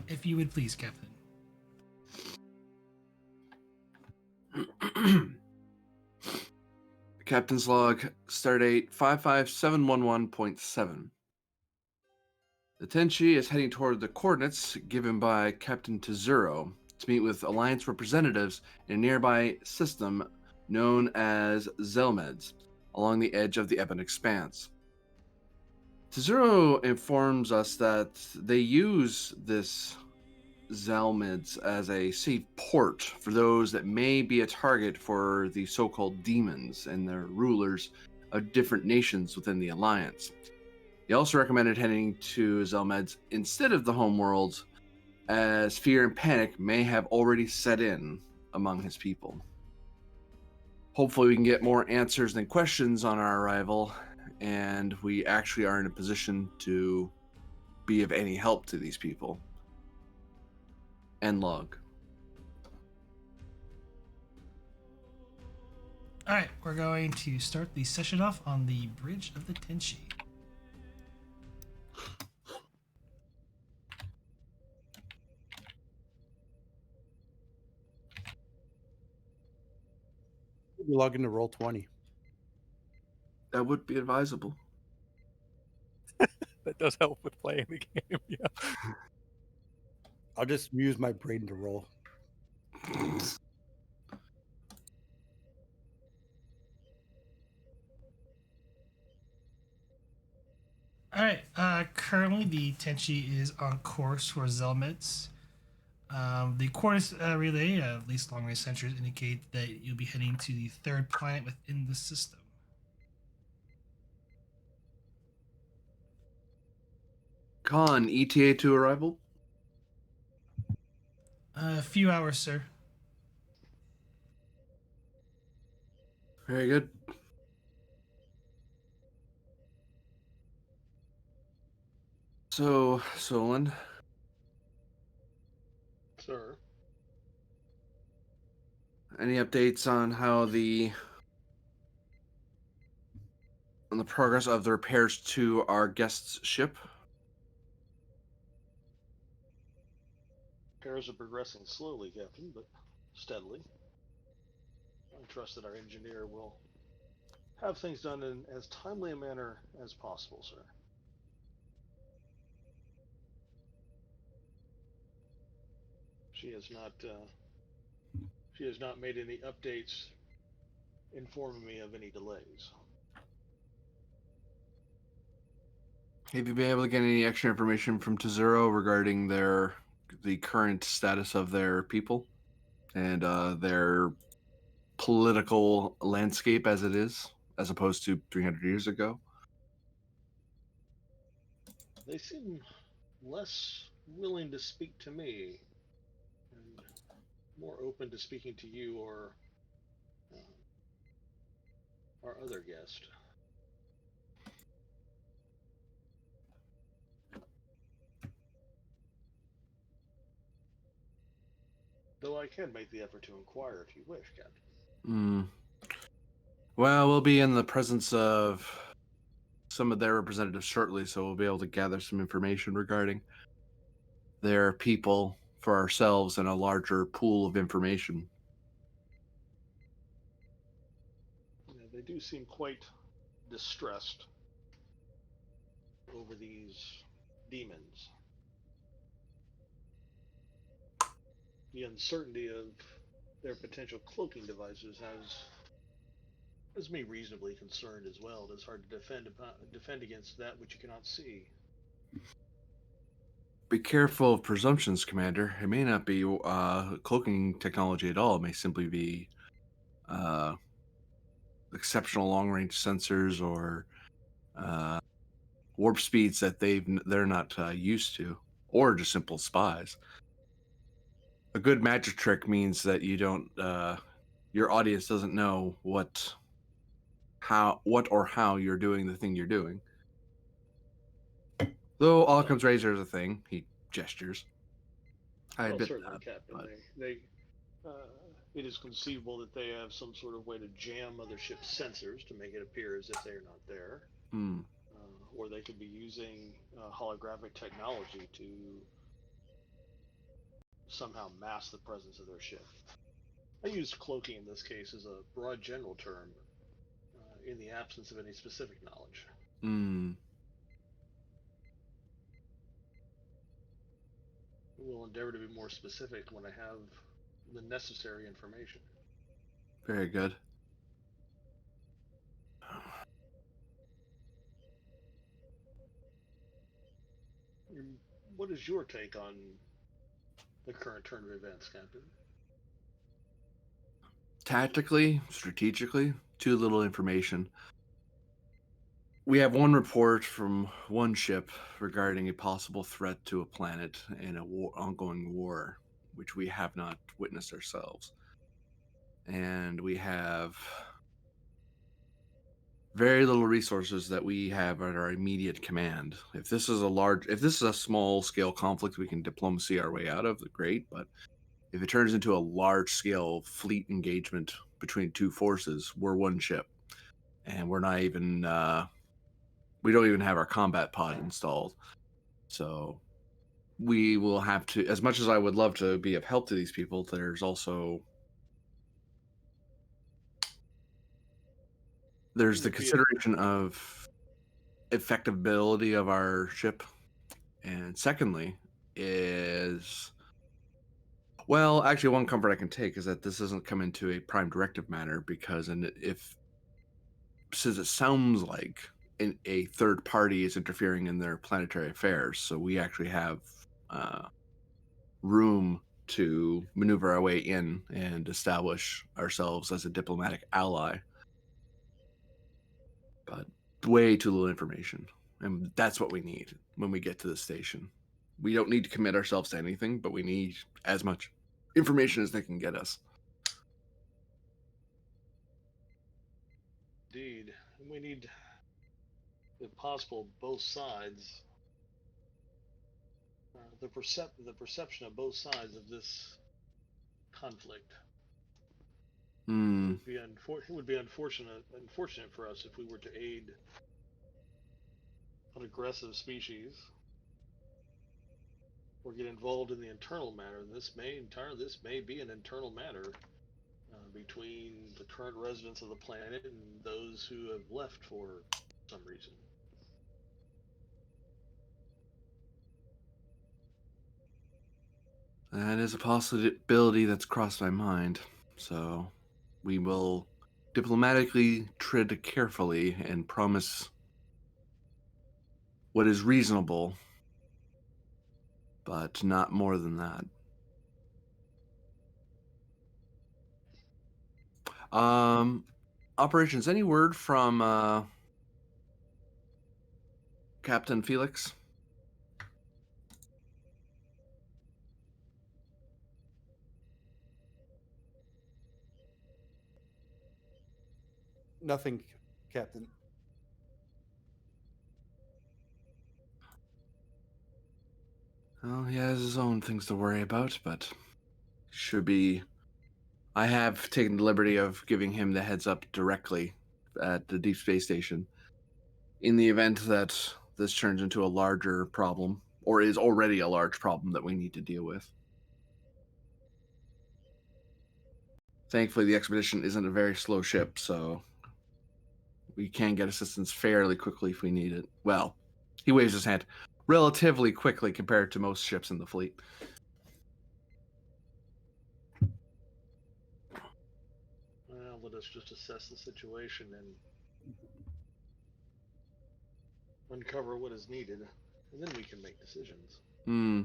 If you would please, Captain. Captain's log, stardate 55711.7. The Tenshi is heading toward the coordinates given by Captain Tezuro to meet with Alliance representatives in a nearby system known as Zell-Meds along the edge of the Ebon Expanse. Tezuro informs us that they use this Zell-Meds as a safe port for those that may be a target for the so-called demons and their rulers of different nations within the Alliance. He also recommended heading to Zell-Meds instead of the homeworld, as fear and panic may have already set in among his people. Hopefully we can get more answers than questions on our arrival, and we actually are in a position to be of any help to these people. End log. All right, we're going to start the session off on the Bridge of the Tenshi. You log into Roll20. That would be advisable. That does help with playing the game. Yeah. I'll just use my brain to roll. All right, currently the Tenshi is on course for Zell-Meds. The coordinates relay, at least long-range sensors, indicate that you'll be heading to the third planet within the system. Con, ETA to arrival? A few hours, sir. Very good. So, Solon, Sir. any updates on the progress of the repairs to our guest's ship? Repairs are progressing slowly, Captain, but steadily. I trust that our engineer will have things done in as timely a manner as possible, sir. She has not made any updates informing me of any delays. Have you been able to get any extra information from Tezuro regarding the current status of their people and their political landscape as it is, as opposed to 300 years ago? They seem less willing to speak to me and more open to speaking to you or our other guest. Though I can make the effort to inquire if you wish, Captain. Well, we'll be in the presence of some of their representatives shortly, so we'll be able to gather some information regarding their people for ourselves and a larger pool of information. Yeah, they do seem quite distressed over these demons. The uncertainty of their potential cloaking devices has me reasonably concerned as well. It is hard to defend against that which you cannot see. Be careful of presumptions, Commander. It may not be cloaking technology at all. It may simply be exceptional long-range sensors or warp speeds that they're not used to, or just simple spies. A good magic trick means that you don't, your audience doesn't know what or how you're doing the thing you're doing. Though Occam's razor is a thing, he gestures. I admit Certainly, that, Captain. but... It is conceivable that they have some sort of way to jam other ships' sensors to make it appear as if they are not there. Or they could be using holographic technology to somehow mask the presence of their ship. I use cloaking in this case as a broad general term in the absence of any specific knowledge. Hmm. We'll endeavor to be more specific when I have the necessary information. Very good. What is your take on the current turn of events, Captain? Tactically, strategically, too little information. We have one report from one ship regarding a possible threat to a planet in a ongoing war, which we have not witnessed ourselves. And we have very little resources that we have at our immediate command. If this is a small scale conflict we can diplomacy our way out of, great. But if it turns into a large scale fleet engagement between two forces, we're one ship, and we're not even we don't even have our combat pod installed. So we will have to, as much as I would love to be of help to these people, there's the consideration of effectability of our ship, and secondly is, well, actually one comfort I can take is that this doesn't come into a prime directive matter, because since it sounds like a third party is interfering in their planetary affairs, so we actually have room to maneuver our way in and establish ourselves as a diplomatic ally. But way too little information, and that's what we need when we get to the station. We don't need to commit ourselves to anything, but we need as much information as they can get us. Indeed. We need, if possible, both sides. The perception of both sides of this conflict. Hmm. It would be unfortunate for us if we were to aid an aggressive species or get involved in the internal matter. This may be an internal matter between the current residents of the planet and those who have left for some reason. That is a possibility that's crossed my mind. So we will diplomatically tread carefully and promise what is reasonable, but not more than that. Operations, any word from Captain Felix? Nothing, Captain. Well, he has his own things to worry about, but should be. I have taken the liberty of giving him the heads up directly at the Deep Space Station in the event that this turns into a larger problem, or is already a large problem that we need to deal with. Thankfully, the Expedition isn't a very slow ship, so we can get assistance fairly quickly if we need it. Well, he waves his hand. Relatively quickly compared to most ships in the fleet. Well, let us just assess the situation and uncover what is needed, and then we can make decisions. Hmm.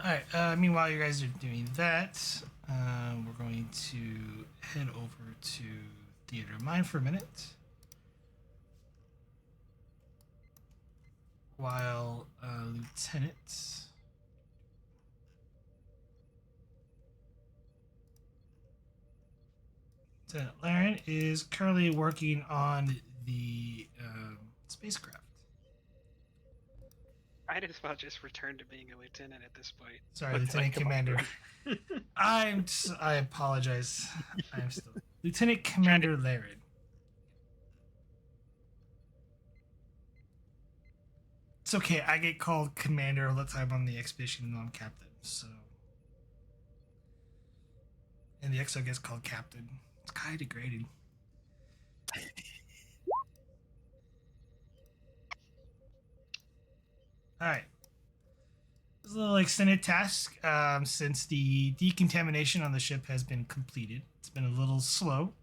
All right. Meanwhile, you guys are doing that. We're going to head over to Theater of Mind for a minute. While Lieutenant Lieutenant Laren is currently working on the spacecraft. Might as well just return to being a lieutenant at this point. Sorry, Lieutenant Lieutenant Commander. I apologize. I'm still Lieutenant Commander Laren. It's okay. I get called commander all the time on the expedition, and I'm captain. So, and the XO gets called captain. It's kind of degrading. All right. This is a little extended task since the decontamination on the ship has been completed. It's been a little slow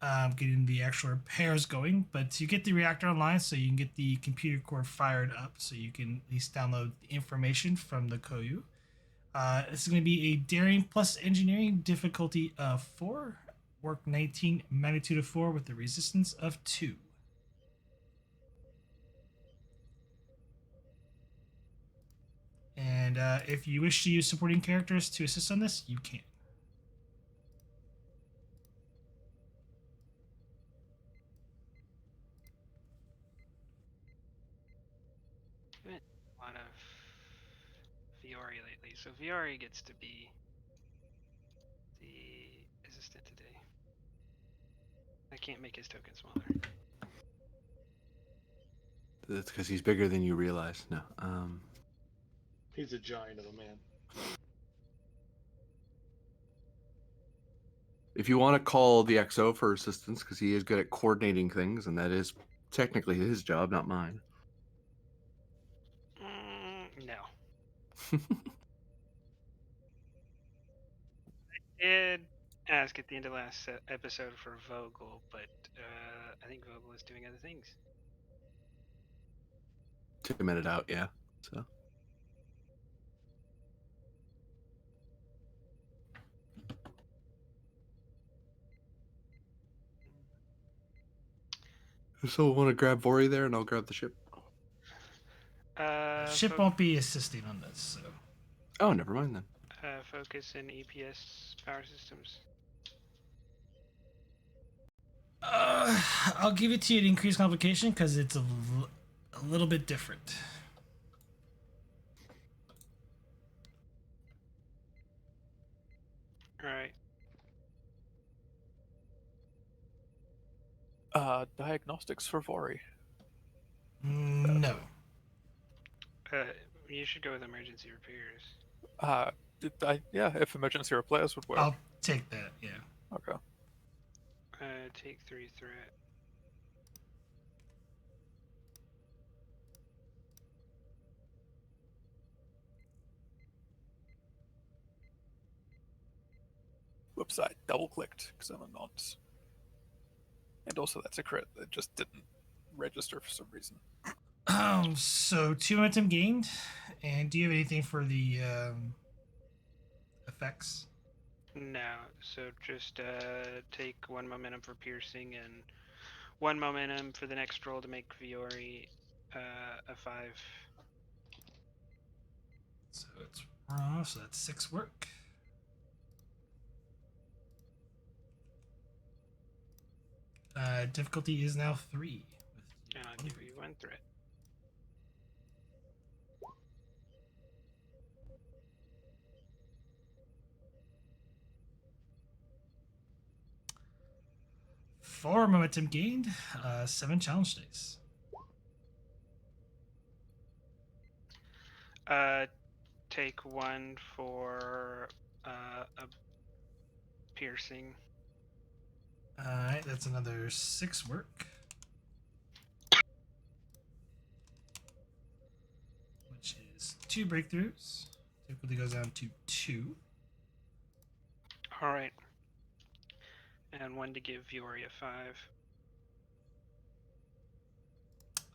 getting the actual repairs going, but you get the reactor online so you can get the computer core fired up so you can at least download the information from the Koyu. This is going to be a daring plus engineering difficulty of 4, work 19, magnitude of 4 with a resistance of 2. And if you wish to use supporting characters to assist on this, you can. A lot of Viore lately, so Viore gets to be the assistant today. I can't make his token smaller. That's because he's bigger than you realize. No. He's a giant of a man. If you want to call the XO for assistance, because he is good at coordinating things, and that is technically his job, not mine. No. I did ask at the end of last episode for Vogel, but I think Vogel is doing other things. Took a minute out, yeah. So. So want to grab Vori there, and I'll grab the ship. Ship won't be assisting on this, so. Oh, never mind then. Focus in EPS power systems. I'll give it to you at increased complication because it's a little bit different. Alright. Diagnostics for Vori. No. You should go with emergency repairs. Yeah, if emergency repairs would work. I'll take that, yeah. Okay. Take 3 threat. Whoops, I double clicked because I'm a nonce. And also that's a crit that just didn't register for some reason. So 2 momentum gained, and do you have anything for the effects? No, so just take 1 momentum for piercing and 1 momentum for the next roll to make Viore a 5. So it's raw, so that's 6 work. Difficulty is now 3. And I'll give you 1 threat. Four momentum gained, 7 challenge days. Take 1 for a piercing. Alright, that's another 6 work. Which is 2 breakthroughs. Difficulty goes down to 2. Alright. And 1 to give Viore a 5.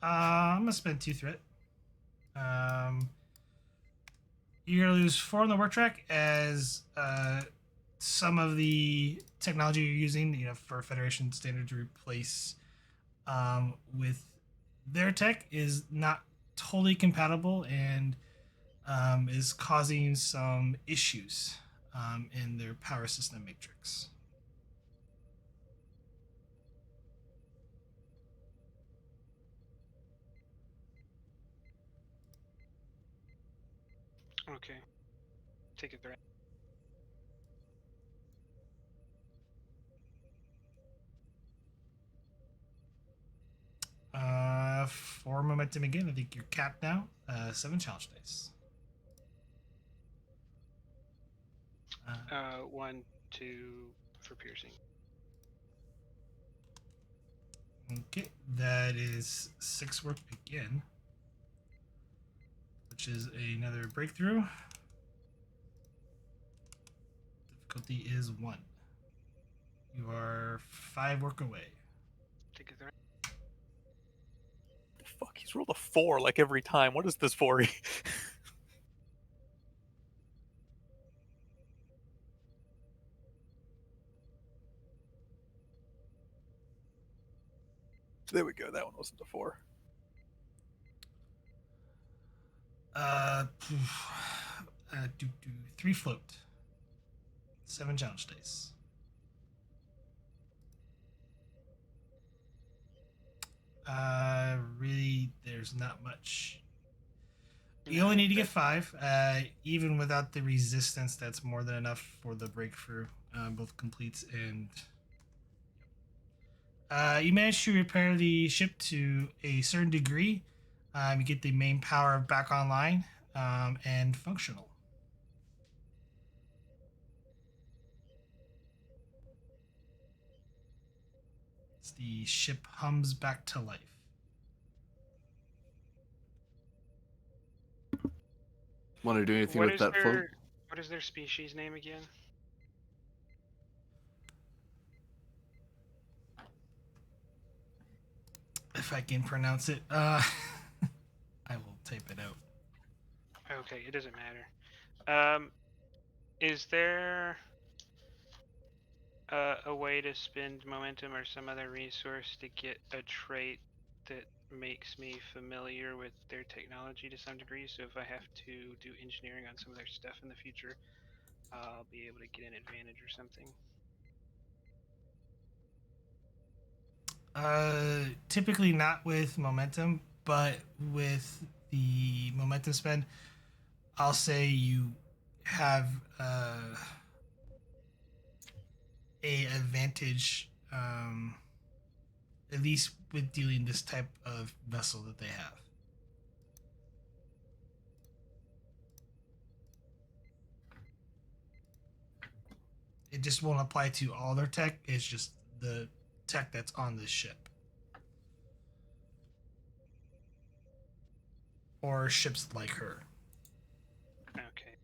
I'm gonna spend 2 threat. You're gonna lose 4 on the work track as some of the technology you're using, for Federation standard to replace with their tech is not totally compatible and is causing some issues in their power system matrix. Okay. Take a threat. For momentum again, I think you're capped now. 7 challenge dice. 1, 2 for piercing. Okay, that is 6 work again, which is another breakthrough. Difficulty is 1. You are 5 work away. Take a threat. Fuck, he's rolled a 4 like every time. What is this for? There we go. That one wasn't a 4. Do 3 float. 7 challenge dice. Really, there's not much. You only need to get 5. Even without the resistance, that's more than enough for the breakthrough. Both completes and. You manage to repair the ship to a certain degree. You get the main power back online and functional. The ship hums back to life. Want to do anything What with is that float? their What is their species name again? If I can pronounce it, I will type it out. Okay, it doesn't matter. Is there a way to spend momentum or some other resource to get a trait that makes me familiar with their technology to some degree? So if I have to do engineering on some of their stuff in the future, I'll be able to get an advantage or something. Typically not with momentum, but with the momentum spend, I'll say you have a advantage, at least with dealing this type of vessel that they have. It just won't apply to all their tech. It's just the tech that's on this ship. Or ships like her. Okay.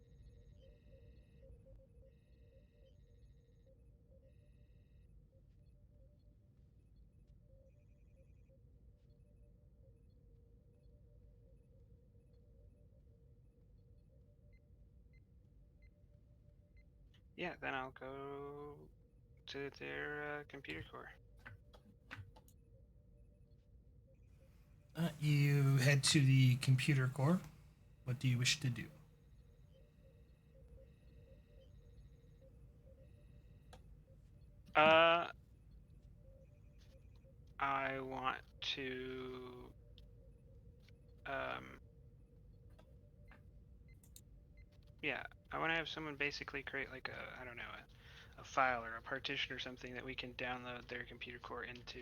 Yeah, then I'll go to their computer core. You head to the computer core. What do you wish to do? I want to yeah, I want to have someone basically create like a, I don't know, a file or a partition or something that we can download their computer core into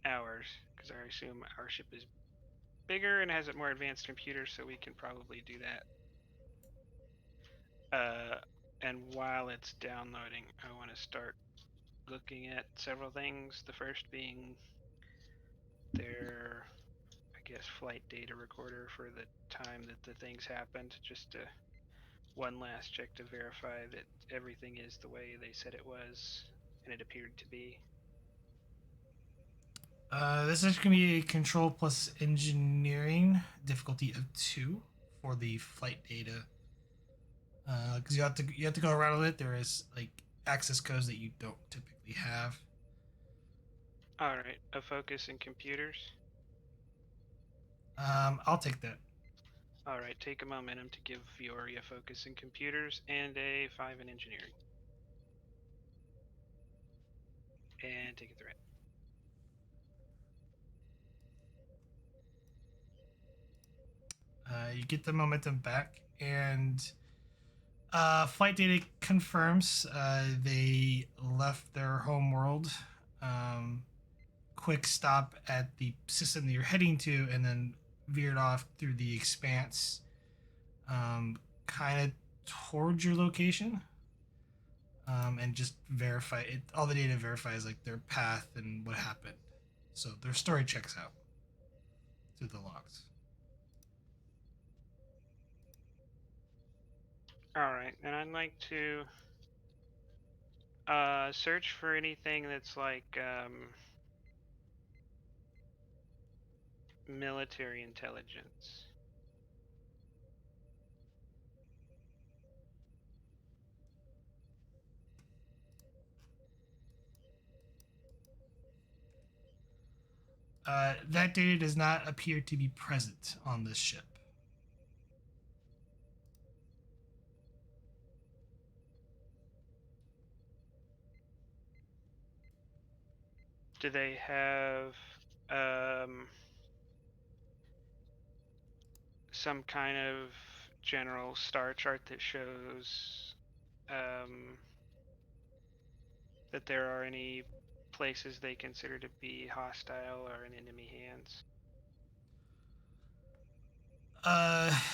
ours, because I assume our ship is bigger and has a more advanced computer, so we can probably do that. And while it's downloading, I want to start looking at several things. The first being their, I guess, flight data recorder for the time that the things happened, just to one last check to verify that everything is the way they said it was and it appeared to be. This is going to be a control plus engineering difficulty of 2 for the flight data. Because you have to go around with it. There is like access codes that you don't typically have. All right, a focus in computers. I'll take that. All right, take a momentum to give Fiori a focus in computers and a 5 in engineering. And take a threat. You get the momentum back, and flight data confirms they left their home world. Quick stop at the system that you're heading to, and then veered off through the expanse, kind of towards your location. And just verify it. All the data verifies like their path and what happened, so their story checks out through the logs. All right, and I'd like to search for anything that's like military intelligence. That data does not appear to be present on this ship. Do they have some kind of general star chart that shows that there are any places they consider to be hostile or in enemy hands?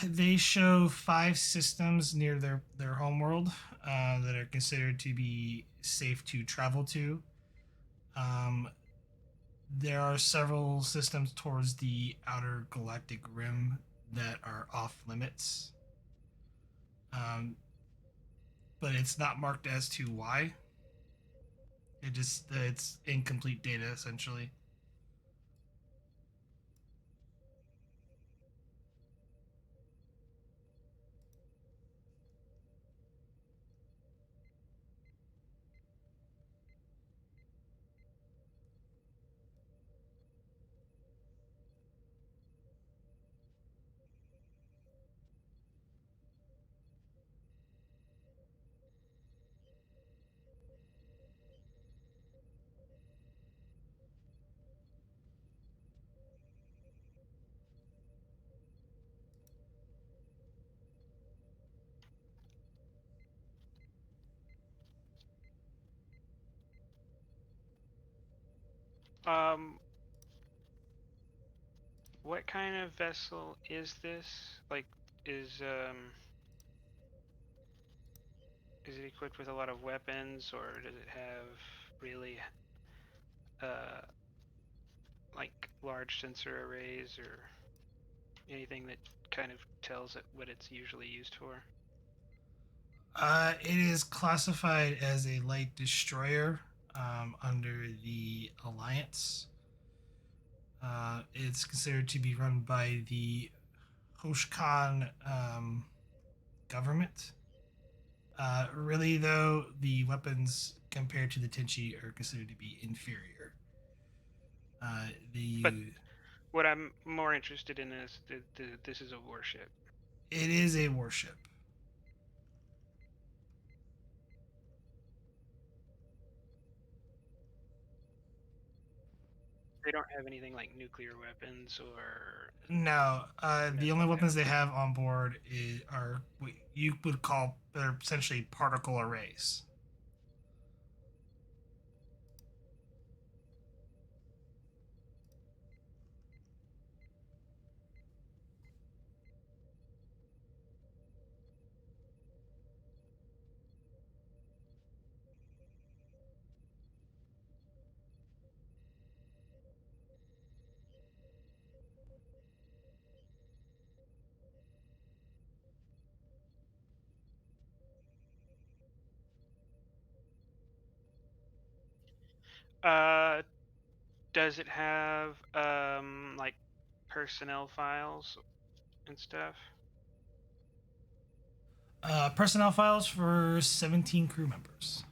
They show 5 systems near their homeworld that are considered to be safe to travel to. There are several systems towards the outer galactic rim that are off limits. But it's not marked as to why. It's incomplete data essentially. What kind of vessel is this? Like, is it equipped with a lot of weapons, or does it have really like large sensor arrays or anything that kind of tells it what it's usually used for? It is classified as a light destroyer under the Alliance. It's considered to be run by the Hoshkan government. Really, though, the weapons compared to the Tenshi are considered to be inferior. But what I'm more interested in is this is a warship. It is a warship. They don't have anything like nuclear weapons or... No, the only Okay. weapons they have on board are what you would call, they're essentially particle arrays. Does it have like personnel files and stuff? Personnel files for 17 crew members.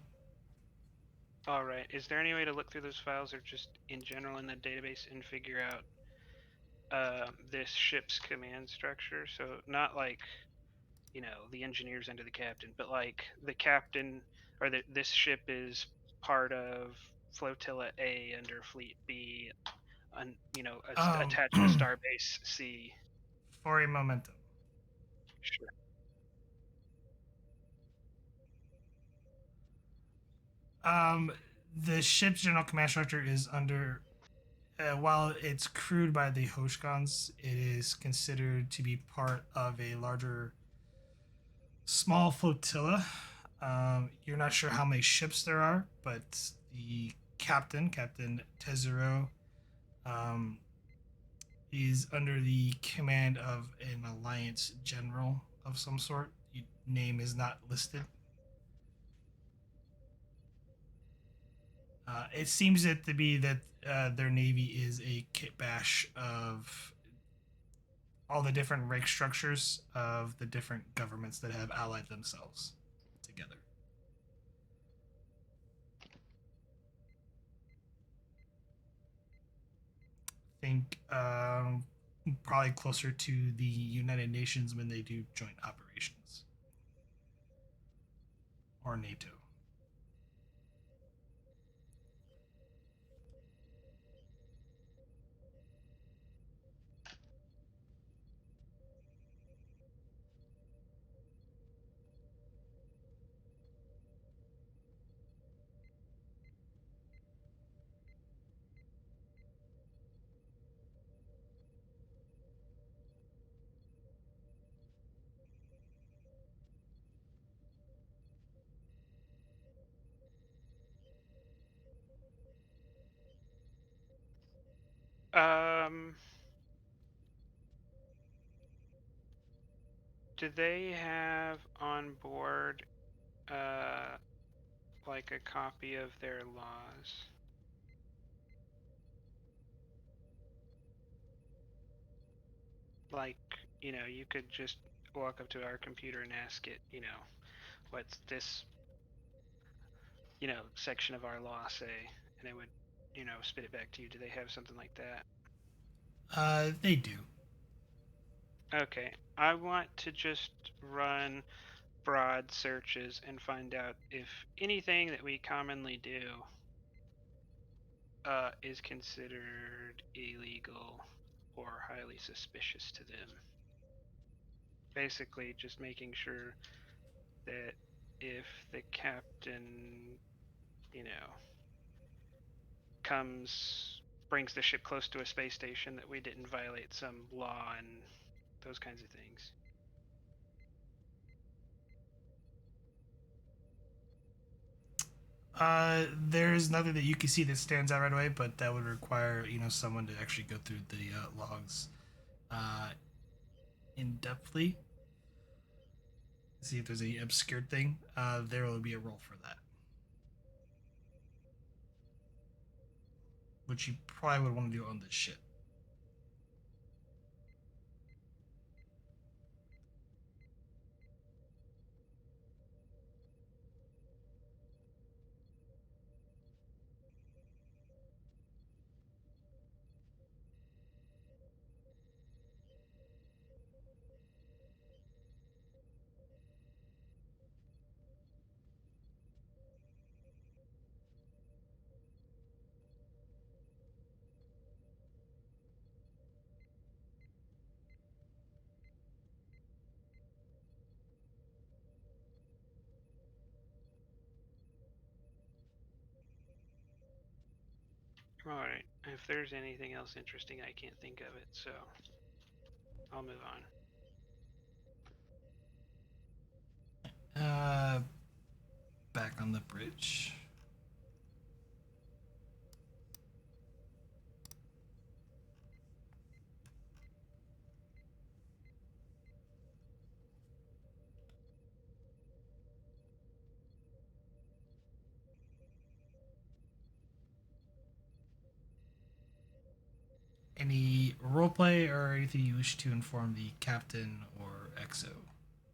All right. Is there any way to look through those files or just in general in the database and figure out this ship's command structure? So not like, the engineers under the captain, but like the captain or this ship is part of Flotilla A under Fleet B, attached to Starbase C. For a momentum. The ship's general command structure is under. While it's crewed by the Hoshgans, it is considered to be part of a larger, small flotilla. You're not sure how many ships there are, but the Captain Tezuro, um, is under the command of an alliance general of some sort. Name is not listed. It seems it to be that their navy is a kitbash of all the different rank structures of the different governments that have allied themselves together. Think probably closer to the United Nations when they do joint operations, or NATO. Um, do they have on board like a copy of their laws? Like, you could just walk up to our computer and ask it, what's this, section of our law say, and it would, spit it back to you. Do they have something like that? They do. Okay, I want to just run broad searches and find out if anything that we commonly do is considered illegal or highly suspicious to them. Basically, just making sure that if the captain, brings the ship close to a space station, that we didn't violate some law and those kinds of things. There's nothing that you can see that stands out right away, but that would require someone to actually go through the logs uh, in depthly, see if there's any obscured thing. There will be a roll for that, which you probably would want to do on this ship. Alright, if there's anything else interesting, I can't think of it, so I'll move on. Back on the bridge. Any roleplay or anything you wish to inform the captain or XO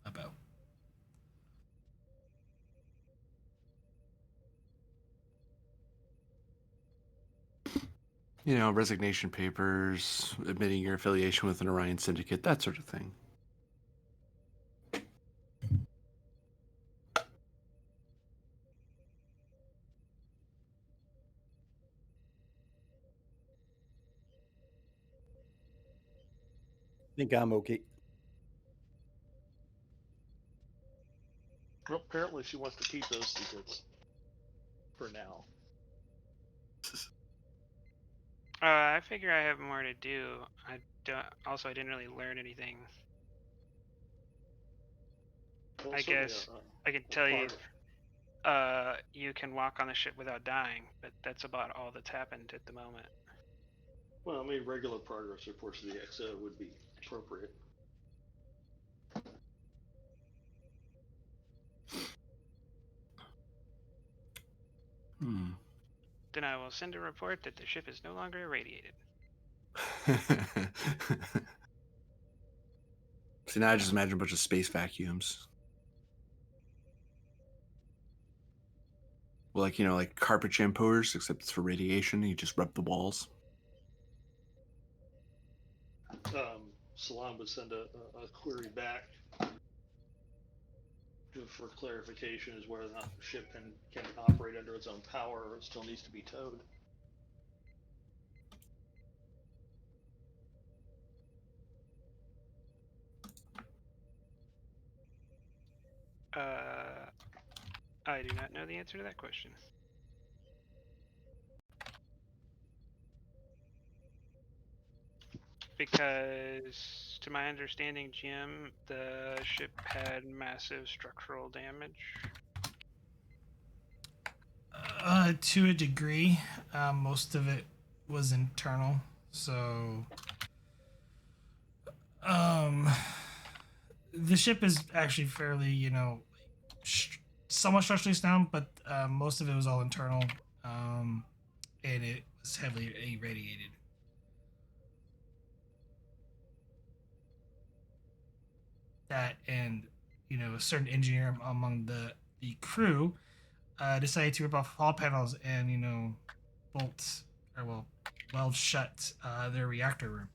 about? Resignation papers, admitting your affiliation with an Orion syndicate, that sort of thing. I think I'm okay. Well, apparently she wants to keep those secrets. for now. I figure I have more to do. I don't. Also, I didn't really learn anything. Well, I certainly guess a I can tell you. part- You can walk on the ship without dying, but that's about all that's happened at the moment. Well, I mean, regular progress reports of the XO would be appropriate. Then I will send a report that the ship is no longer irradiated. See, now I just imagine a bunch of space vacuums. Well, like, like carpet shampooers, except it's for radiation. You just rub the walls. Salam would send a query back for clarification as whether or not the ship can operate under its own power or it still needs to be towed. I do not know the answer to that question. Because, to my understanding, Jim, the ship had massive structural damage. To a degree, most of it was internal. So, the ship is actually fairly, somewhat structurally sound, but most of it was all internal, and it was heavily irradiated. That and a certain engineer among the crew decided to rip off all panels and bolt or weld shut their reactor room.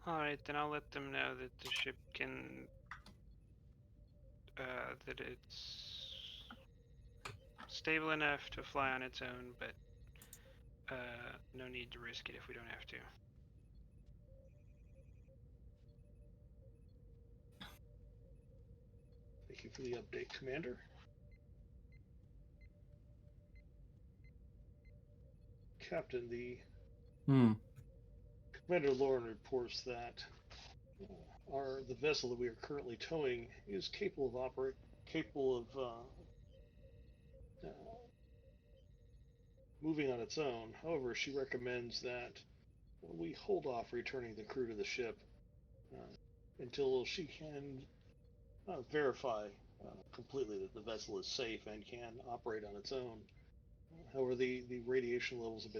Alright, then I'll let them know that the ship can... that it's stable enough to fly on its own, but no need to risk it if we don't have to. Thank you for the update, Commander. Captain, the Commander Lauren reports that the vessel that we are currently towing is capable of moving on its own. However, she recommends that we hold off returning the crew to the ship until she can verify completely that the vessel is safe and can operate on its own. However, the radiation levels have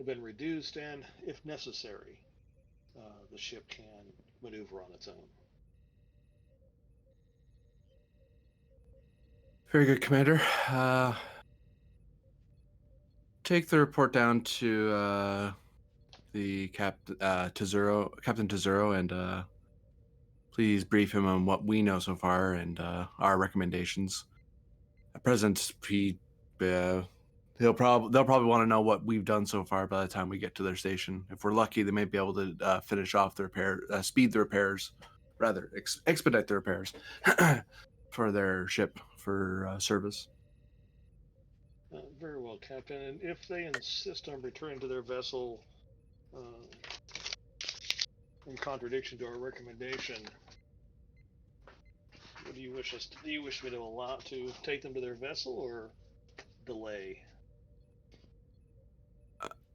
been reduced, and if necessary, the ship can maneuver on its own. Very good, Commander. Take the report down to the Captain Tezuro, and please brief him on what we know so far and our recommendations. At present, they'll probably want to know what we've done so far by the time we get to their station. If we're lucky, they may be able to finish off the repair, speed the repairs, rather expedite the repairs for their ship for service. Very well, Captain. And if they insist on returning to their vessel in contradiction to our recommendation, what do you wish us to do? Do you wish me to take them to their vessel or delay?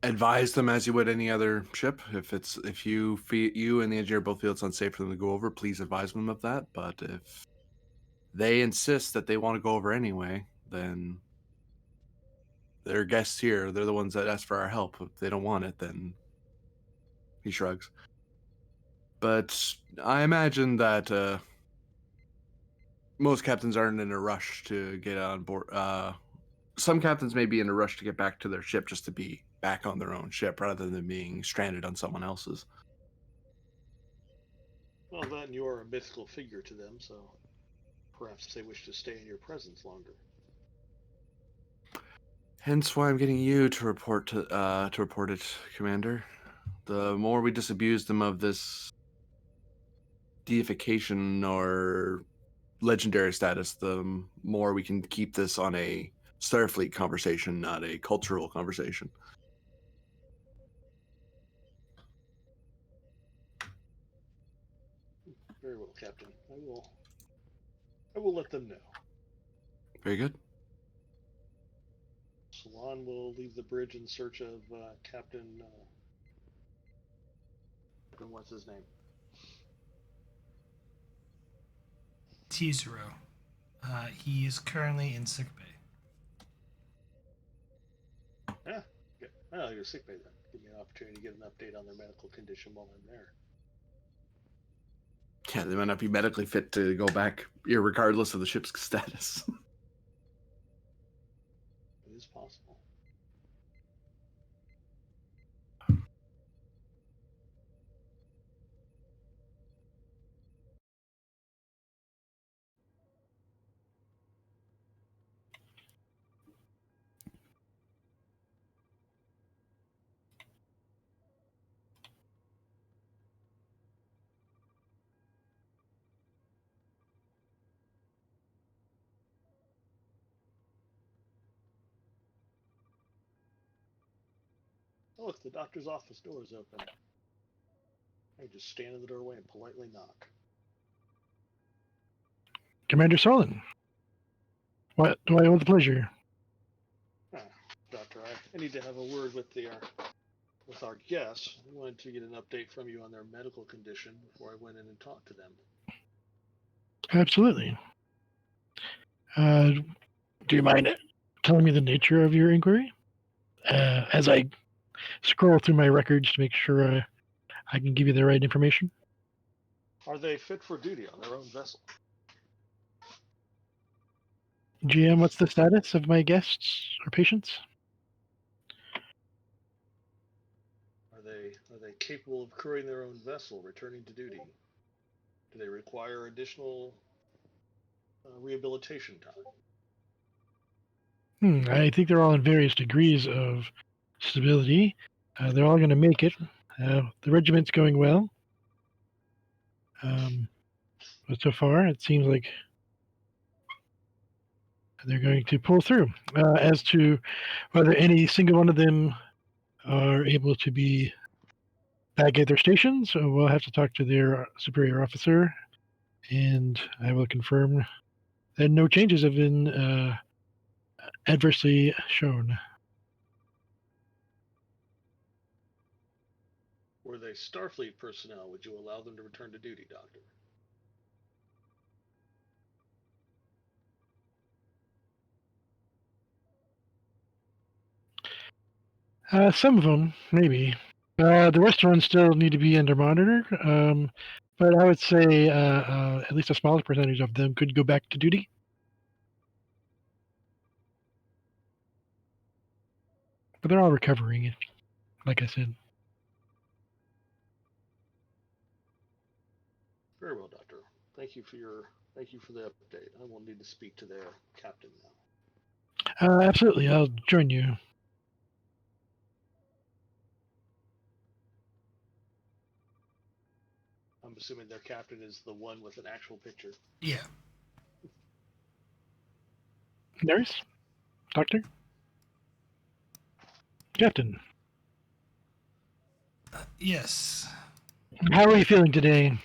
Advise them as you would any other ship. If you and the engineer both feel it's unsafe for them to go over, please advise them of that. But if they insist that they want to go over anyway, then they're guests here. They're the ones that ask for our help. If they don't want it, then he shrugs. But I imagine that most captains aren't in a rush to get on board, some captains may be in a rush to get back to their ship just to be back on their own ship rather than being stranded on someone else's. Well, that and you are a mythical figure to them, so perhaps they wish to stay in your presence longer. Hence why I'm getting you to report it, Commander. The more we disabuse them of this deification or legendary status, the more we can keep this on a Starfleet conversation, not a cultural conversation. Very well, Captain. I will let them know. Very good. Salon will leave the bridge in search of Captain. What's his name? Tezuro. He is currently in sickbay. Yeah. Good. Oh, you're sick bay then. Give me an opportunity to get an update on their medical condition while I'm there. Yeah, they might not be medically fit to go back, regardless of the ship's status. It is possible. Oh, look, the doctor's office door is open. I just stand in the doorway and politely knock. Commander Solon. What do I owe the pleasure? Doctor, I need to have a word with our guests. I wanted to get an update from you on their medical condition before I went in and talked to them. Absolutely. Do you mind telling me the nature of your inquiry? As I scroll through my records to make sure I can give you the right information. Are they fit for duty on their own vessel? GM, what's the status of my guests or patients? Are they capable of crewing their own vessel, returning to duty? Do they require additional rehabilitation time? I think they're all in various degrees of stability. They're all going to make it. The regiment's going well. But so far, it seems like they're going to pull through. As to whether any single one of them are able to be back at their stations, we'll have to talk to their superior officer, and I will confirm that no changes have been adversely shown. Were they Starfleet personnel, would you allow them to return to duty, Doctor? Some of them, maybe. The rest of them still need to be under monitor, but I would say at least a smaller percentage of them could go back to duty. But they're all recovering, like I said. Very well, Doctor. Thank you for the update. I will need to speak to their captain now. Absolutely, I'll join you. I'm assuming their captain is the one with an actual picture. Yeah. Nurse? Doctor? Captain, Yes. how are you feeling today?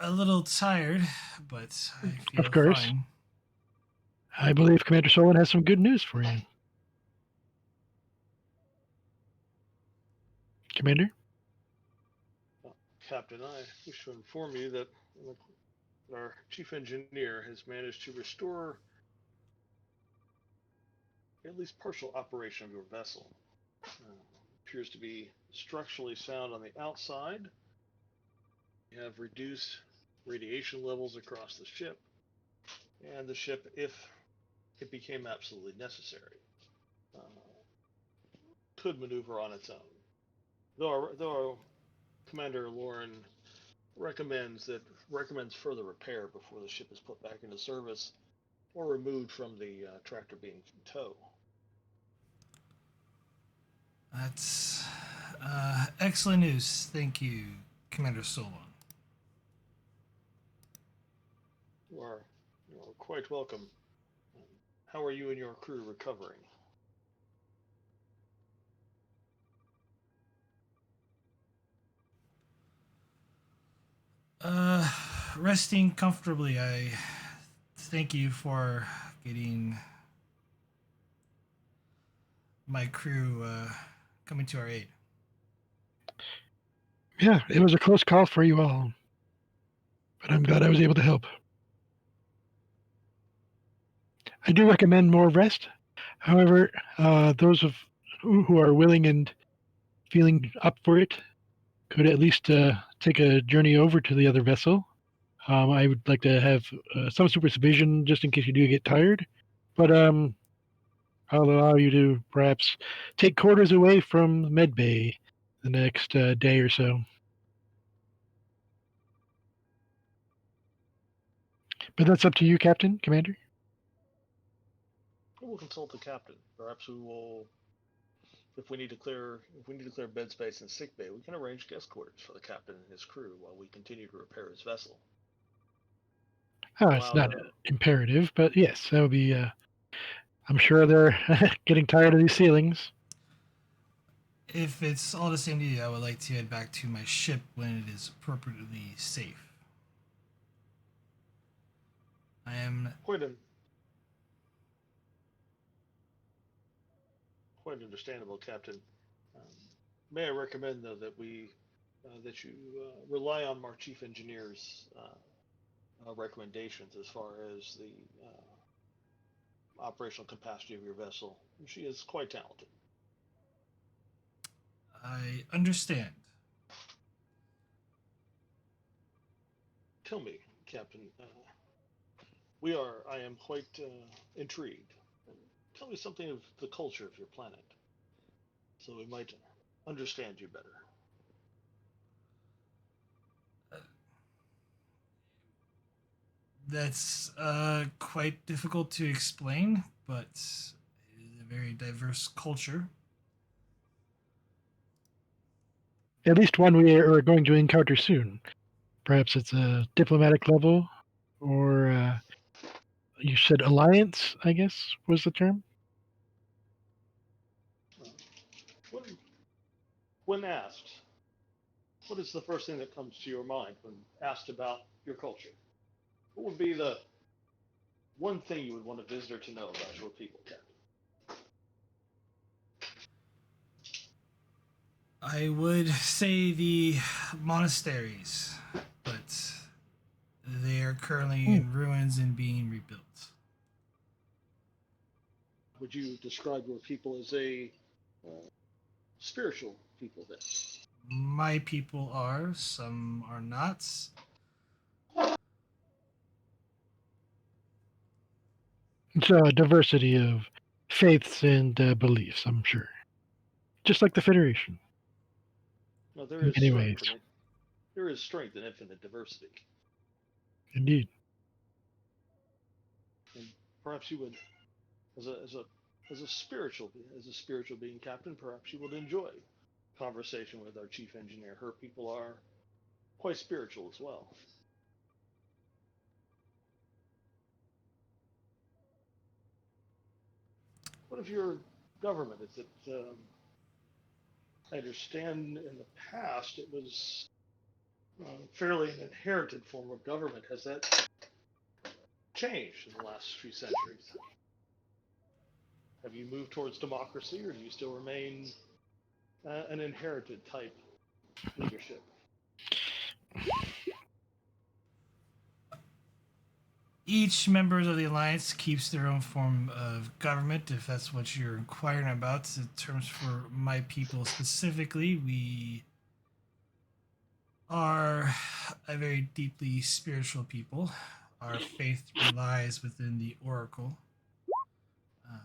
A little tired, but I feel Of course. fine. I believe Commander Solon has some good news for you. Commander? Captain, I wish to inform you that our chief engineer has managed to restore at least partial operation of your vessel. appears to be structurally sound on the outside. You have reduced radiation levels across the ship, and the ship, if it became absolutely necessary, could maneuver on its own. Though Commander Lauren recommends further repair before the ship is put back into service or removed from the tractor beam tow. That's excellent news. Thank you, Commander Solon. You are quite welcome. How are you and your crew recovering? Resting comfortably. I thank you for getting my crew coming to our aid. Yeah, it was a close call for you all, but I'm glad I was able to help. I do recommend more rest. However, those of who are willing and feeling up for it could at least take a journey over to the other vessel. I would like to have some supervision just in case you do get tired, but I'll allow you to perhaps take quarters away from medbay the next day or so. But that's up to you, Captain, Commander. We'll consult the captain. Perhaps we will, if we need to clear bed space in sick bay, we can arrange guest quarters for the captain and his crew while we continue to repair his vessel. It's not imperative, but yes, that would be. I'm sure they're getting tired of these ceilings. If it's all the same to you, I would like to head back to my ship when it is appropriately safe. I am quite understandable, Captain. May I recommend, though, that that you rely on our chief engineer's recommendations as far as the operational capacity of your vessel. She is quite talented. I understand. Tell me, Captain, I am quite intrigued. Tell me something of the culture of your planet, so we might understand you better. That's quite difficult to explain, but it is a very diverse culture. At least one we are going to encounter soon. Perhaps it's a diplomatic level, or you said alliance, I guess was the term. When asked, what is the first thing that comes to your mind when asked about your culture? What would be the one thing you would want a visitor to know about your people, Captain? I would say the monasteries, but they are currently in ruins and being rebuilt. Would you describe your people as a spiritual people then? My people are, some are not. It's a diversity of faiths and beliefs, I'm sure. Just like the Federation. No, there is strength in infinite diversity. Indeed. And perhaps you would, as a spiritual being, Captain, perhaps you would enjoy conversation with our chief engineer. Her people are quite spiritual as well. What of your government? Is it? I understand in the past it was fairly an inherited form of government. Has that changed in the last few centuries? Have you moved towards democracy, or do you still remain an inherited type leadership? each member of the Alliance keeps their own form of government, if that's what you're inquiring about. In terms for my people specifically, we are a very deeply spiritual people. Our faith relies within the Oracle. Uh,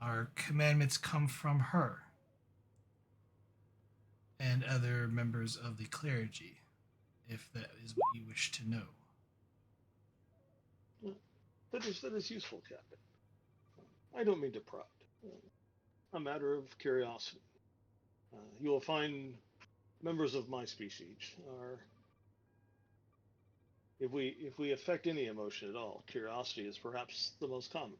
our commandments come from her and other members of the clergy, if that is what you wish to know. That is useful, Captain. I don't mean to pry. A matter of curiosity. You will find members of my species are, if we affect any emotion at all, curiosity is perhaps the most common,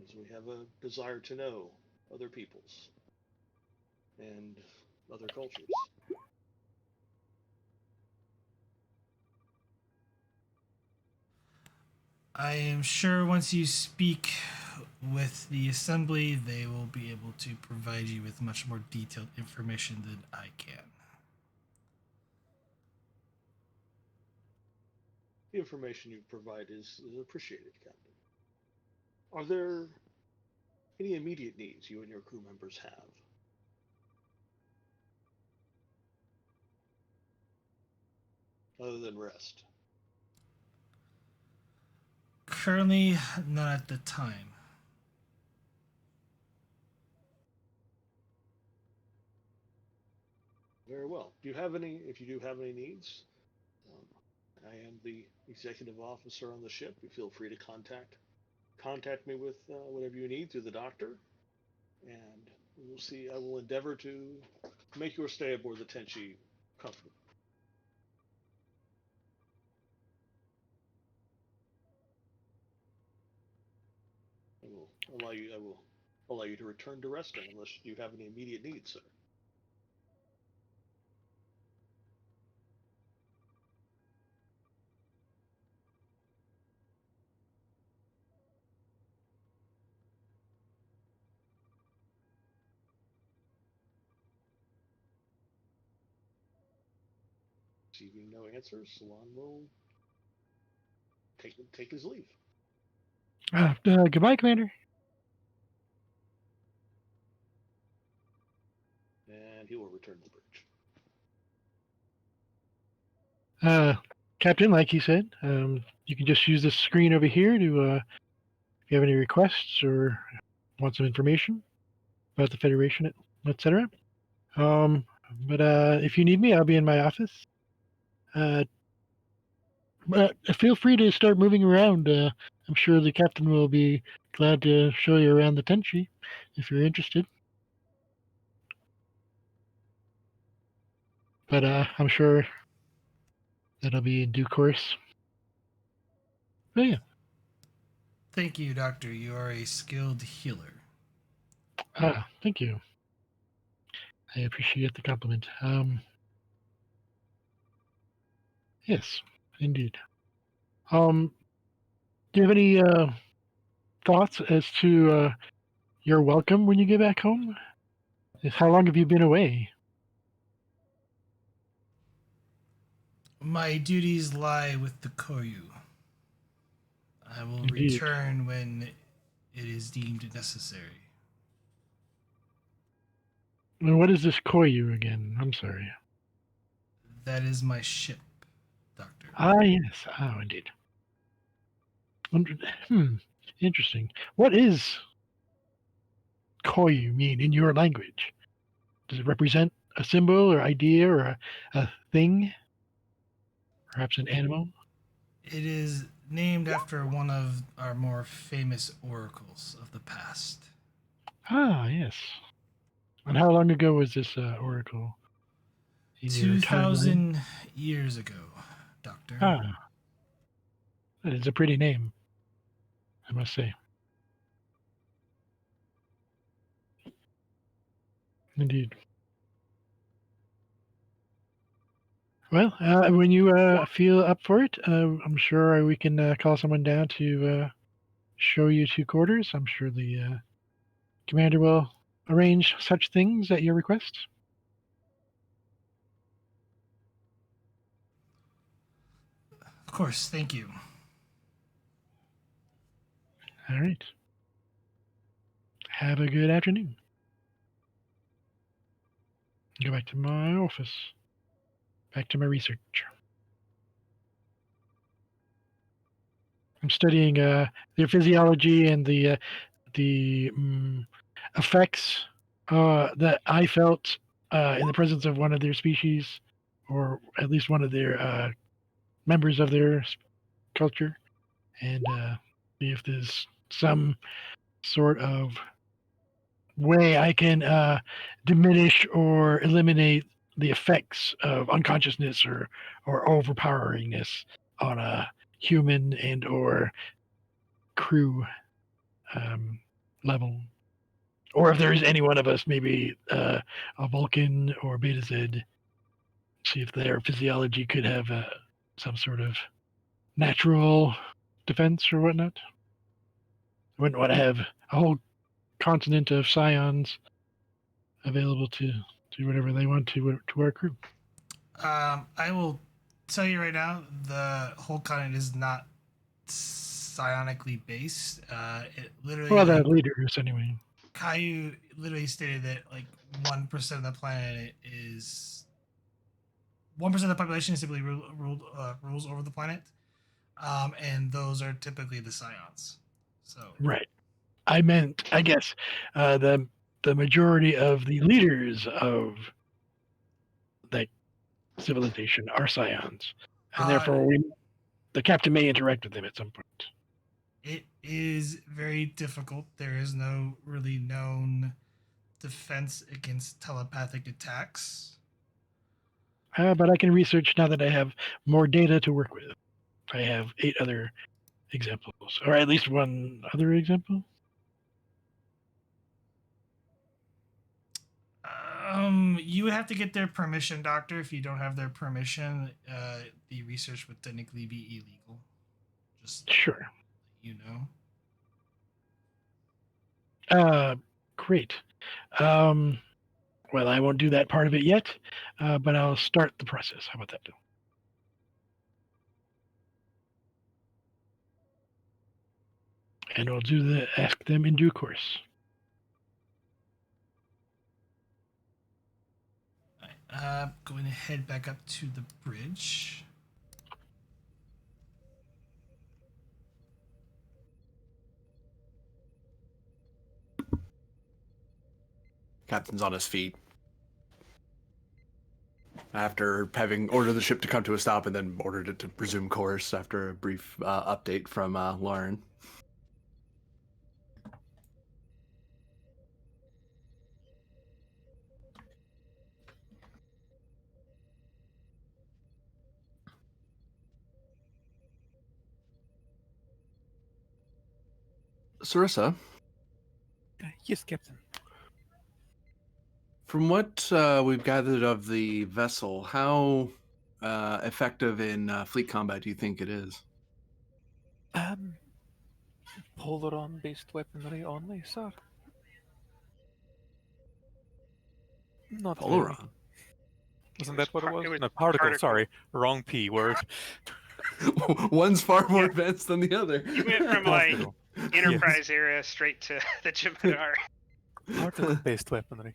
as we have a desire to know other peoples and other cultures. I am sure once you speak with the assembly, they will be able to provide you with much more detailed information than I can. The information you provide is appreciated, Captain. Are there any immediate needs you and your crew members have? Other than rest? Currently, not at the time. Very well. Do you have any, if you do have any needs, I am the executive officer on the ship. You feel free to contact me with whatever you need through the doctor, and we'll see. I will endeavor to make your stay aboard the Tenshi comfortable. I will allow you to return to resting unless you have any immediate needs, sir. Receiving no answers, Salon will take his leave. Goodbye, Commander. And he will return to the bridge. Captain, like you said, you can just use this screen over here to, if you have any requests or want some information about the Federation, etc. But if you need me, I'll be in my office. But feel free to start moving around. I'm sure the captain will be glad to show you around the Tenshi if you're interested. But I'm sure that'll be in due course. But yeah. Thank you, Doctor. You are a skilled healer. Thank you. I appreciate the compliment. Yes, indeed. Do you have any thoughts as to your welcome when you get back home? How long have you been away? My duties lie with the Koyu. I will Indeed. return when it is deemed necessary. And what is this Koyu again? I'm sorry. That is my ship, Doctor. Yes. Oh, indeed. Interesting. What is Koyu mean in your language? Does it represent a symbol or idea or a thing? Perhaps an animal? It is named after one of our more famous oracles of the past. Yes. And how long ago was this oracle? In your timeline? 2,000 years ago, Doctor. That is a pretty name, I must say. Indeed. Well, when you feel up for it, I'm sure we can call someone down to show you to quarters. I'm sure the commander will arrange such things at your request. Of course, thank you. All right. Have a good afternoon. Go back to my office. Back to my research. I'm studying their physiology and the effects that I felt in the presence of one of their species, or at least one of their members of their culture, and see if there's some sort of way I can diminish or eliminate the effects of unconsciousness or overpoweringness on a human and or crew level, or if there's any one of us, maybe a Vulcan or Beta Z, see if their physiology could have some sort of natural defense or whatnot. Wouldn't want to have a whole continent of scions available to do whatever they want to our crew. I will tell you right now, the whole continent is not psionically based. It literally, Well, the leaders anyway. Caillou literally stated that like 1% of the planet is 1% of the population is simply rules over the planet, and those are typically the scions. So Right. I meant, I guess, the majority of the leaders of that civilization are scions, and therefore the captain may interact with them at some point. It is very difficult. There is no really known defense against telepathic attacks. But I can research now that I have more data to work with. I have 8 other examples, or at least one other example. You would have to get their permission, Doctor. If you don't have their permission, the research would technically be illegal. Just sure, you know. Great. Well, I won't do that part of it yet, but I'll start the process. How about that? And I'll ask them in due course. Going to head back up to the bridge. Captain's on his feet. After having ordered the ship to come to a stop and then ordered it to resume course after a brief update from Lauren. Sarissa? Yes, Captain. From what we've gathered of the vessel, how effective in fleet combat do you think it is? Polaron-based weaponry only, sir. Not very. Polaron? Wasn't that what it was? It was No, particle. particle. Sorry, wrong P word. One's far more Yeah. advanced than the other. You went from like Particle. Enterprise era straight to the Jem'Hadar. Particle-based weaponry.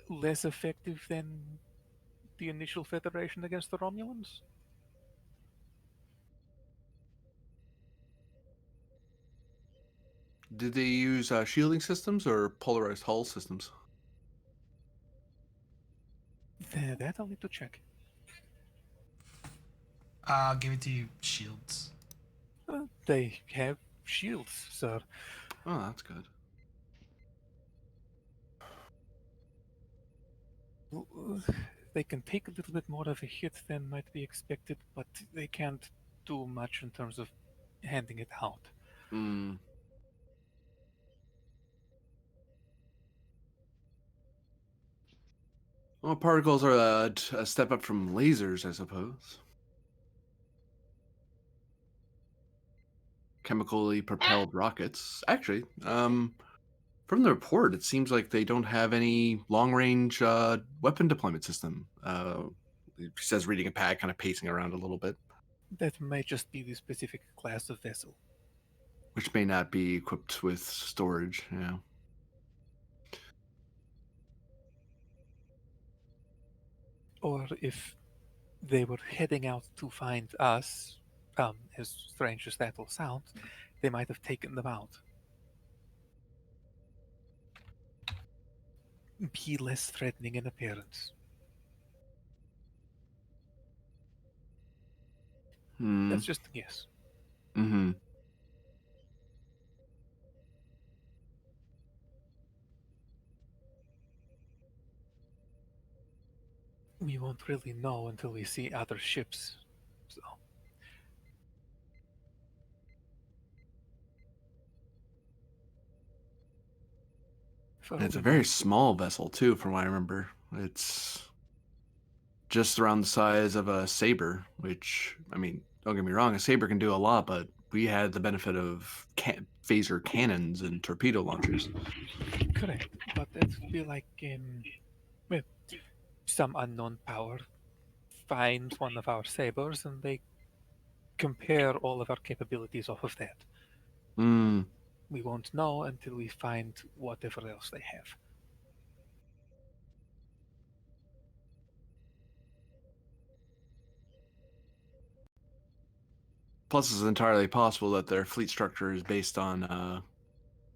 Less effective than the initial Federation against the Romulans? Did they use shielding systems or polarized hull systems? That I'll need to check. I'll give it to you. Shields. They have shields, sir. Oh, that's good. They can take a little bit more of a hit than might be expected, but they can't do much in terms of handing it out. Hmm. Well, particles are a step up from lasers, I suppose. Chemically propelled rockets. Actually, from the report, it seems like they don't have any long-range weapon deployment system. He says, reading a pad, kind of pacing around a little bit. That may just be the specific class of vessel. Which may not be equipped with storage, yeah. Or if they were heading out to find us, as strange as that will sound, they might have taken them out. Be less threatening in appearance. That's just a guess. Mm-hmm. We won't really know until we see other ships. So. It's a very small vessel, too, from what I remember. It's just around the size of a saber, which, I mean, don't get me wrong, a saber can do a lot, but we had the benefit of phaser cannons and torpedo launchers. Correct, but that would be like, well, some unknown power finds one of our sabers and they compare all of our capabilities off of that. Mm. We won't know until we find whatever else they have. Plus, it's entirely possible that their fleet structure is based on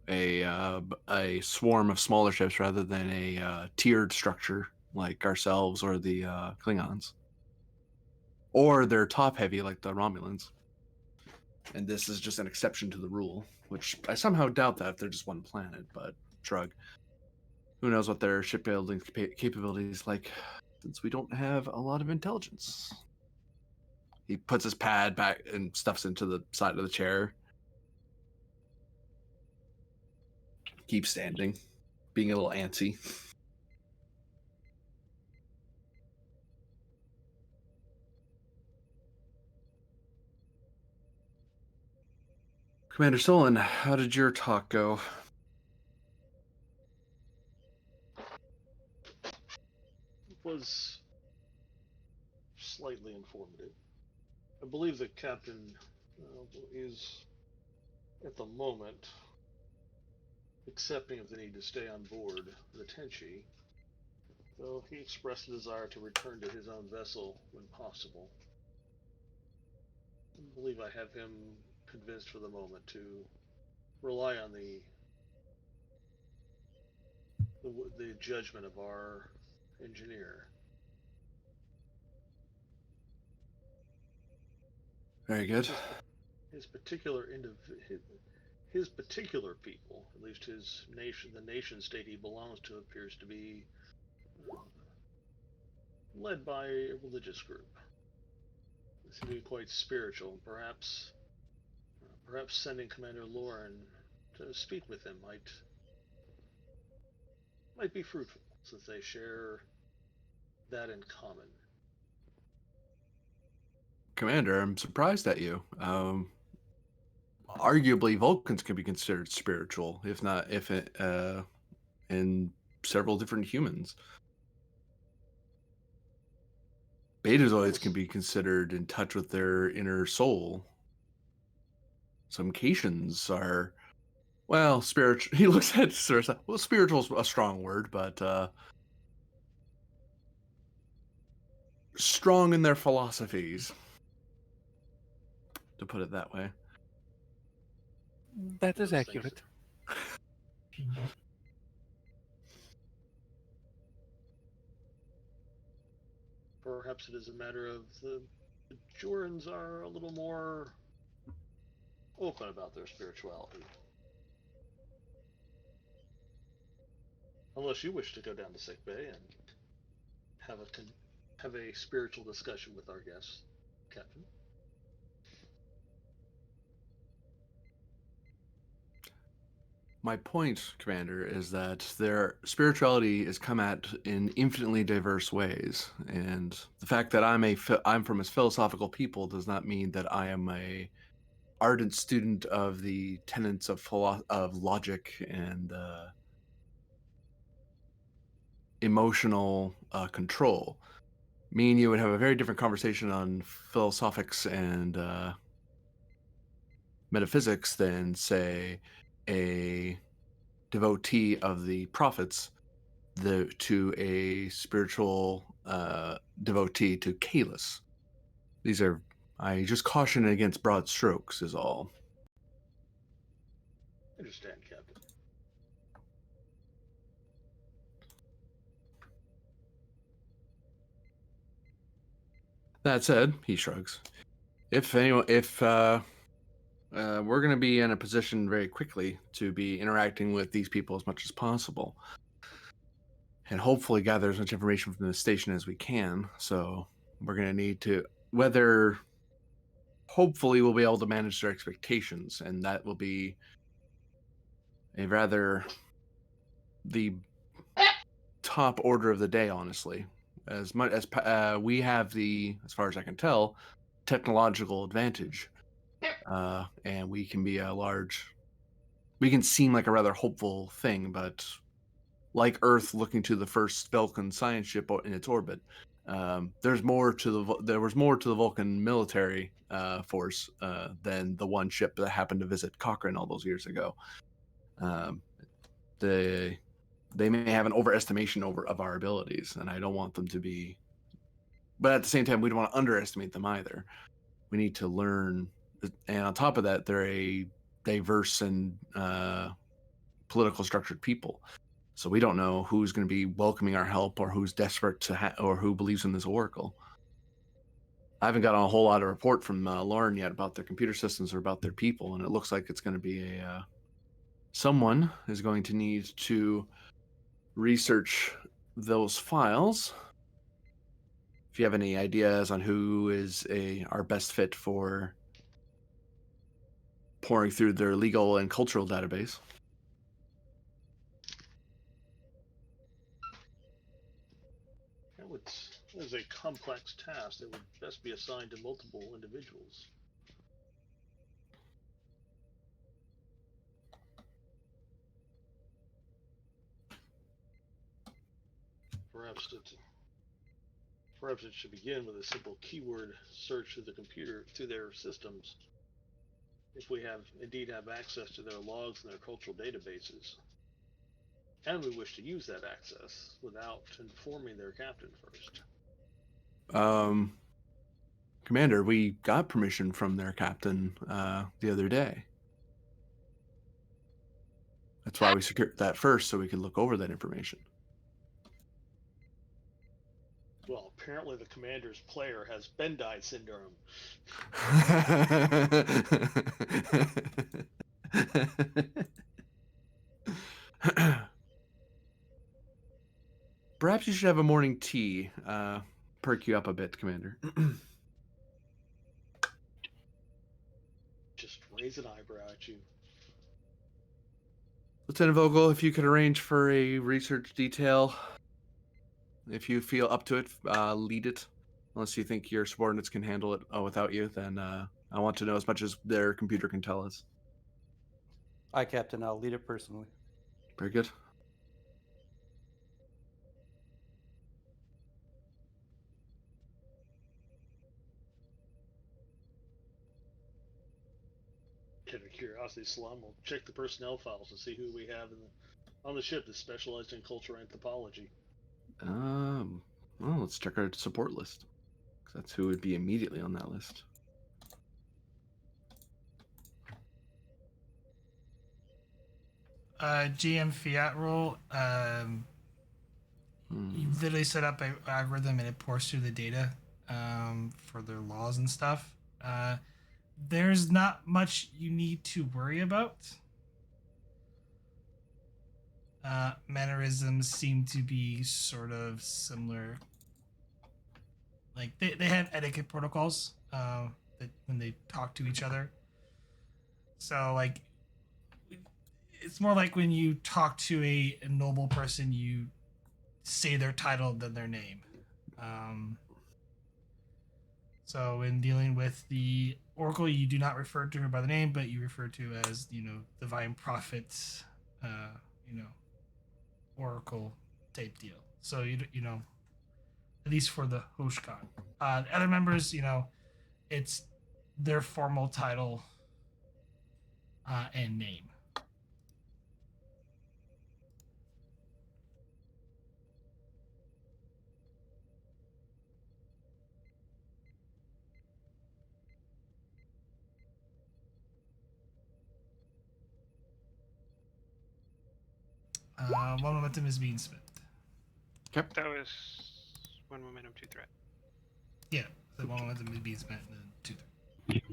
a swarm of smaller ships rather than a tiered structure like ourselves or the Klingons. Or they're top heavy like the Romulans. And this is just an exception to the rule, which I somehow doubt that if they're just one planet, but shrug. Who knows what their shipbuilding capabilities like, since we don't have a lot of intelligence. He puts his pad back and stuffs into the side of the chair. Keeps standing, being a little antsy. Commander Solon, how did your talk go? It was slightly informative. I believe the captain is, at the moment, accepting of the need to stay on board the Tenshi, though he expressed a desire to return to his own vessel when possible. I believe I have him convinced for the moment to rely on the judgment of our engineer. Very good. His particular his particular people, at least his nation, the nation state he belongs to, appears to be led by a religious group. They seem to be quite spiritual, and perhaps sending Commander Lauren to speak with him might be fruitful, since they share that in common. Commander, I'm surprised at you. Arguably, Vulcans can be considered spiritual, if not, in several different humans. Betazoids can be considered in touch with their inner soul. Some Caitians are, well, spiritual. He looks at Sarasa. Well, spiritual is a strong word, but strong in their philosophies, to put it that way. That is accurate. Perhaps it is a matter of the Jorans are a little more open about their spirituality. Unless you wish to go down to sick bay and have a spiritual discussion with our guests, Captain. My point, Commander, is that their spirituality is come at in infinitely diverse ways, and the fact that I'm from a philosophical people does not mean that I am a ardent student of the tenets of logic and emotional control. me and you would have a very different conversation on philosophics and metaphysics than, say, a devotee of the prophets to a spiritual devotee to Kalis. These are, I just caution against broad strokes is all. Understand, Captain. That said, he shrugs. If we're going to be in a position very quickly to be interacting with these people as much as possible, and hopefully gather as much information from the station as we can, so we're going to need to, hopefully we'll be able to manage their expectations, and that will be the top order of the day, honestly. As much as we have as far as I can tell, technological advantage, and we can seem like a rather hopeful thing, but like Earth looking to the first Vulcan science ship in its orbit, there was more to the Vulcan military force than the one ship that happened to visit Cochrane all those years ago. They may have an overestimation of our abilities, and I don't want them to be. But at the same time, we don't want to underestimate them either. We need to learn, and on top of that, they're a diverse and political structured people. So we don't know who's going to be welcoming our help, or who's desperate to, or who believes in this oracle. I haven't gotten a whole lot of report from Lauren yet about their computer systems or about their people, and it looks like it's going to be someone is going to need to research those files. If you have any ideas on who is our best fit for pouring through their legal and cultural database. That is a complex task that would best be assigned to multiple individuals. Perhaps it should begin with a simple keyword search through their systems. If we indeed have access to their logs and their cultural databases, and we wish to use that access without informing their captain first. Commander, we got permission from their captain the other day. That's why we secured that first, so we could look over that information. Well, apparently the commander's player has Bendai syndrome. Perhaps you should have a morning tea. Perk you up a bit, Commander. Just raise an eyebrow at you. Lieutenant Vogel, if you could arrange for a research detail, if you feel up to it, lead it. Unless you think your subordinates can handle it without you, then I want to know as much as their computer can tell us. Aye, Captain. I'll lead it personally. Very good. Out of curiosity, Salam will check the personnel files to see who we have on the ship that's specialized in culture anthropology. Well, let's check our support list. That's who would be immediately on that list. GM Fiat rule. You literally set up an algorithm and it pours through the data for their laws and stuff. There's not much you need to worry about. Mannerisms seem to be sort of similar. Like they have etiquette protocols that when they talk to each other. So like it's more like when you talk to a noble person, you say their title than their name. So in dealing with the Oracle, you do not refer to her by the name, but you refer to as, divine prophets, Oracle type deal. So, at least for the Hoshkan. Other members, it's their formal title and name. One momentum is being spent. Okay. That was 1 momentum, 2 threat. Yeah, the one momentum is being spent and then 2 threat.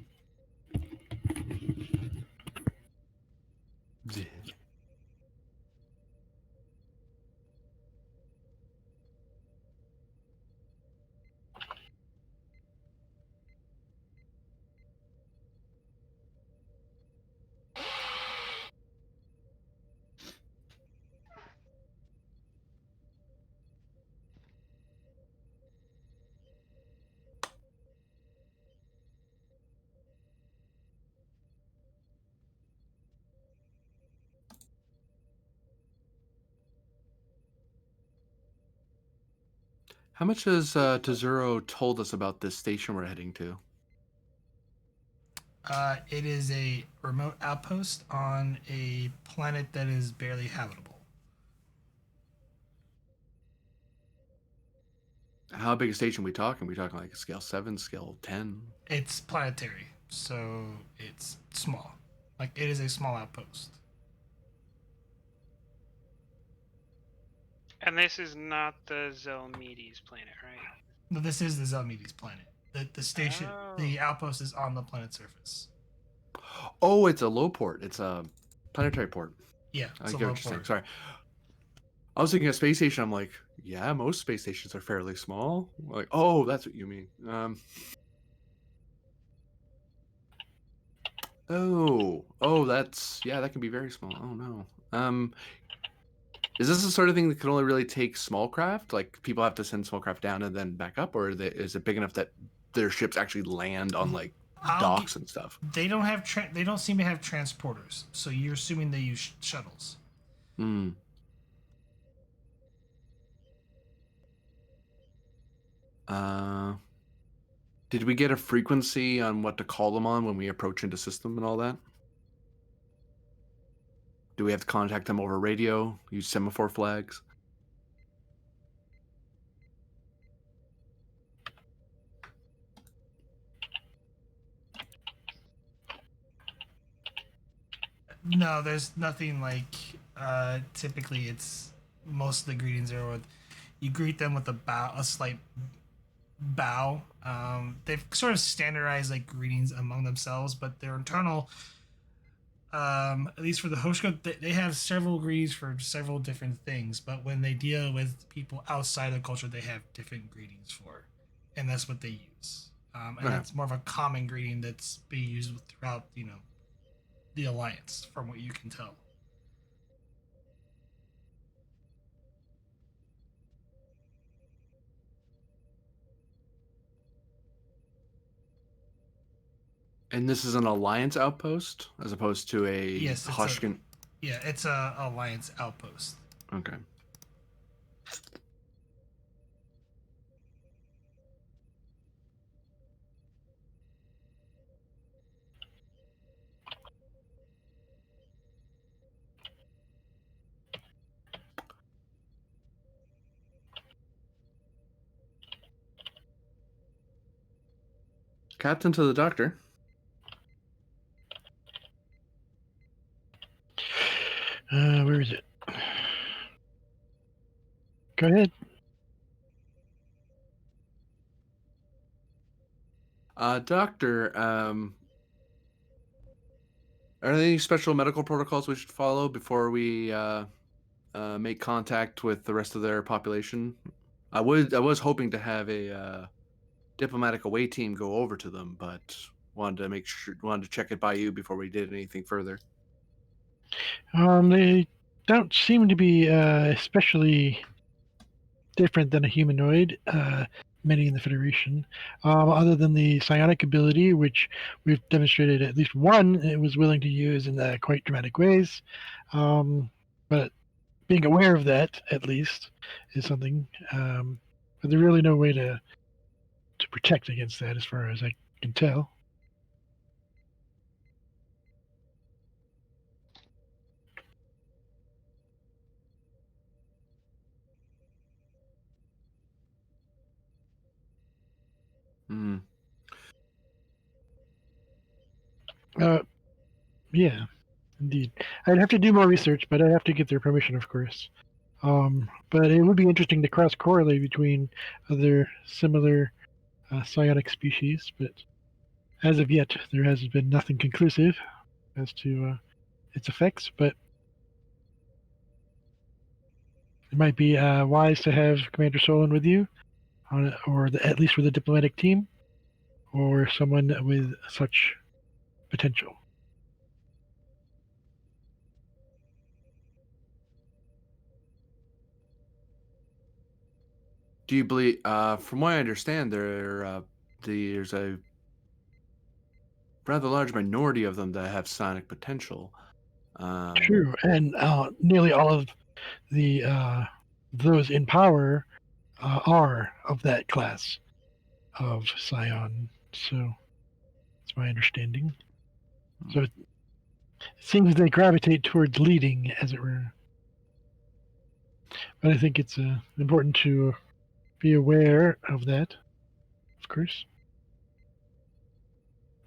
How much has Tezuro told us about this station we're heading to? It is a remote outpost on a planet that is barely habitable. How big a station are we talking? We talking like a scale 7, scale 10? It's planetary, so it's small. Like, it is a small outpost. And this is not the Zell-Meds planet, right? No, this is the Zell-Meds planet. The station, the outpost is on the planet's surface. Oh, it's a low port. It's a planetary port. Yeah, I it's get a low what you're saying. port. Sorry. I was thinking a space station. I'm like, yeah, most space stations are fairly small. Like, oh, that's what you mean. That's that can be very small. Oh no. Is this the sort of thing that can only really take small craft? Like people have to send small craft down and then back up, or is it big enough that their ships actually land on like docks and stuff? They don't have they don't seem to have transporters, so you're assuming they use shuttles. Hmm. Did we get a frequency on what to call them on when we approach into system and all that? Do we have to contact them over radio? Use semaphore flags? No, there's nothing like. Typically, it's most of the greetings are with. You greet them with a slight bow. They've sort of standardized like greetings among themselves, but their internal, at least for the Hoshko, they have several greetings for several different things. But when they deal with people outside of the culture, they have different greetings for, and that's what they use. And that's more of a common greeting that's being used throughout, the alliance, from what you can tell. And this is an alliance outpost as opposed to a Hoshkin. It's a alliance outpost. Okay. Captain to the doctor. Where is it? Go ahead. Doctor, are there any special medical protocols we should follow before we make contact with the rest of their population? I was hoping to have a diplomatic away team go over to them, but wanted to check it by you before we did anything further. They don't seem to be especially different than a humanoid, many in the Federation, other than the psionic ability, which we've demonstrated at least one it was willing to use in quite dramatic ways. But being aware of that, at least, is something. But there's really no way to protect against that, as far as I can tell. Hmm. Yeah, indeed. I'd have to do more research, but I'd have to get their permission, of course. But it would be interesting to cross-correlate between other similar psionic species, but as of yet, there has been nothing conclusive as to its effects. But it might be wise to have Commander Solon with you, at least with a diplomatic team, or someone with such potential. Do you believe? From what I understand, there's a rather large minority of them that have psionic potential. True, and nearly all of the those in power are of that class of scion. So that's my understanding. So it seems they gravitate towards leading, as it were. But I think it's important to be aware of that, of course.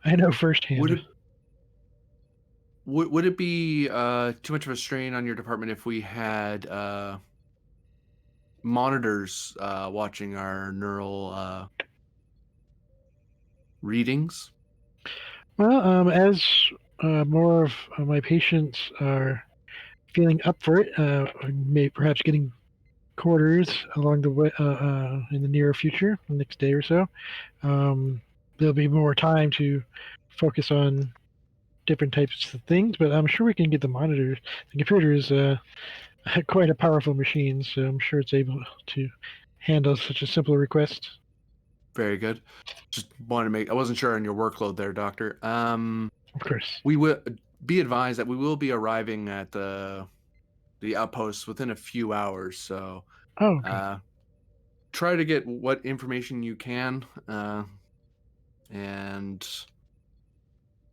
I know firsthand. Would it be too much of a strain on your department if we had monitors watching our neural readings? Well, as more of my patients are feeling up for it, may perhaps getting quarters along the way in the near future, the next day or so. There'll be more time to focus on different types of things, but I'm sure we can get the monitors. The computer is quite a powerful machine, so I'm sure it's able to handle such a simple request. Very good. Just wanted to make. I wasn't sure on your workload there, Doctor. Of course. We will be advised that we will be arriving at the outpost within a few hours. So, okay. Try to get what information you can, and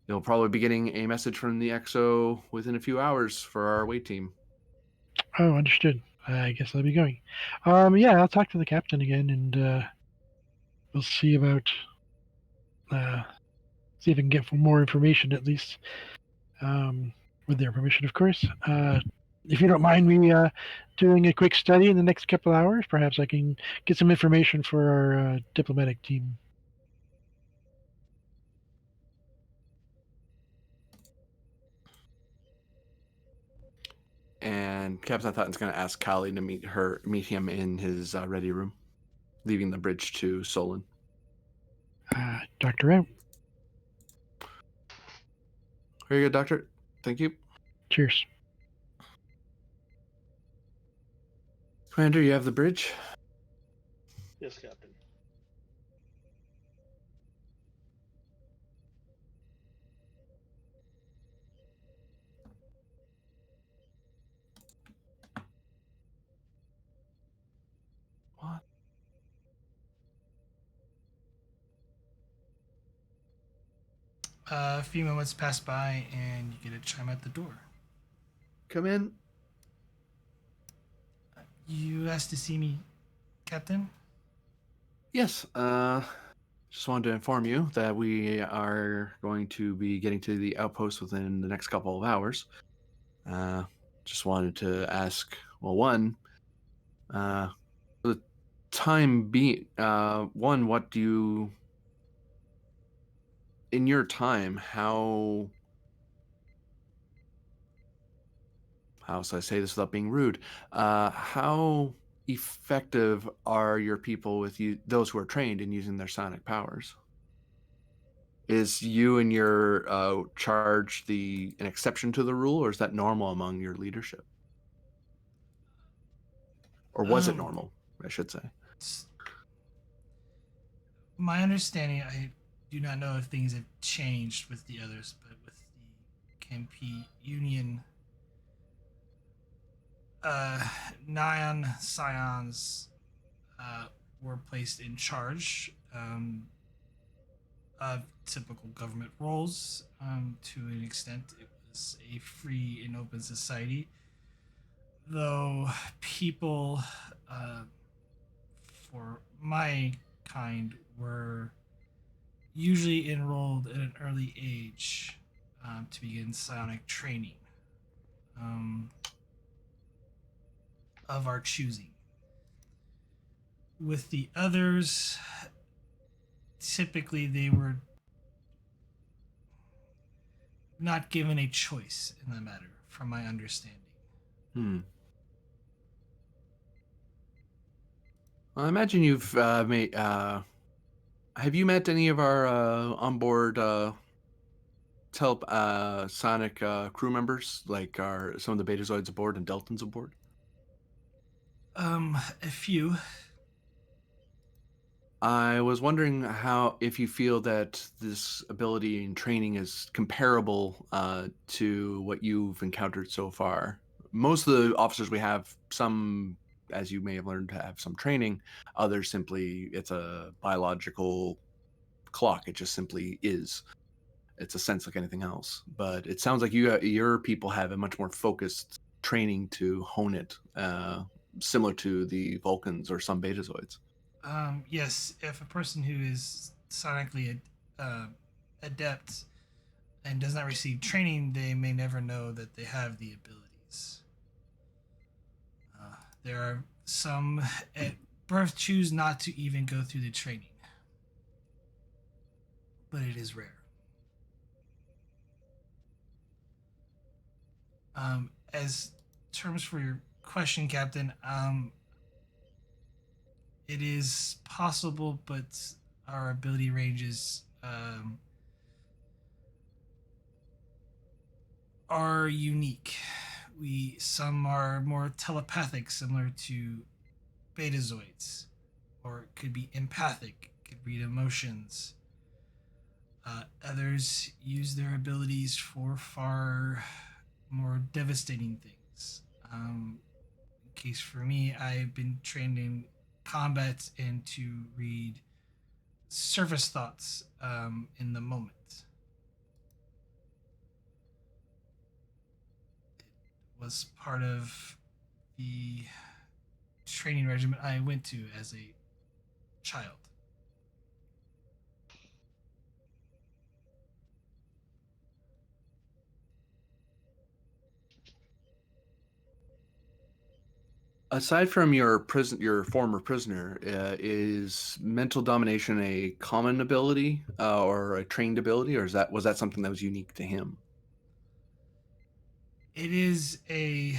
you'll probably be getting a message from the XO within a few hours for our away team. Oh, understood. I guess I'll be going. Yeah, I'll talk to the captain again, and we'll see about see if I can get more information, at least with their permission, of course. If you don't mind me doing a quick study in the next couple hours, perhaps I can get some information for our diplomatic team. And Captain Thotton's going to ask Kali to meet him in his ready room, leaving the bridge to Solon. Doctor out. Very good, Doctor. Thank you. Cheers. Commander, you have the bridge? Yes, Captain. What? A few moments pass by, and you get a chime at the door. Come in. You asked to see me, Captain? Yes. Just wanted to inform you that we are going to be getting to the outpost within the next couple of hours. Just wanted to ask, well, one, for the time being, what do you, in your time, how should I say this without being rude? How effective are your people with those who are trained in using their psionic powers? Is you and your charge an exception to the rule, or is that normal among your leadership? Or was it normal, I should say? My understanding, I do not know if things have changed with the others, but with the Kempi Union, Nyan Scions were placed in charge of typical government roles. To an extent, it was a free and open society, though people, uh, for my kind, were usually enrolled at an early age to begin psionic training of our choosing. With the others, typically they were not given a choice in the matter, from my understanding. Well, I imagine you've made. Have you met any of our onboard sonic crew members, like some of the Betazoids aboard and Deltans aboard? A few. I was wondering if you feel that this ability and training is comparable to what you've encountered so far. Most of the officers we have, some, as you may have learned, to have some training. Others simply, it's a biological clock. It just simply is. It's a sense like anything else. But it sounds like your people have a much more focused training to hone it, similar to the Vulcans or some Betazoids. Yes, if a person who is sonically adept and does not receive training, they may never know that they have the abilities. There are some at birth choose not to even go through the training, but it is rare. As terms for your question, Captain, it is possible, but our ability ranges are unique. Some are more telepathic, similar to Betazoids, or it could be empathic, could read emotions. Others use their abilities for far more devastating things. In case for me, I've been trained in combat and to read surface thoughts in the moment. It was part of the training regimen I went to as a child. Aside from your former prisoner, is mental domination a common ability or a trained ability, or was that something that was unique to him? It is a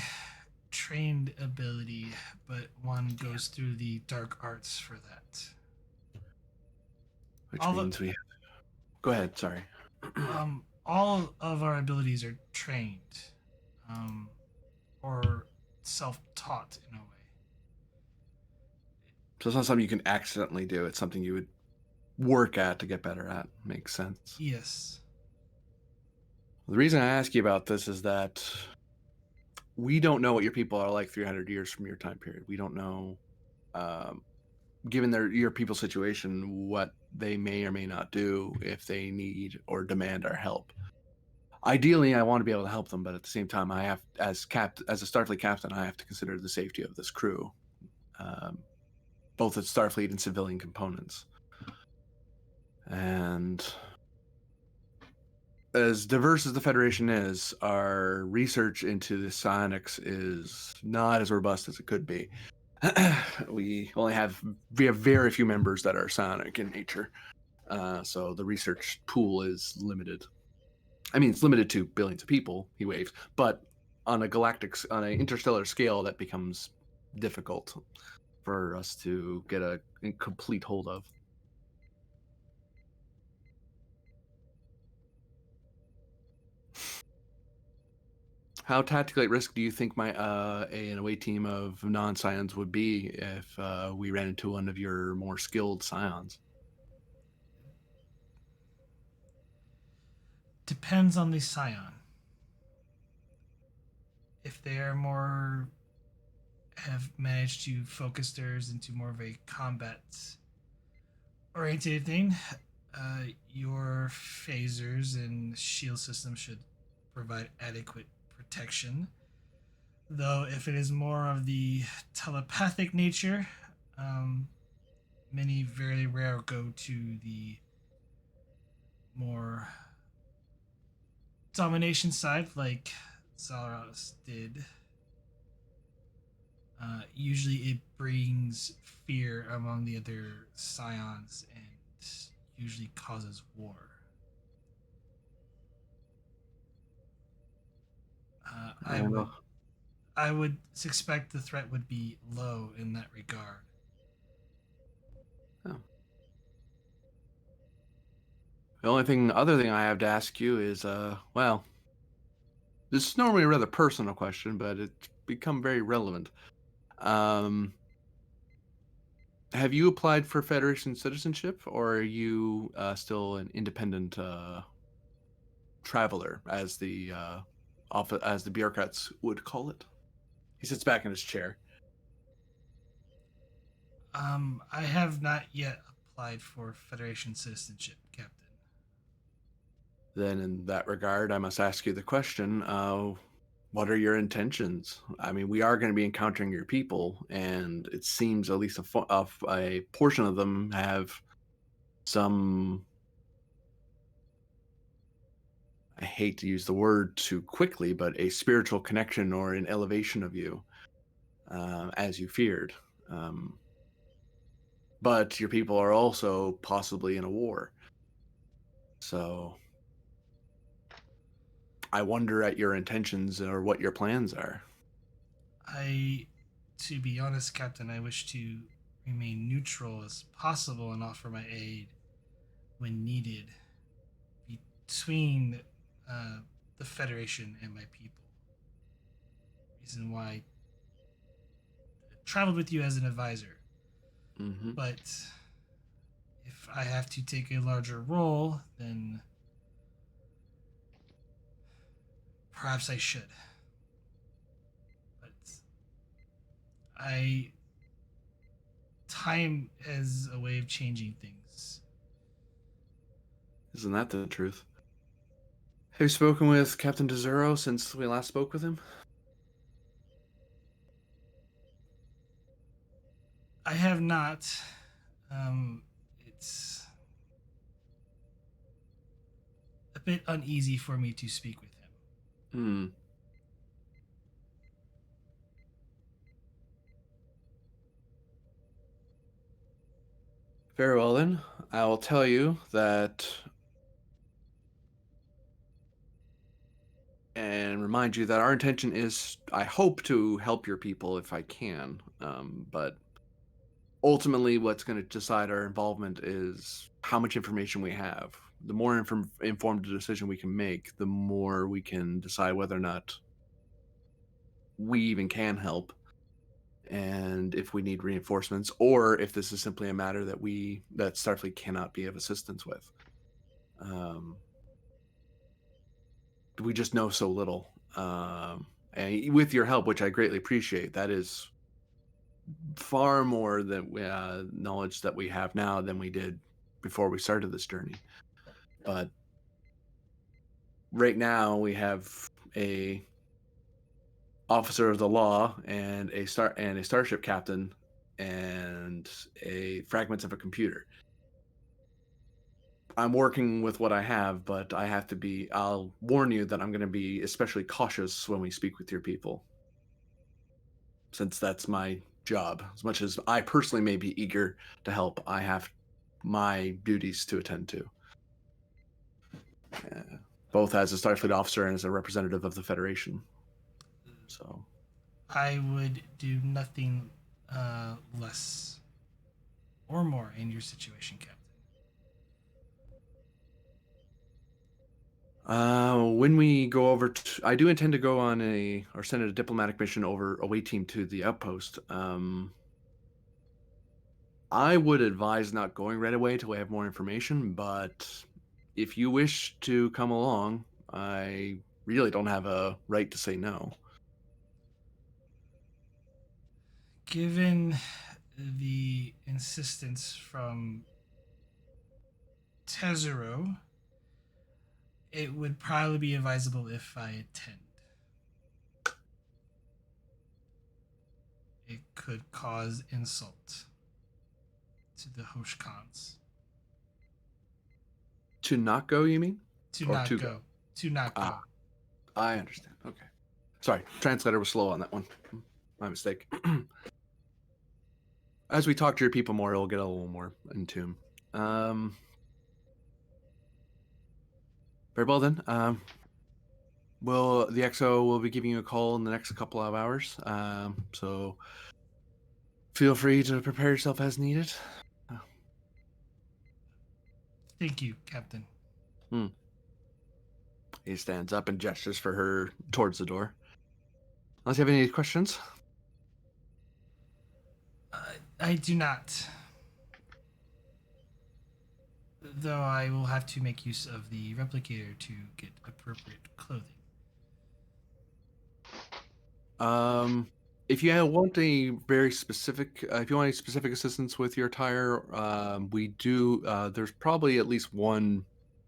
trained ability, but one goes through the dark arts for that. Which means we have... Go ahead, sorry. All of our abilities are trained, or self-taught in a way. So it's not something you can accidentally do. It's something you would work at to get better at. Makes sense. Yes. The reason I ask you about this is that we don't know what your people are like 300 years from your time period. We don't know, given your people's situation, what they may or may not do if they need or demand our help. Ideally, I want to be able to help them, but at the same time, I have, as a Starfleet captain, I have to consider the safety of this crew, both at Starfleet and civilian components. And as diverse as the Federation is, our research into the psionics is not as robust as it could be. We have very few members that are psionic in nature, so the research pool is limited. I mean, it's limited to billions of people, he waves, but on an interstellar scale, that becomes difficult for us to get a complete hold of. How tactically at risk do you think an away team of non-scions would be if we ran into one of your more skilled scions? Depends on the scion. If they are more have managed to focus theirs into more of a combat oriented thing, your phasers and shield system should provide adequate protection. Though, if it is more of the telepathic nature, many very rare go to the more domination side, like Zaros did. Usually, it brings fear among the other scions and usually causes war. I don't know. I would suspect the threat would be low in that regard. Oh. The only other thing I have to ask you is, well, this is normally a rather personal question, but it's become very relevant. Have you applied for Federation citizenship, or are you still an independent traveler, as the bureaucrats would call it? He sits back in his chair. I have not yet applied for Federation citizenship, Captain. Then, in that regard, I must ask you the question: what are your intentions? I mean, we are going to be encountering your people, and it seems at least a portion of them have some. I hate to use the word too quickly, but a spiritual connection or an elevation of you, as you feared. But your people are also possibly in a war. So I wonder at your intentions or what your plans are. To be honest, Captain, I wish to remain neutral as possible and offer my aid when needed between the Federation and my people. Reason why I traveled with you as an advisor. Mm-hmm. But if I have to take a larger role, then perhaps I should. But time is a way of changing things. Isn't that the truth? Have you spoken with Captain Tezuro since we last spoke with him? I have not. It's a bit uneasy for me to speak with him. Very well then. I will tell you that, and remind you that our intention is, I hope to help your people if I can, but ultimately what's going to decide our involvement is how much information we have. The more informed decision we can make, the more we can decide whether or not we even can help, and if we need reinforcements, or if this is simply a matter that Starfleet cannot be of assistance with. We just know so little, and with your help, which I greatly appreciate, that is far more than knowledge that we have now than we did before we started this journey. But right now we have a officer of the law and a starship captain and a fragments of a computer. I'm working with what I have, but I'll warn you that I'm going to be especially cautious when we speak with your people, since that's my job. As much as I personally may be eager to help, I have my duties to attend to, both as a Starfleet officer and as a representative of the Federation. So I would do nothing less or more in your situation, Captain. When we go over, I do intend to go on or send a diplomatic mission over away team to the outpost. I would advise not going right away till we have more information, but if you wish to come along, I really don't have a right to say no. Given the insistence from Tezuro, it would probably be advisable if I attend. It could cause insult to the Hoshkans. To not go, you mean? To Or not to go. To not go. Ah. I understand. Okay. Sorry, translator was slow on that one. My mistake. As we talk to your people more, it'll get a little more in tune. Very well then. Well, the XO will be giving you a call in the next couple of hours. So feel free to prepare yourself as needed. Thank you, Captain. He stands up and gestures for her towards the door. Unless you have any questions. I do not. Though I will have to make use of the replicator to get appropriate clothing. If you want a very specific, if you want any specific assistance with your attire, we do. There's probably at least one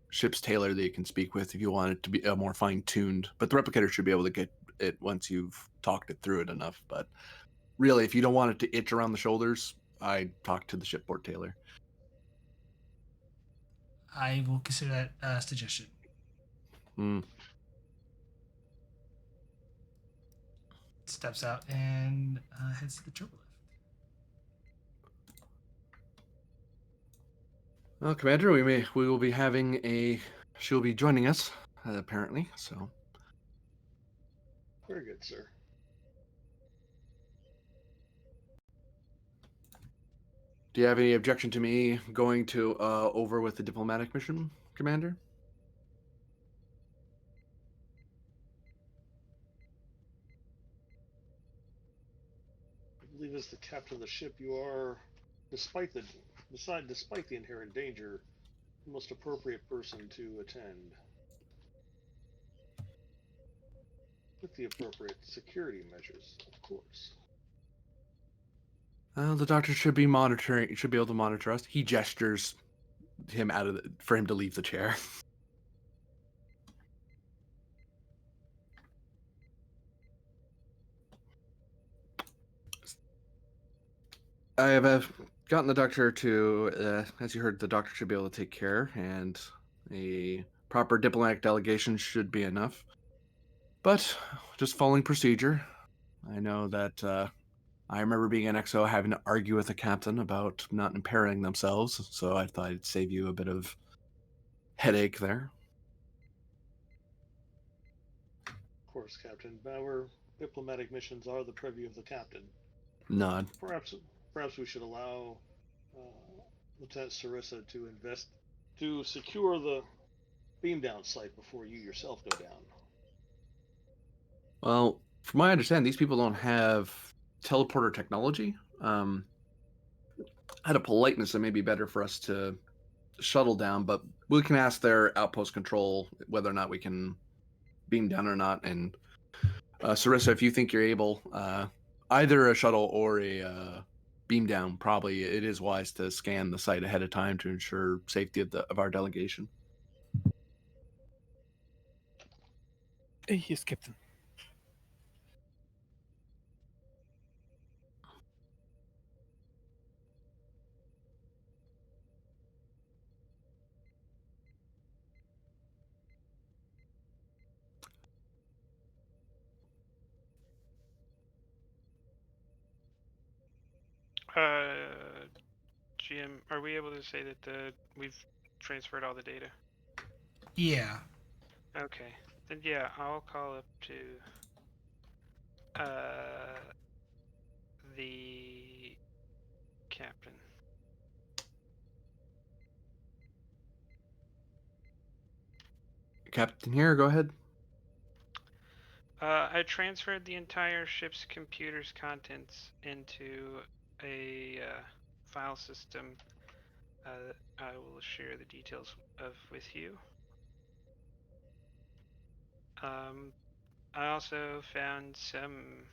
ship's tailor that you can speak with if you want it to be more fine-tuned. But the replicator should be able to get it once you've talked it through it enough. But really, if you don't want it to itch around the shoulders, I talk to the shipboard tailor. I will consider that a suggestion. Steps out and heads to the turbo lift. Well, Commander, we will be having a. She'll be joining us apparently. So. Very good, sir. Do you have any objection to me going to over with the diplomatic mission, Commander? I believe as the captain of the ship, you are, despite the inherent danger, the most appropriate person to attend. With the appropriate security measures, of course. The doctor should be monitoring. Should be able to monitor us. He gestures him for him to leave the chair. I have gotten the doctor to, as you heard, the doctor should be able to take care, and a proper diplomatic delegation should be enough. But just following procedure, I know that I remember being an XO having to argue with the captain about not impairing themselves, so I thought I'd save you a bit of headache there. Of course, Captain. Our diplomatic missions are the privy of the captain. Nod. Perhaps we should allow Lieutenant Sarissa to secure the beam down site before you yourself go down. Well, from my understanding, these people don't have teleporter technology. Out of politeness, it may be better for us to shuttle down, but we can ask their outpost control whether or not we can beam down or not. And Sarissa, if you think you're able, either a shuttle or a beam down, probably it is wise to scan the site ahead of time to ensure safety of our delegation. Yes, Captain. GM, are we able to say that we've transferred all the data? Yeah. Okay. Then yeah, I'll call up to the captain. Captain here, go ahead. I transferred the entire ship's computer's contents into a file system. I will share the details of with you. I also found some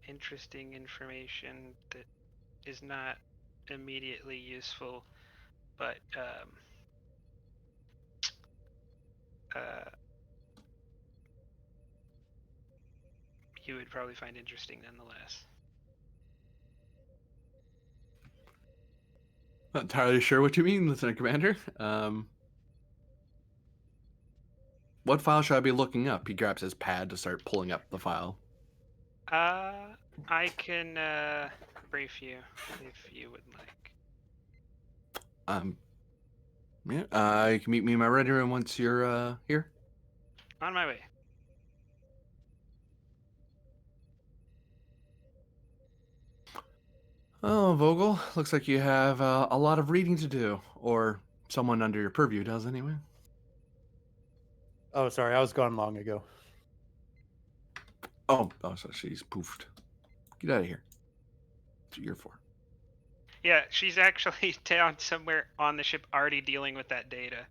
interesting information that is not immediately useful, but you would probably find interesting nonetheless. Not entirely sure what you mean, Lieutenant Commander. What file should I be looking up? He grabs his pad to start pulling up the file. I can brief you if you would like. Yeah, you can meet me in my ready room once you're here. On my way. Oh, Vogel, looks like you have a lot of reading to do, or someone under your purview does anyway. Oh, sorry, I was gone long ago. Oh, so she's poofed. Get out of here. That's what you're for. Yeah, she's actually down somewhere on the ship already dealing with that data.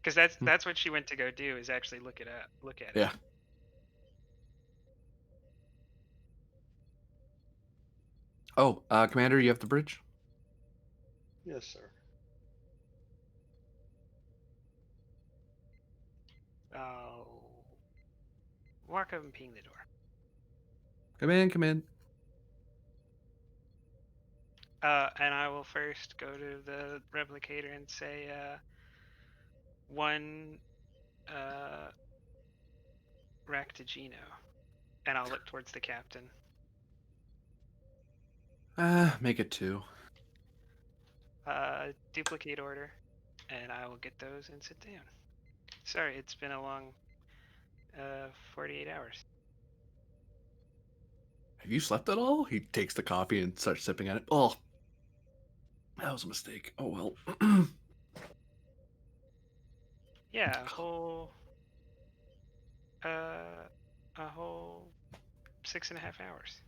Because that's what she went to go do, is actually look at it. Yeah. Oh, Commander, you have the bridge? Yes, sir. I'll walk up and ping the door. Come in, come in. And I will first go to the replicator and say, one Ractigino. And I'll look towards the captain. Make it 2. Duplicate order, and I will get those and sit down. Sorry, it's been a long 48 hours. Have you slept at all? He takes the coffee and starts sipping at it. Oh, that was a mistake. Oh, well. Yeah, a whole 6.5 hours.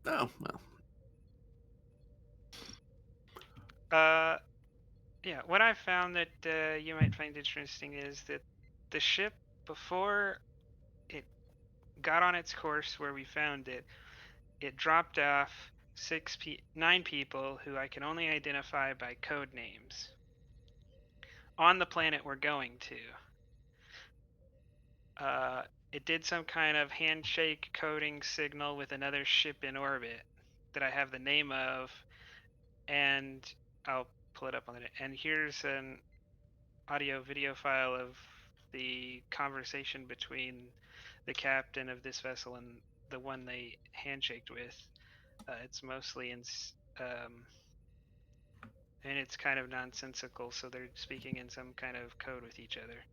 Oh, well. Yeah, what I found that you might find interesting is that the ship, before it got on its course where we found it, it dropped off 9 people who I can only identify by code names on the planet we're going to. It did some kind of handshake coding signal with another ship in orbit that I have the name of, and I'll pull it up on the. And here's an audio video file of the conversation between the captain of this vessel and the one they handshaked with. It's mostly in and it's kind of nonsensical, so they're speaking in some kind of code with each other.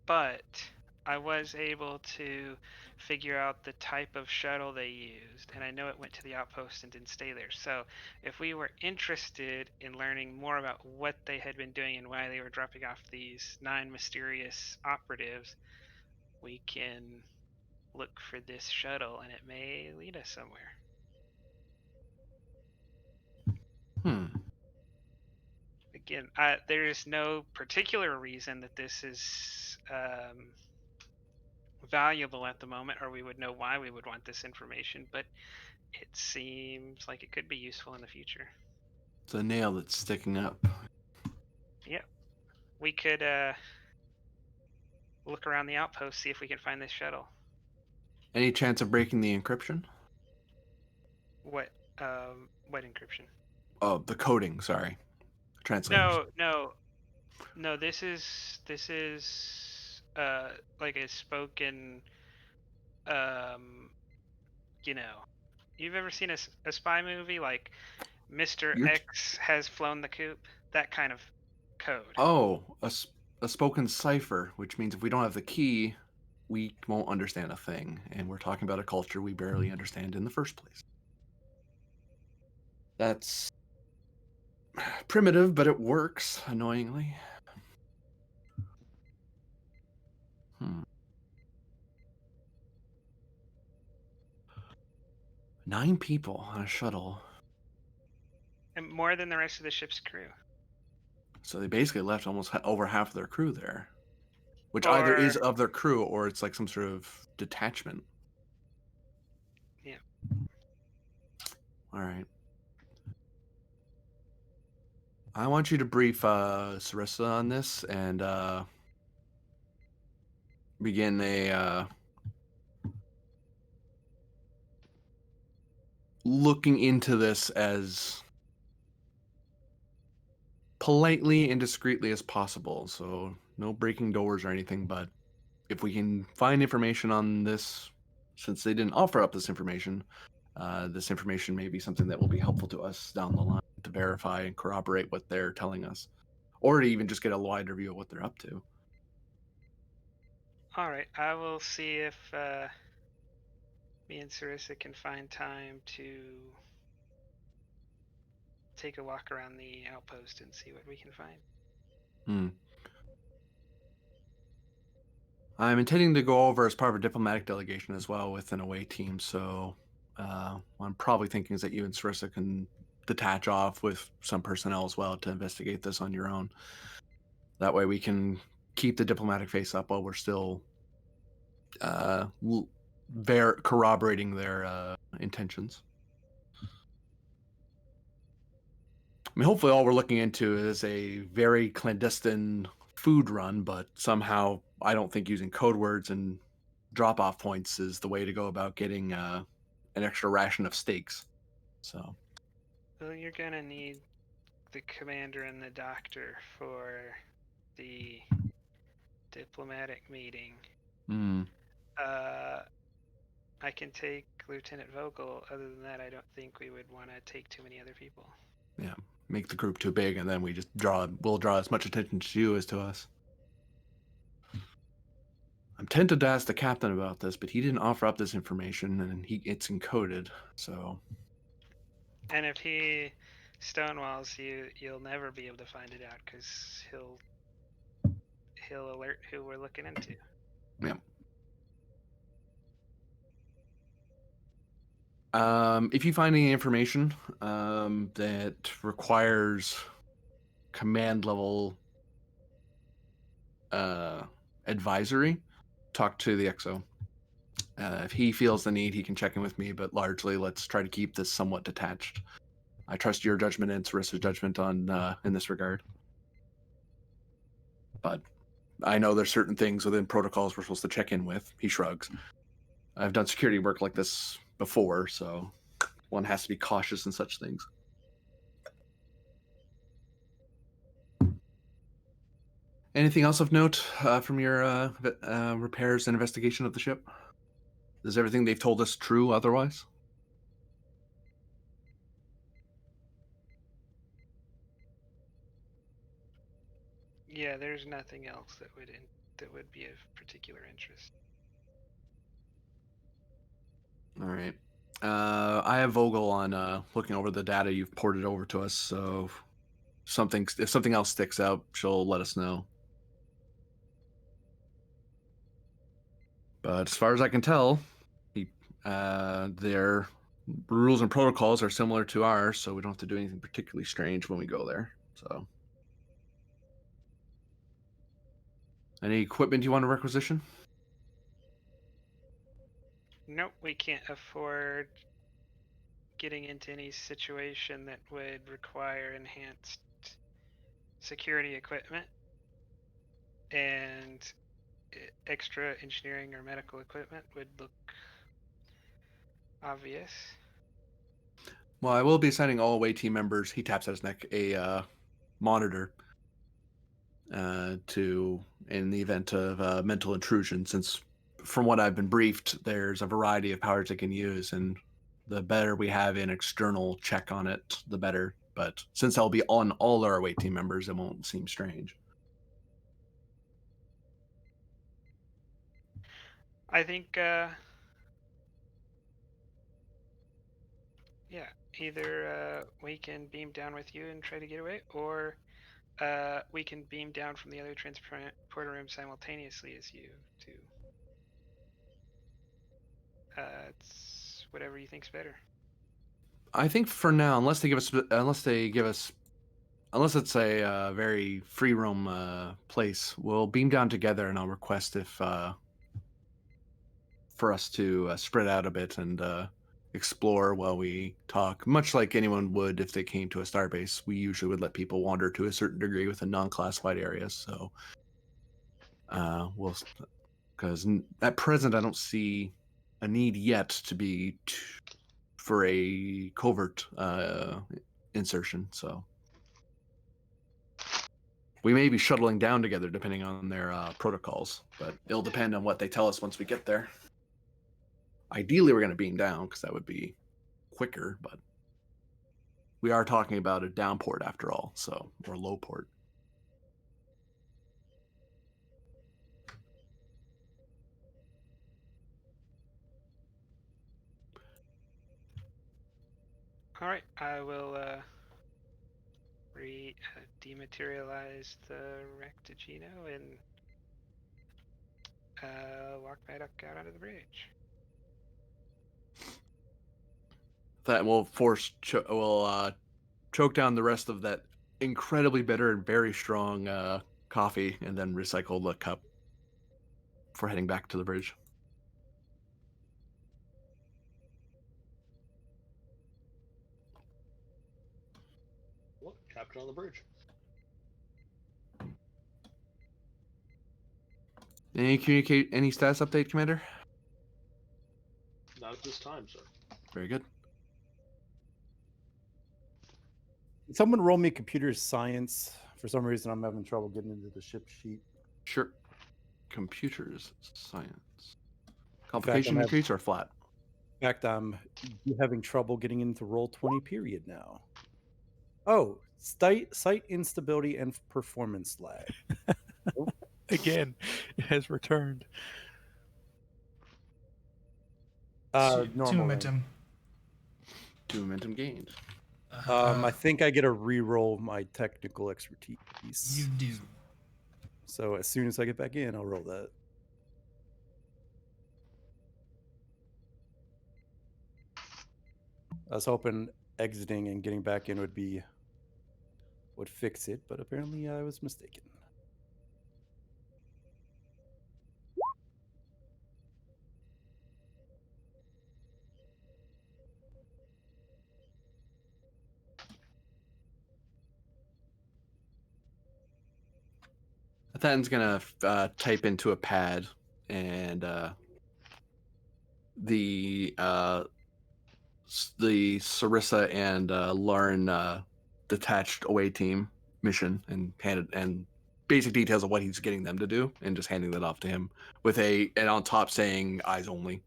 But I was able to figure out the type of shuttle they used, and I know it went to the outpost and didn't stay there. So if we were interested in learning more about what they had been doing and why they were dropping off these 9 mysterious operatives, we can look for this shuttle, and it may lead us somewhere. Again, there's no particular reason that this is valuable at the moment, or we would know why we would want this information, but it seems like it could be useful in the future. It's a nail that's sticking up. Yep. We could look around the outpost, see if we can find this shuttle. Any chance of breaking the encryption? What encryption? Oh, the coding, sorry. Translation. No, this is like a spoken you've ever seen a spy movie like Mr. X has flown the coop? That kind of code. Oh, a spoken cipher, which means if we don't have the key, we won't understand a thing. And we're talking about a culture we barely understand in the first place. That's primitive, but it works, annoyingly. 9 people on a shuttle. And more than the rest of the ship's crew. So they basically left almost over half of their crew there. which either is Or- of their crew or it's like some sort of detachment. Yeah. All right. I want you to brief Sarissa on this and begin a looking into this as politely and discreetly as possible. So no breaking doors or anything, but if we can find information on this, since they didn't offer up this information may be something that will be helpful to us down the line to verify and corroborate what they're telling us, or to even just get a wider view of what they're up to. All right, I will see if me and Sarissa can find time to take a walk around the outpost and see what we can find. I'm intending to go over as part of a diplomatic delegation as well with an away team, so what I'm probably thinking is that you and Sarissa can detach off with some personnel as well to investigate this on your own. That way we can keep the diplomatic face up while we're still corroborating their intentions. I mean, hopefully all we're looking into is a very clandestine food run, but somehow I don't think using code words and drop-off points is the way to go about getting an extra ration of steaks. So, Well, you're gonna need the commander and the doctor for the diplomatic meeting. I can take Lieutenant Vogel. Other than that, I don't think we would want to take too many other people. yeah, make the group too big, and then we'll draw as much attention to you as to us. I'm tempted to ask the captain about this, but he didn't offer up this information, and it's encoded, so... And if he stonewalls you, you'll never be able to find it out, because he'll alert who we're looking into. Yeah. If you find any information that requires command level advisory, talk to the XO. If he feels the need, he can check in with me, but largely let's try to keep this somewhat detached. I trust your judgment and Sarissa's judgment on in this regard. But I know there's certain things within protocols we're supposed to check in with. He shrugs. I've done security work like this before, so one has to be cautious in such things. Anything else of note from your repairs and investigation of the ship? Is everything they've told us true otherwise? Yeah, there's nothing else that would be of particular interest. All right. I have Vogel on looking over the data you've ported over to us, so if something else sticks out, she'll let us know. But as far as I can tell, their rules and protocols are similar to ours, so we don't have to do anything particularly strange when we go there. So, any equipment you want to requisition? Nope, we can't afford getting into any situation that would require enhanced security equipment and extra engineering or medical equipment would look obvious. Well, I will be assigning all away team members, he taps at his neck, a monitor in the event of mental intrusion, since from what I've been briefed, there's a variety of powers it can use, and the better we have an external check on it, the better. But since I'll be on all our away team members, it won't seem strange. I think, yeah, either we can beam down with you and try to get away, or we can beam down from the other transporter room simultaneously as you two. It's whatever you think's better. I think for now, unless they give us unless it's a very free roam place, we'll beam down together, and I'll request if for us to spread out a bit and explore while we talk. Much like anyone would if they came to a starbase, we usually would let people wander to a certain degree within non-classified areas. So we'll, because at present I don't see a need yet to be for a covert insertion. So we may be shuttling down together depending on their protocols, but it'll depend on what they tell us once we get there. Ideally, we're going to beam down because that would be quicker, but we are talking about a down port after all, so, or low port. All right, I will dematerialize the Rectigino and walk back out onto the bridge. That will choke down the rest of that incredibly bitter and very strong coffee, and then recycle the cup for heading back to the bridge. Look, captain on the bridge. Any status update, Commander? Not at this time, sir. Very good. Can someone roll me computer science? For some reason, I'm having trouble getting into the ship sheet. Sure. Computers science. Complication I'm increase or flat? In fact, I'm having trouble getting into roll 20 period now. Oh, site instability and performance lag. Again, it has returned. Two Normal momentum. 2 momentum gained. I think I get to re-roll my technical expertise. You do. So as soon as I get back in, I'll roll that. I was hoping exiting and getting back in would fix it, but apparently I was mistaken. Thathan's gonna type into a pad, and the Sarissa and Lauren detached away team mission, and basic details of what he's getting them to do, and just handing that off to him with and on top saying eyes only.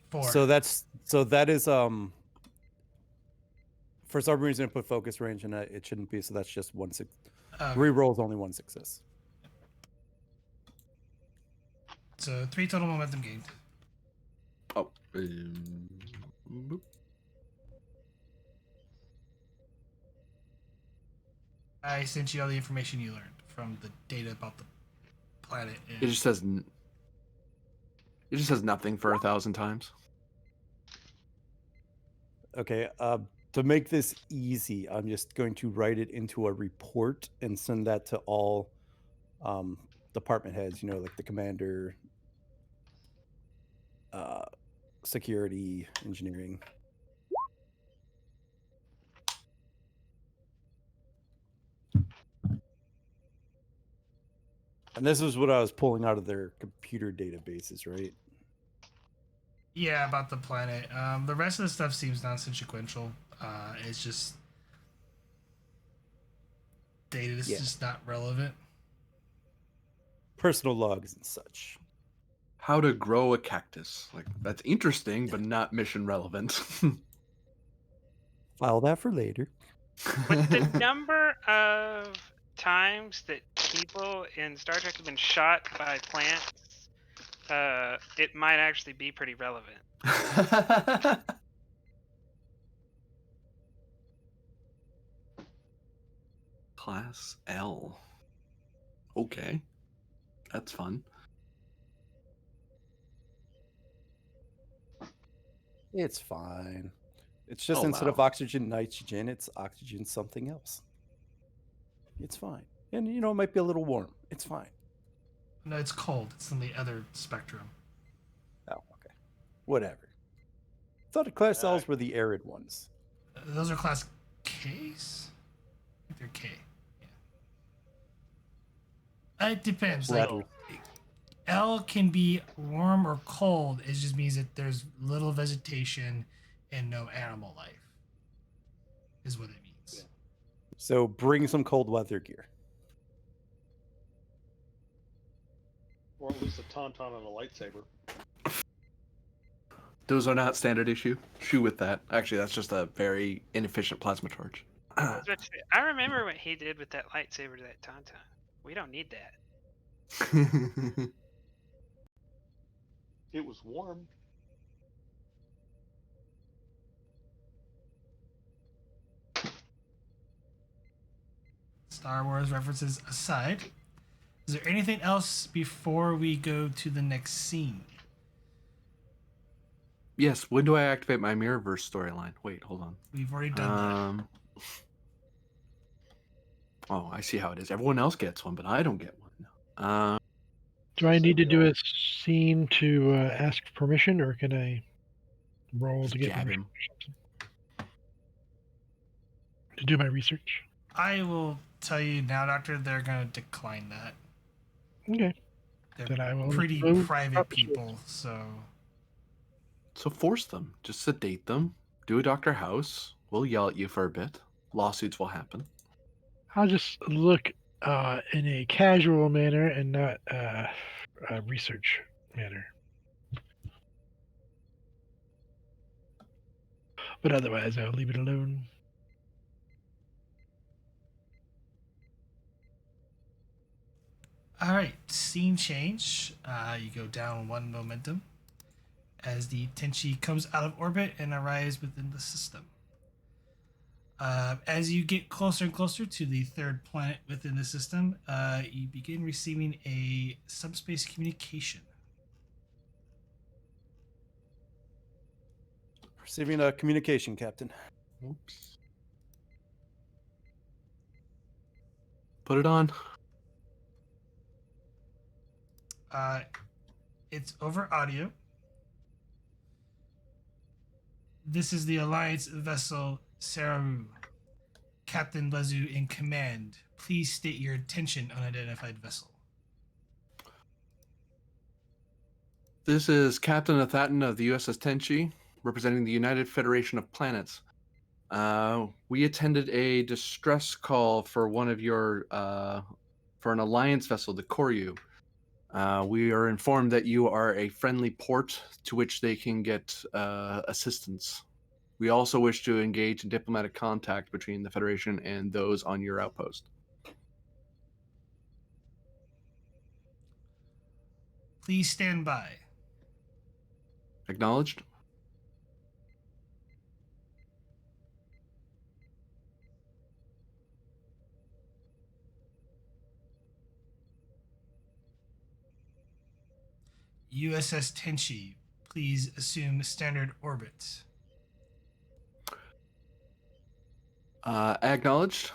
Four. So that is for some reason I put focus range and it shouldn't be, so that's just 1 6. Reroll is only 1 success. So 3 total momentum gained. Oh. I sent you all the information you learned from the data about the planet. And It just says nothing for 1,000 times. Okay, to make this easy, I'm just going to write it into a report and send that to all department heads, like the commander, security, engineering. And this is what I was pulling out of their computer databases, right? yeah, about the planet. The rest of the stuff seems non-sequential. It's just data that's just not relevant. Personal logs and such. How to grow a cactus. Like, that's interesting, but not mission relevant. File that for later. With the number of times that people in Star Trek have been shot by plants, it might actually be pretty relevant. Class L. Okay. That's fun. It's fine. It's just Oh, instead of wow. oxygen nitrogen, it's oxygen something else. It's fine. And it might be a little warm. It's fine. No, it's cold. It's in the other spectrum. Oh, okay. Whatever. Thought class L's were the arid ones. Those are class Ks? I think they're K. Yeah. It depends. Like, Lateral. L can be warm or cold. It just means that there's little vegetation and no animal life, is what it means. So bring some cold weather gear. Or at least a tauntaun and a lightsaber. Those are not standard issue. Shoot with that. Actually, that's just a very inefficient plasma torch. I was about to say, I remember what he did with that lightsaber to that tauntaun. We don't need that. It was warm. Star Wars references aside, is there anything else before we go to the next scene? Yes, when do I activate my Mirrorverse storyline? Wait, hold on. We've already done that. Oh, I see how it is. Everyone else gets one, but I don't get one. Do I need to do a scene to ask permission, or can I roll Just to get jab permission him. or something? To do my research. I will tell you now, Doctor, they're going to decline that. Okay. They're Then I will pretty move private up. people, so... So force them. Just sedate them. Do a Dr. House. We'll yell at you for a bit. Lawsuits will happen. I'll just look in a casual manner and not a research manner. But otherwise, I'll leave it alone. All right, scene change. You go down one momentum as the Tenshi comes out of orbit and arrives within the system. As you get closer and closer to the third planet within the system, you begin receiving a subspace communication. Receiving a communication, Captain. Oops. Put it on. It's over audio. This is the Alliance vessel Sararu. Captain Lezu in command. Please state your attention, unidentified vessel. This is Captain Athaton of the USS Tenshi, representing the United Federation of Planets. We attended a distress call for one of your, for an Alliance vessel, the Koryu. We are informed that you are a friendly port to which they can get assistance. We also wish to engage in diplomatic contact between the Federation and those on your outpost. Please stand by. Acknowledged. USS Tenshi, please assume standard orbit. Acknowledged.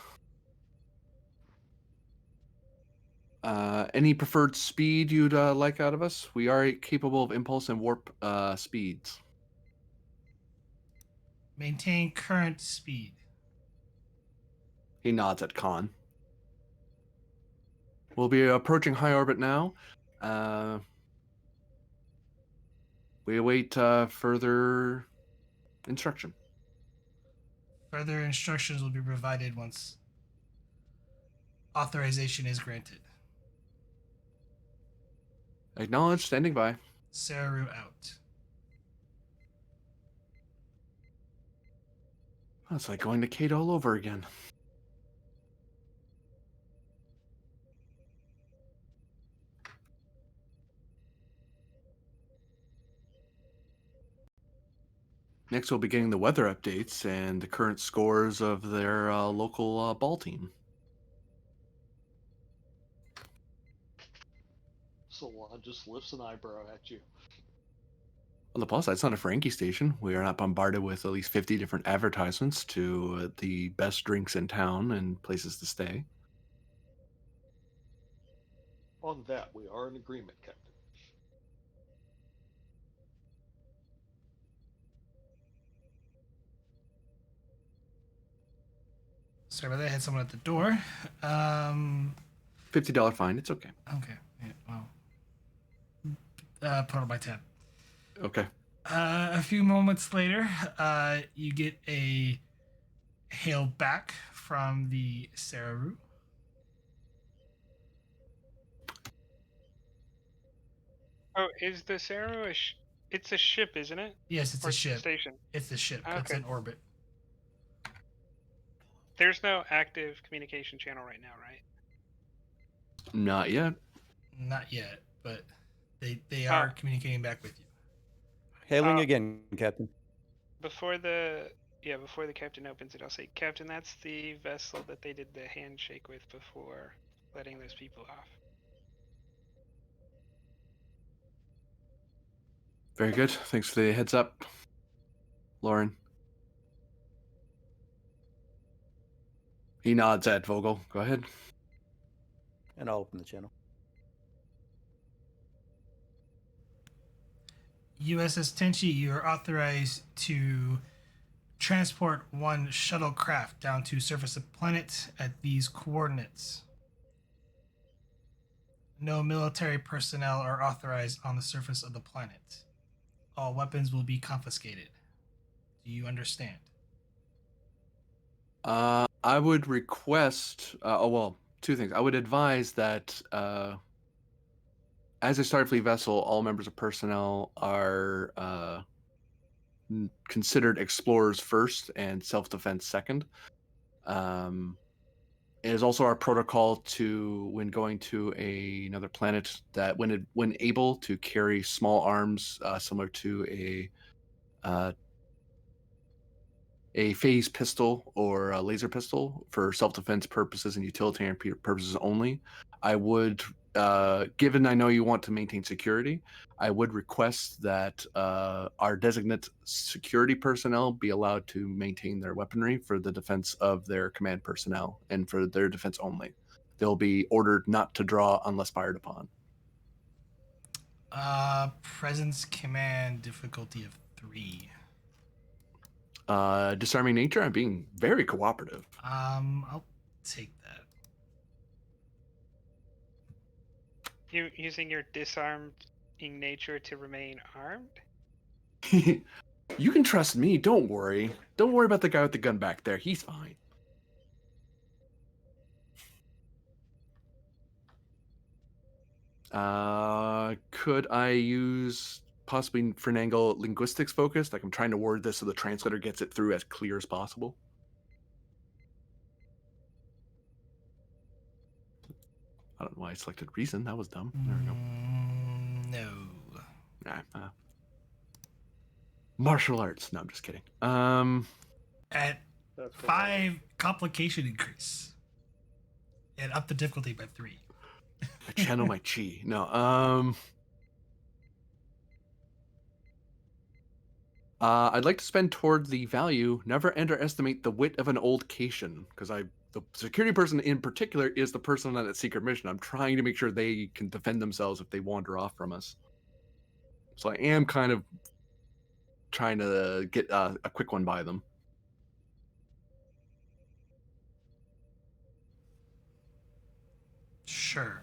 Any preferred speed you'd like out of us? We are capable of impulse and warp speeds. Maintain current speed. He nods at Khan. We'll be approaching high orbit now. We await further instruction. Further instructions will be provided once authorization is granted. Acknowledged. Standing by. Sararu out. It's like going to Kate all over again. Next, we'll be getting the weather updates and the current scores of their local ball team. just lifts an eyebrow at you. On the plus side, it's not a Frankie station. We are not bombarded with at least 50 different advertisements to the best drinks in town and places to stay. On that, we are in agreement, Captain. Sorry about that. I had someone at the door. $50 fine. It's okay. Okay. Yeah, well. Put on my tab. Okay. A few moments later, you get a hail back from the Sararu. Oh, is the Saru it's a ship, isn't it? Yes, it's Or a ship. station? It's a ship. It's Okay. in orbit. There's no active communication channel right now, right? Not yet. Not yet, but they are communicating back with you. Hailing again, Captain. Before the captain opens it, I'll say, Captain, that's the vessel that they did the handshake with before letting those people off. Very good. Thanks for the heads up, Lauren. He nods at Vogel. Go ahead. And I'll open the channel. USS Tenshi, you are authorized to transport one shuttlecraft down to surface of planet at these coordinates. No military personnel are authorized on the surface of the planet. All weapons will be confiscated. Do you understand? I would request. Two things. I would advise that as a Starfleet vessel, all members of personnel are considered explorers first and self-defense second. It is also our protocol to, when going to another planet, that when able to carry small arms similar to a phase pistol or a laser pistol for self-defense purposes and utilitarian purposes only. I would, given I know you want to maintain security, I would request that our designate security personnel be allowed to maintain their weaponry for the defense of their command personnel and for their defense only. They'll be ordered not to draw unless fired upon. Presence command difficulty of 3. Disarming nature, I'm being very cooperative. I'll take that. You using your disarming nature to remain armed? You can trust me. Don't worry. Don't worry about the guy with the gun back there. He's fine. Could I use possibly for an angle linguistics focused? Like I'm trying to word this so the translator gets it through as clear as possible. I don't know why I selected reason. That was dumb. There we go. No. Martial arts. No, I'm just kidding. At 5 complication increase. And up the difficulty by 3. I channel my chi. No. I'd like to spend toward the value. Never underestimate the wit of an old Cation, because the security person in particular is the person on that secret mission. I'm trying to make sure they can defend themselves if they wander off from us. So I am kind of trying to get a quick one by them. Sure.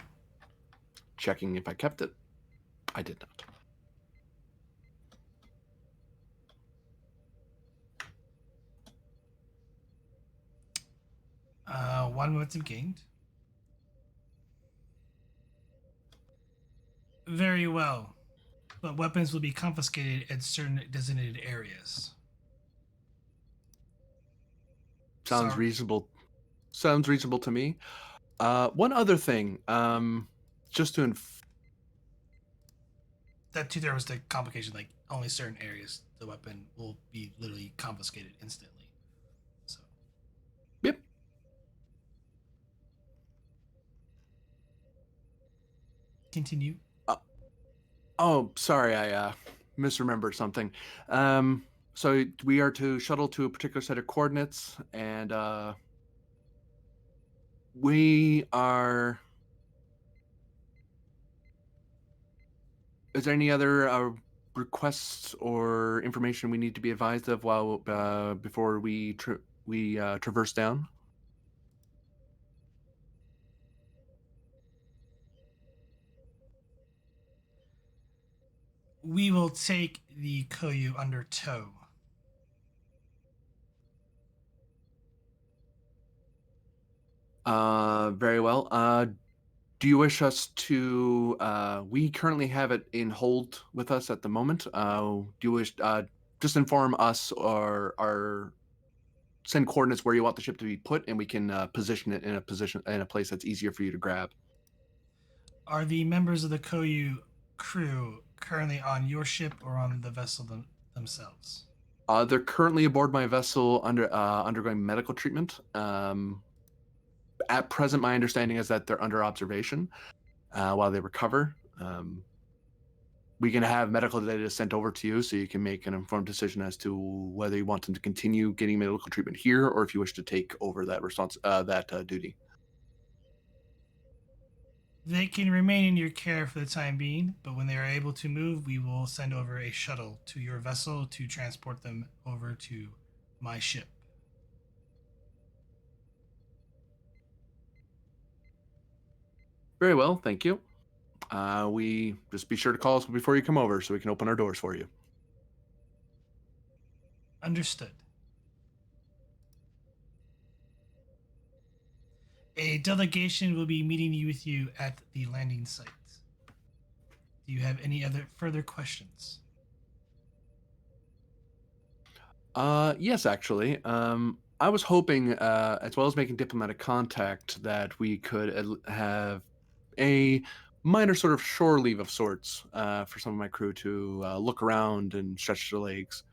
Checking if I kept it. I did not. One momentum gained. Very well. But weapons will be confiscated at certain designated areas. Sounds Sorry. reasonable. Sounds reasonable to me. One other thing. Just to That too, there was the complication, like only certain areas the weapon will be literally confiscated instantly. So. Yep. Continue. Oh, sorry, I misremembered something. So we are to shuttle to a particular set of coordinates, and we are. Is there any other requests or information we need to be advised of while before we traverse down? We will take the Koyu under tow. Very well. Do you wish us to? We currently have it in hold with us at the moment. Do you wish just inform us or send coordinates where you want the ship to be put, and we can position it in a place that's easier for you to grab. Are the members of the Koyu crew currently on your ship or on the vessel themselves? They're currently aboard my vessel undergoing medical treatment. At present, my understanding is that they're under observation while they recover. We can have medical data sent over to you so you can make an informed decision as to whether you want them to continue getting medical treatment here or if you wish to take over that duty. They can remain in your care for the time being, but when they are able to move, we will send over a shuttle to your vessel to transport them over to my ship. Very well, thank you. We just be sure to call us before you come over so we can open our doors for you. Understood. A delegation will be meeting with you at the landing site. Do you have any other further questions? Yes, actually. I was hoping, as well as making diplomatic contact, that we could have a minor sort of shore leave of sorts for some of my crew to look around and stretch their legs,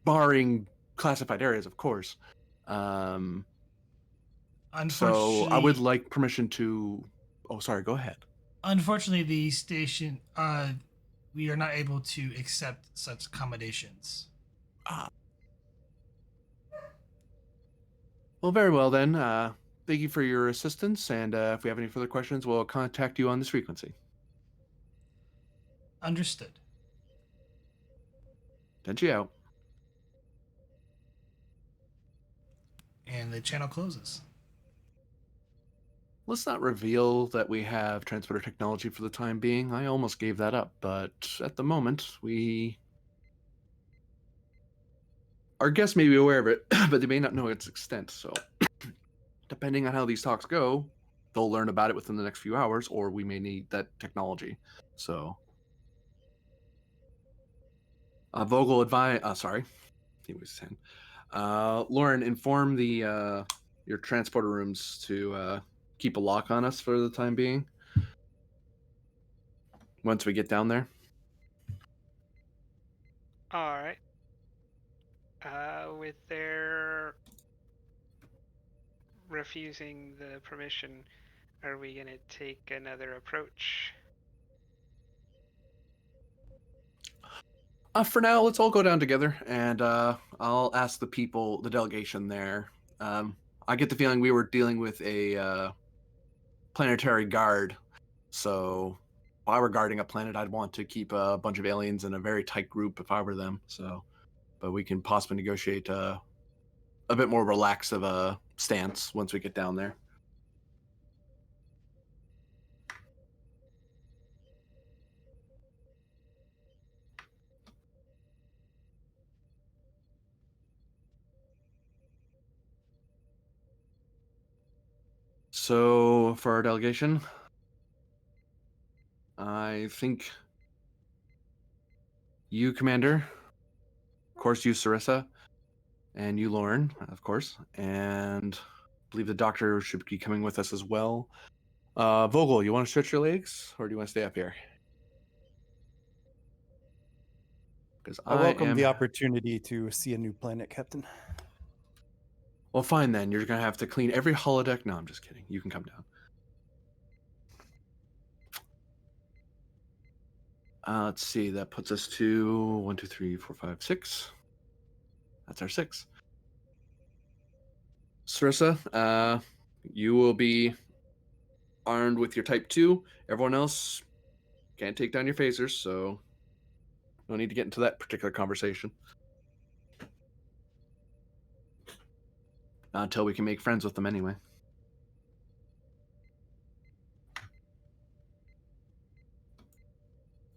barring classified areas, of course. So I would like permission to. Oh, sorry. Go ahead. Unfortunately, the station, we are not able to accept such accommodations. Well, very well then. Thank you for your assistance, and if we have any further questions, we'll contact you on this frequency. Understood. Tenshi out. And the channel closes. Let's not reveal that we have transporter technology for the time being. I almost gave that up, but at the moment, our guests may be aware of it, but they may not know its extent. So, depending on how these talks go, they'll learn about it within the next few hours, or we may need that technology. So, Vogel advise. Sorry, he was saying. Lauren, inform the your transporter rooms to keep a lock on us for the time being. Once we get down there. All right. With their refusing the permission, are we gonna take another approach? For now, let's all go down together, and I'll ask the delegation there. I get the feeling we were dealing with a planetary guard, so if I were guarding a planet, I'd want to keep a bunch of aliens in a very tight group if I were them. So, but we can possibly negotiate a bit more relaxed of a stance once we get down there. So, for our delegation, I think you, Commander, of course, you, Sarissa, and you, Lauren, of course, and I believe the doctor should be coming with us as well. Vogel, you want to stretch your legs, or do you want to stay up here? Because I welcome the opportunity to see a new planet, Captain. Well, fine then. You're gonna have to clean every holodeck. No, I'm just kidding. You can come down. Let's see. That puts us to 1, 2, 3, 4, 5, 6. That's our 6. Sarissa, you will be armed with your Type 2. Everyone else can't take down your phasers, so no need to get into that particular conversation. Not until we can make friends with them anyway.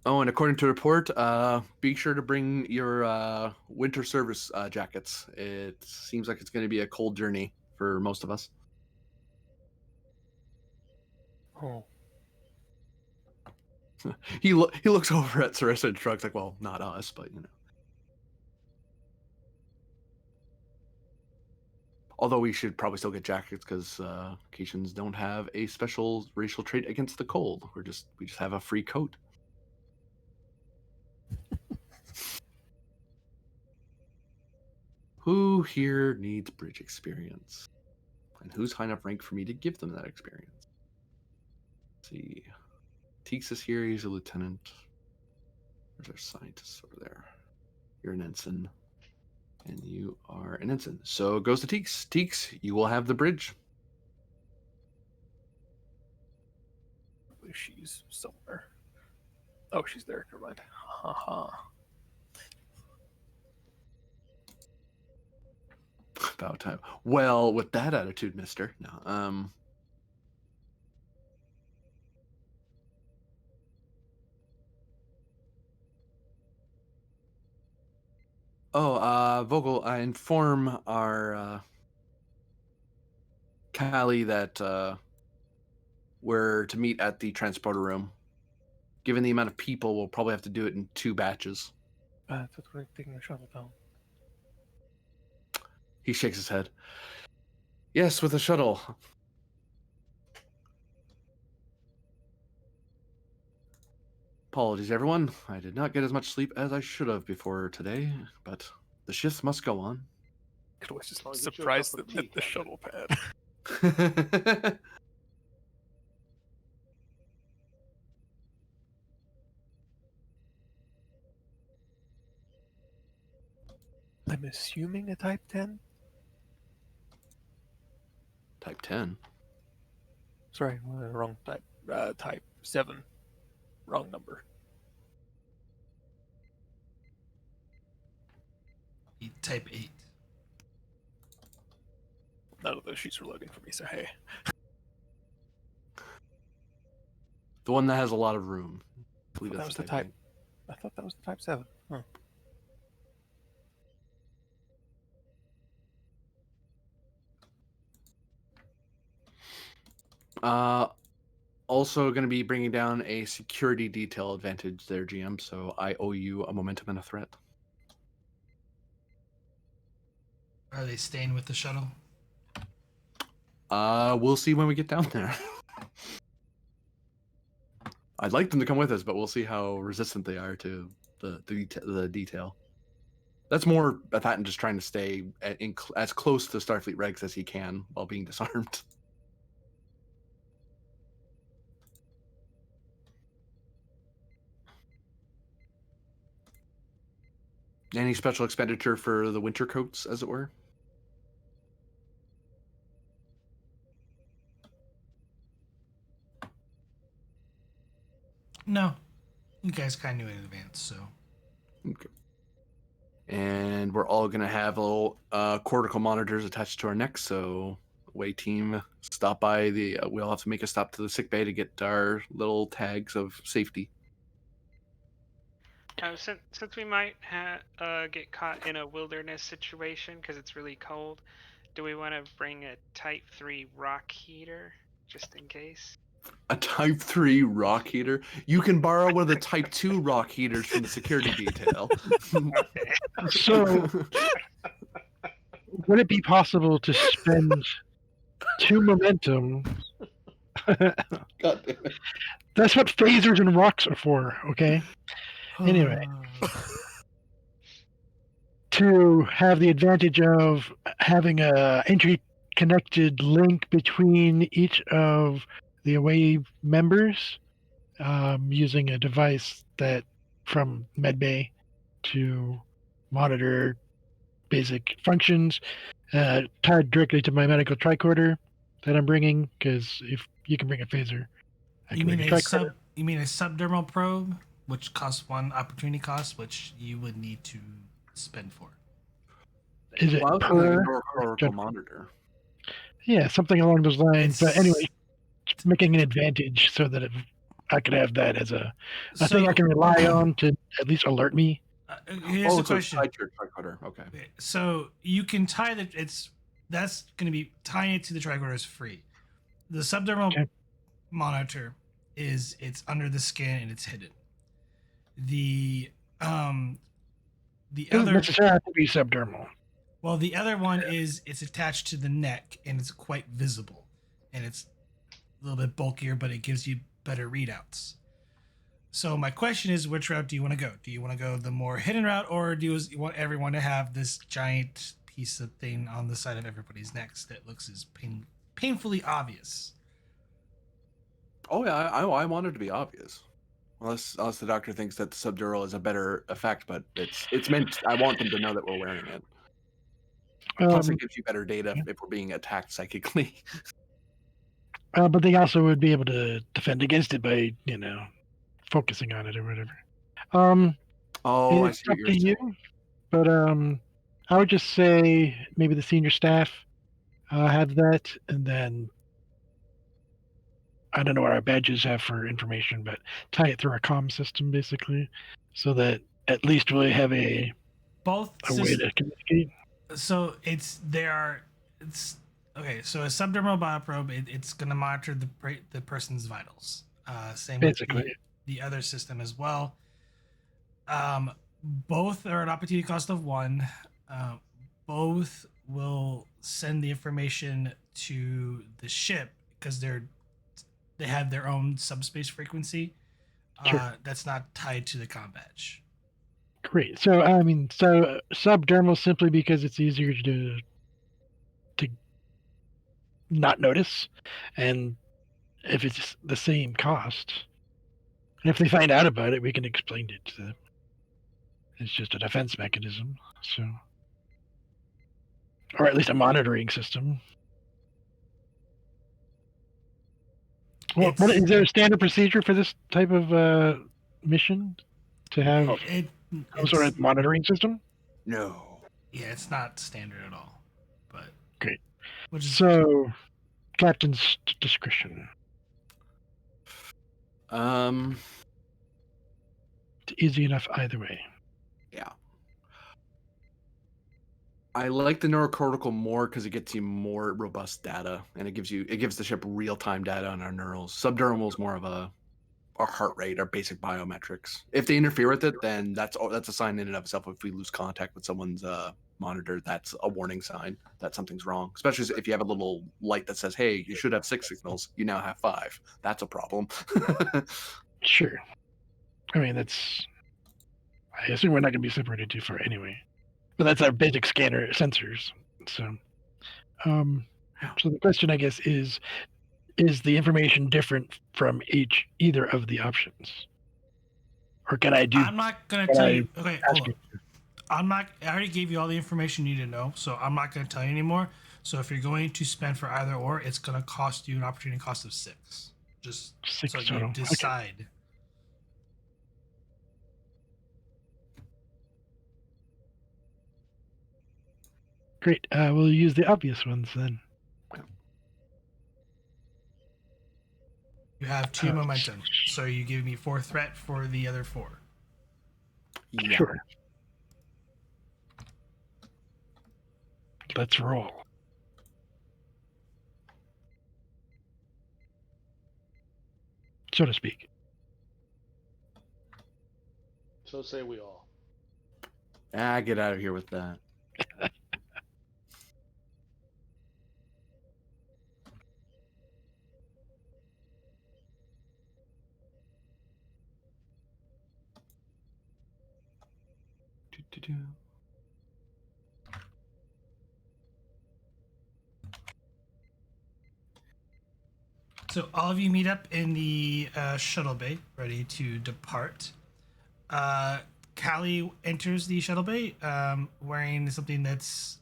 Oh, and according to report, be sure to bring your winter service jackets. It seems like it's going to be a cold journey for most of us. Oh, He looks over at Sarissa and shrugs like, well, not us, but you know. Although we should probably still get jackets because Caitians don't have a special racial trait against the cold. We just have a free coat. Who here needs bridge experience? And who's high enough rank for me to give them that experience? Let's see. Teeks is here, he's a lieutenant. There's our scientist over there. You're an ensign. And you are an ensign. So it goes to Teeks. Teeks, you will have the bridge. she's somewhere. Oh, she's there. Never mind. Haha. About time. Well, with that attitude, mister. No. Vogel, I inform our Callie that we're to meet at the transporter room. Given the amount of people, we'll probably have to do it in 2 batches. I thought we were taking the shuttle down. He shakes his head. Yes, with a shuttle. Apologies, everyone. I did not get as much sleep as I should have before today, but the shifts must go on. Could always just I'll get you a surprise cup them of tea, at the Captain. shuttle pad. I'm assuming a Type 10? Type 10. Sorry, wrong type. Type 7. Wrong number. Type 8. None of those sheets were loading for me, so hey. The one that has a lot of room. I believe That that's was the Type type. I thought that was the Type 7. Huh. 8. Also going to be bringing down a security detail advantage there, GM, so I owe you a momentum and a threat. Are they staying with the shuttle? We'll see when we get down there. I'd like them to come with us, but we'll see how resistant they are to the detail. That's more Patton just trying to stay as close to Starfleet regs as he can while being disarmed. Any special expenditure for the winter coats, as it were? No. You guys kind of knew in advance, so. Okay. And we're all going to have little cortical monitors attached to our necks, so away team stop by the... we'll have to make a stop to the sick bay to get our little tags of safety. Since we might get caught in a wilderness situation because it's really cold, do we want to bring a Type 3 rock heater just in case? A Type 3 rock heater? You can borrow one of the Type 2 rock heaters from the security detail. Okay. So, would it be possible to spend 2 momentum? God damn it. That's what phasers and rocks are for, okay? Anyway. To have the advantage of having a interconnected link between each of the away members, using a device that from medbay to monitor basic functions, tied directly to my medical tricorder that I'm bringing. Because if you can bring a phaser, I You can mean bring a a tricorder. subdermal probe, which costs 1 opportunity cost, which you would need to spend for. Is it Well, I was thinking like a per? neurocortical monitor. Yeah, something along those lines. But anyway, It's making an advantage so that I could have that as a thing I so. can rely on to at least alert me. Here's the So it's question. tied to your tricorder. Okay. Okay, so you can tie that's going to be tying it to the tricorder is free. The subdermal Okay. monitor it's under the skin and it's hidden. The Doesn't other necessarily have to be subdermal. well, the other one is it's attached to the neck and it's quite visible, and it's a little bit bulkier, but it gives you better readouts. So my question is, which route do you want to go? Do you want to go the more hidden route, or do you want everyone to have this giant piece of thing on the side of everybody's necks that looks as painfully obvious? Oh yeah, I want it to be obvious. Unless the doctor thinks that the subdural is a better effect, but it's meant. I want them to know that we're wearing it. Plus, it gives you better data if we're being attacked psychically. But they also would be able to defend against it by, focusing on it or whatever. Oh, I It's see what up you're to you, saying. but I would just say maybe the senior staff have that, and then I don't know what our badges have for information, but tie it through our comm system basically, so that at least we have a Both way to communicate. So it's okay. So a subdermal bioprobe, it's going to monitor the person's vitals. Same Basically. with the other system as well. Both are an opportunity cost of 1. Both will send the information to the ship because they have their own subspace frequency. Sure. That's not tied to the comm badge. Great. So subdermal simply because it's easier to not notice, and if it's the same cost, and if they find out about it, we can explain it to them. It's just a defense mechanism, so, or at least a monitoring system. Well, is there a standard procedure for this type of mission to have some sort of monitoring system? No. Yeah, it's not standard at all. But great. So, captain's discretion. It's easy enough either way. Yeah. I like the neurocortical more because it gets you more robust data, and it gives the ship real-time data on our neurals. Subdermal is more of our heart rate, our basic biometrics. If they interfere with it, then that's a sign in and of itself. If we lose contact with someone's monitor, that's a warning sign that something's wrong. Especially if you have a little light that says, "Hey, you should have 6 signals. You now have 5." That's a problem. Sure. I mean, I assume we're not going to be separated too far anyway. But that's our basic scanner sensors. So, so the question, I guess, is the information different from either of the options? Or can I do... I'm not going to tell you... Okay, hold on. I already gave you all the information you need to know, so I'm not going to tell you anymore. So if you're going to spend for either or, it's going to cost you an opportunity cost of 6. Just 6 so total. you decide. Okay. Great. We'll use the obvious ones then. You have 2 momentum, so you give me 4 threat for the other 4. Yeah. Sure. Let's roll. So to speak. So say we all. Get out of here with that. So all of you meet up in the shuttle bay, ready to depart. Callie enters the shuttle bay wearing something that's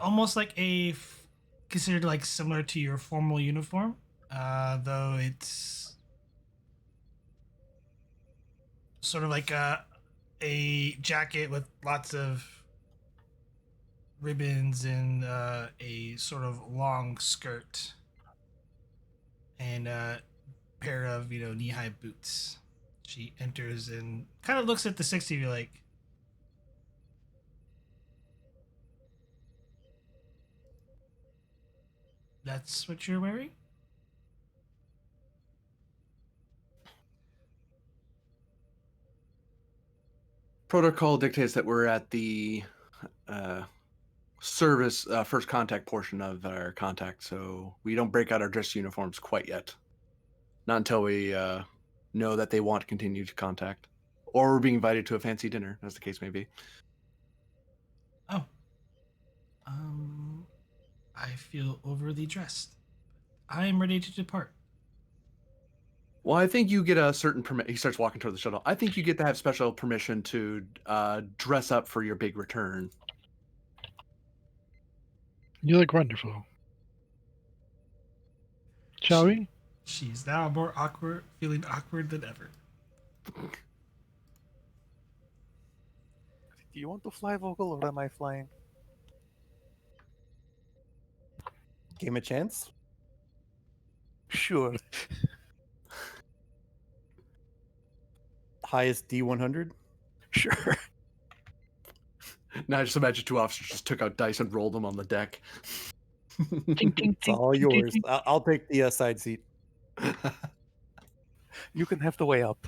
almost like considered like similar to your formal uniform, though it's sort of like a jacket with lots of ribbons and a sort of long skirt and a pair of knee-high boots. She enters and kind of looks at the six of you like, that's what you're wearing? Protocol dictates that we're at the service first contact portion of our contact, so we don't break out our dress uniforms quite yet. Not until we know that they want to continue to contact, or we're being invited to a fancy dinner, as the case may be. Oh. I feel overly dressed. I am ready to depart. Well, I think you get a certain permit. He starts walking toward the shuttle. I think you get to have special permission to dress up for your big return. You look wonderful. Shall we? She's now more awkward, feeling awkward than ever. Do you want to fly, Vogel, or am I flying? Game a chance? Sure. Highest D100? Sure. Now I just imagine two officers just took out dice and rolled them on the deck. It's all yours. I'll take the side seat. You can have the way up.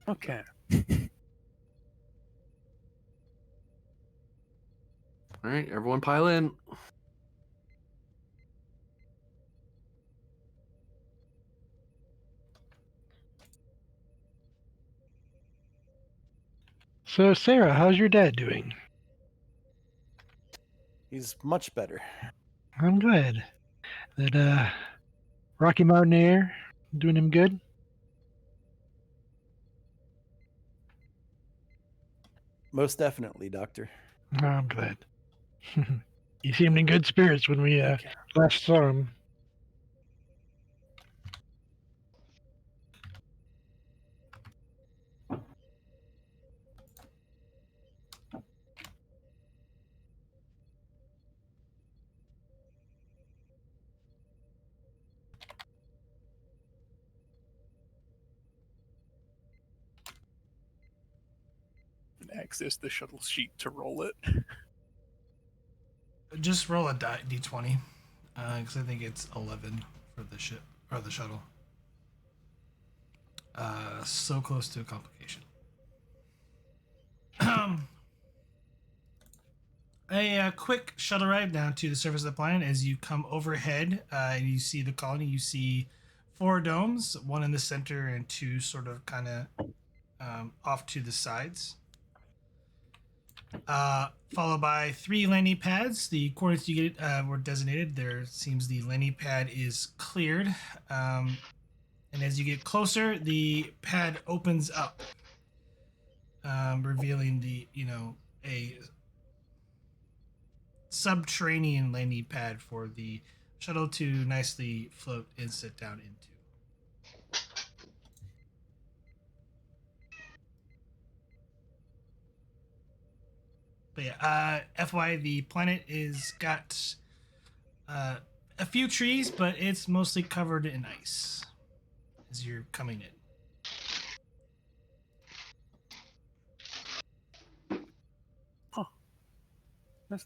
Okay. All right, everyone pile in. So, Sarah, how's your dad doing? He's much better. I'm glad. That Rocky Mountain Air doing him good? Most definitely, Doctor. Oh, I'm glad. He seemed in good spirits when we last saw him. Access the shuttle sheet to roll it. Just roll a d20, because I think it's 11 for the ship or the shuttle. So close to a complication. A quick shuttle ride down to the surface of the planet. As you come overhead, and you see the colony. You see 4 domes, one in the center and 2 sort of kind of off to the sides. Followed by 3 landing pads. The coordinates you get were designated. There seems the landing pad is cleared. And as you get closer, the pad opens up, revealing a subterranean landing pad for the shuttle to nicely float and sit down into. But yeah, FY, the planet is got a few trees, but it's mostly covered in ice as you're coming in. That's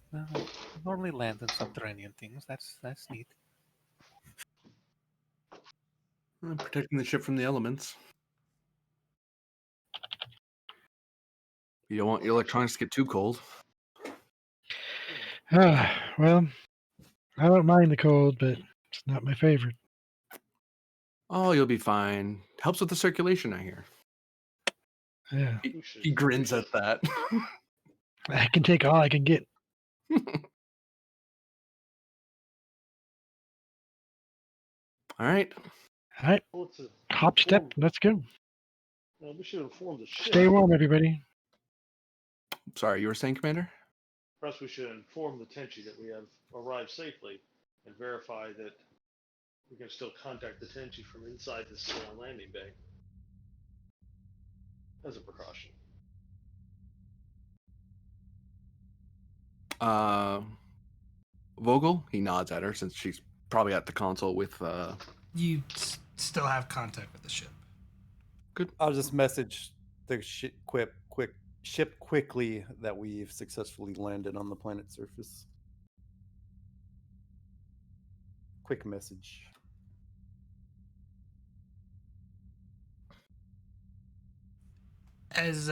normally land in subterranean things. That's neat. Protecting the ship from the elements. You don't want your electronics to get too cold. Well, I don't mind the cold, but it's not my favorite. Oh, you'll be fine. Helps with the circulation, I hear. Yeah. He grins at that. I can take all I can get. All right. All right, Well, let's hop, step, inform- let's go. we should inform the ship. Stay warm, everybody. Sorry, you were saying, Commander? Perhaps we should inform the Tenchi that we have arrived safely and verify that we can still contact the Tenchi from inside this landing bay. As a precaution. Vogel? He nods at her since she's probably at the console with. You still have contact with the ship. Good. I'll just message the ship quickly that we've successfully landed on the planet's surface. Quick message. As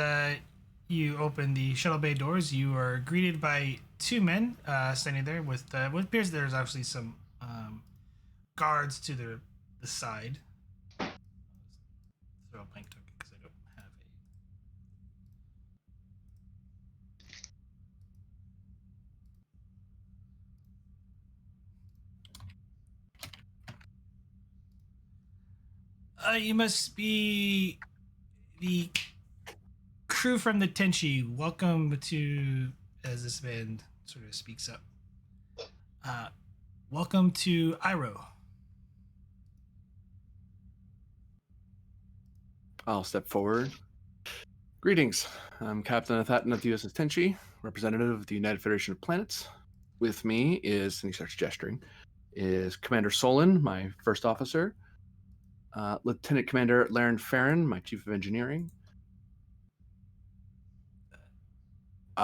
you open the shuttle bay doors, you are greeted by two men standing there with what appears there's actually some guards to the side. Throw a blank token because I don't have a. You must be the crew from the Tenchi. Welcome to, as this man sort of speaks up. Welcome to Iroh. I'll step forward. Greetings. I'm Captain Athaton of the USS Tenshi, representative of the United Federation of Planets. With me is, and he starts gesturing, is Commander Solon, my first officer, Lieutenant Commander Laren Farron, my chief of engineering,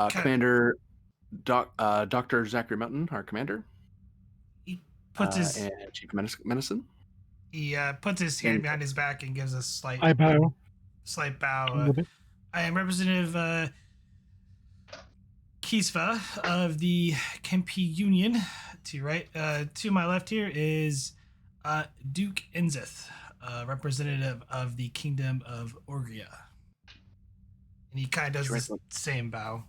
Commander Dr. Zachary Mountain, our commander, He puts his and Chief Medicine. he puts his hand behind his back and gives a I bow. slight a bow. little bit. I am Representative Kisva of the Kempi Union. To my left here is Duke Enzeth, representative of the Kingdom of Orgia. And he kind of does the same bow.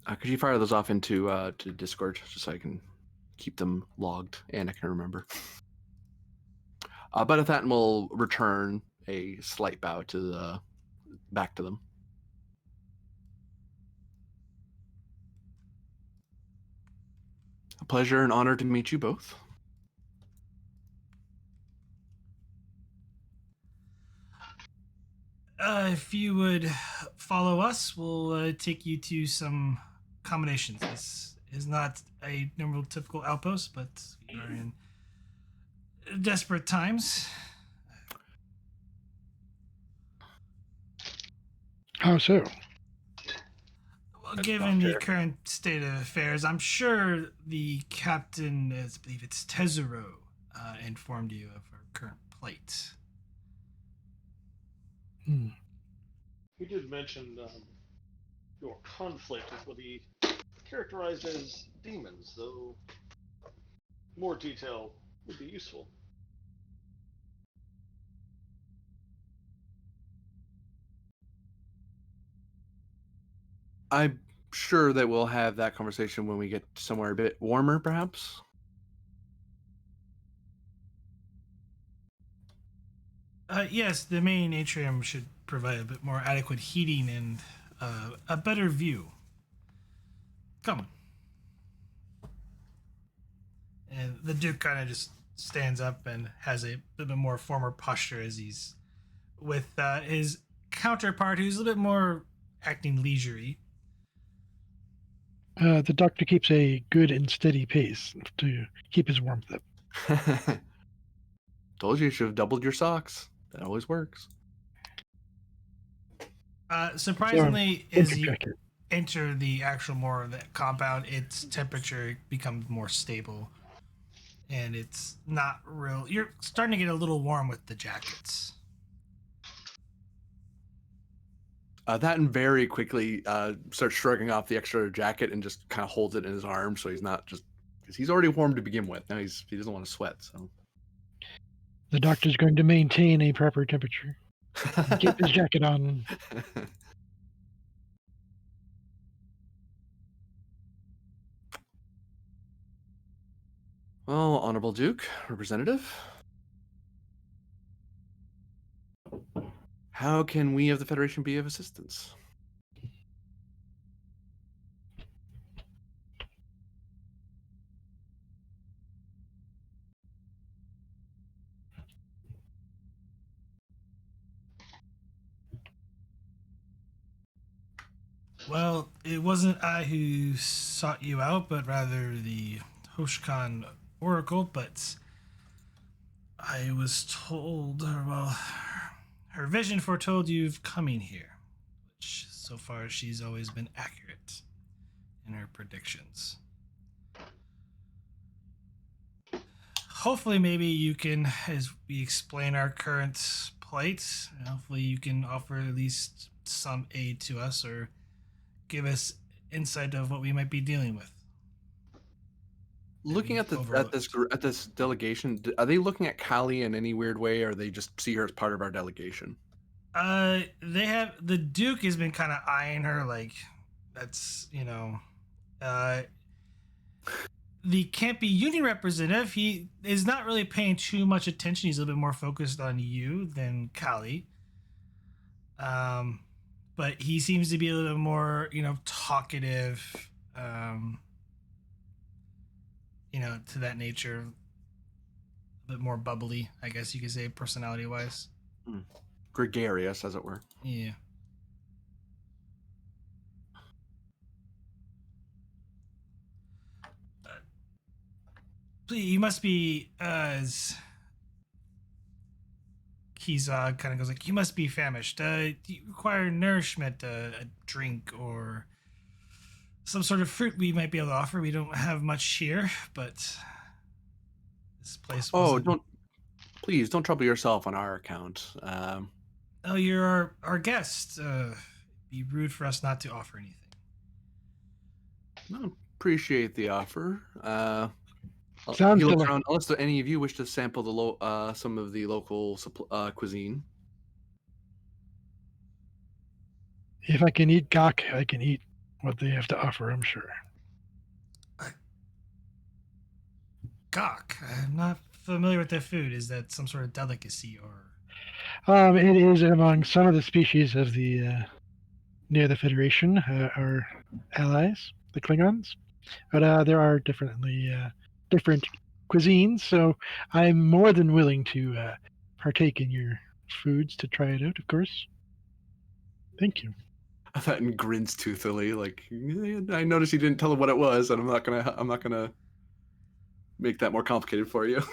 Could you fire those off into to Discord just so I can keep them logged and I can remember? But Athaton will return a slight bow to back to them. A pleasure and honor to meet you both. If you would follow us, we'll take you to some combinations. This is not a normal typical outpost, but we are in desperate times. How so? Well, given the current state of affairs, I'm sure the captain, I believe it's Tezuro, informed you of our current plight. He did mention your conflict with what he characterized as demons, though more detail would be useful. I'm sure that we'll have that conversation when we get somewhere a bit warmer, perhaps. Yes, the main atrium should provide a bit more adequate heating and a better view. Come on. And the Duke kind of just stands up and has a little bit more former posture as he's with his counterpart, who's a little bit more acting leisurely. The doctor keeps a good and steady pace to keep his warmth up. Told you should have doubled your socks. That always works. Surprisingly, So, as you jacket. enter the actual more of the compound, its temperature becomes more stable. And it's not real. You're starting to get a little warm with the jackets. That and very quickly starts shrugging off the extra jacket and just kind of holds it in his arm so he's not just because he's already warm to begin with. Now he doesn't want to sweat. So The doctor's going to maintain a proper temperature. Keep his jacket on. Well, Honorable Duke, Representative, how can we of the Federation be of assistance? Well, it wasn't I who sought you out, but rather the Hoshkan Oracle, but I was told, well, her vision foretold you coming here, which so far she's always been accurate in her predictions. Hopefully, maybe you can, as we explain our current plight, hopefully you can offer at least some aid to us or give us insight of what we might be dealing with. Looking at this delegation, are they looking at Kali in any weird way, or they just see her as part of our delegation? They have, the Duke has been kind of eyeing her like that's, the Campy Union representative, he is not really paying too much attention. He's a little bit more focused on you than Kali. But he seems to be a little bit more, talkative, to that nature. A bit more bubbly, I guess you could say, personality-wise. Gregarious, as it were. Yeah. Please, you must be, Kiza kind of goes like, you must be famished. Do you require nourishment, a drink, or some sort of fruit we might be able to offer? We don't have much here, but this place wasn't... Please don't trouble yourself on our account. Oh, you're our guest. It'd be rude for us not to offer anything. I appreciate the offer. Sounds look like around, unless any of you wish to sample some of the local cuisine. if I can eat gawk, I can eat what they have to offer, I'm sure. Gawk. I'm not familiar with that food. Is that some sort of delicacy or... It is among some of the species of the near the Federation, our allies, the Klingons. But there are definitely different cuisines, so I'm more than willing to partake in your foods to try it out, of course. Thank you. That and grins toothily, like, I noticed you didn't tell him what it was, and I'm not gonna make that more complicated for you.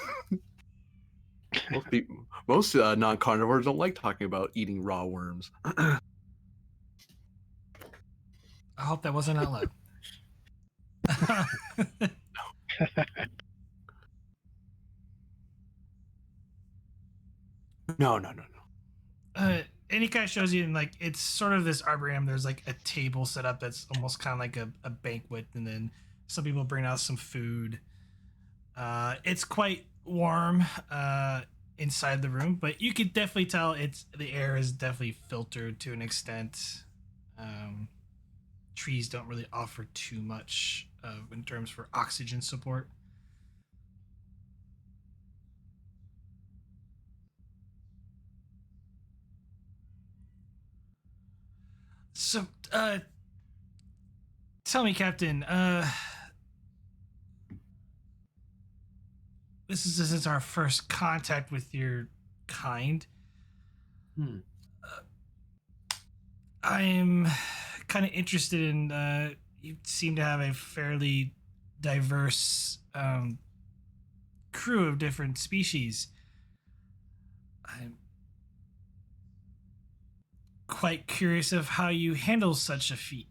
Most non-carnivores don't like talking about eating raw worms. I hope that wasn't out loud. No. And he kind of shows you, and like, it's sort of this arboretum. There's like a table set up that's almost kind of like a banquet, and then some people bring out some food. It's quite warm inside the room, but you could definitely tell the air is definitely filtered to an extent. Trees don't really offer too much in terms for oxygen support. So, tell me, Captain, this is our first contact with your kind. I am kind of interested in, you seem to have a fairly diverse crew of different species. I'm quite curious of how you handled such a feat.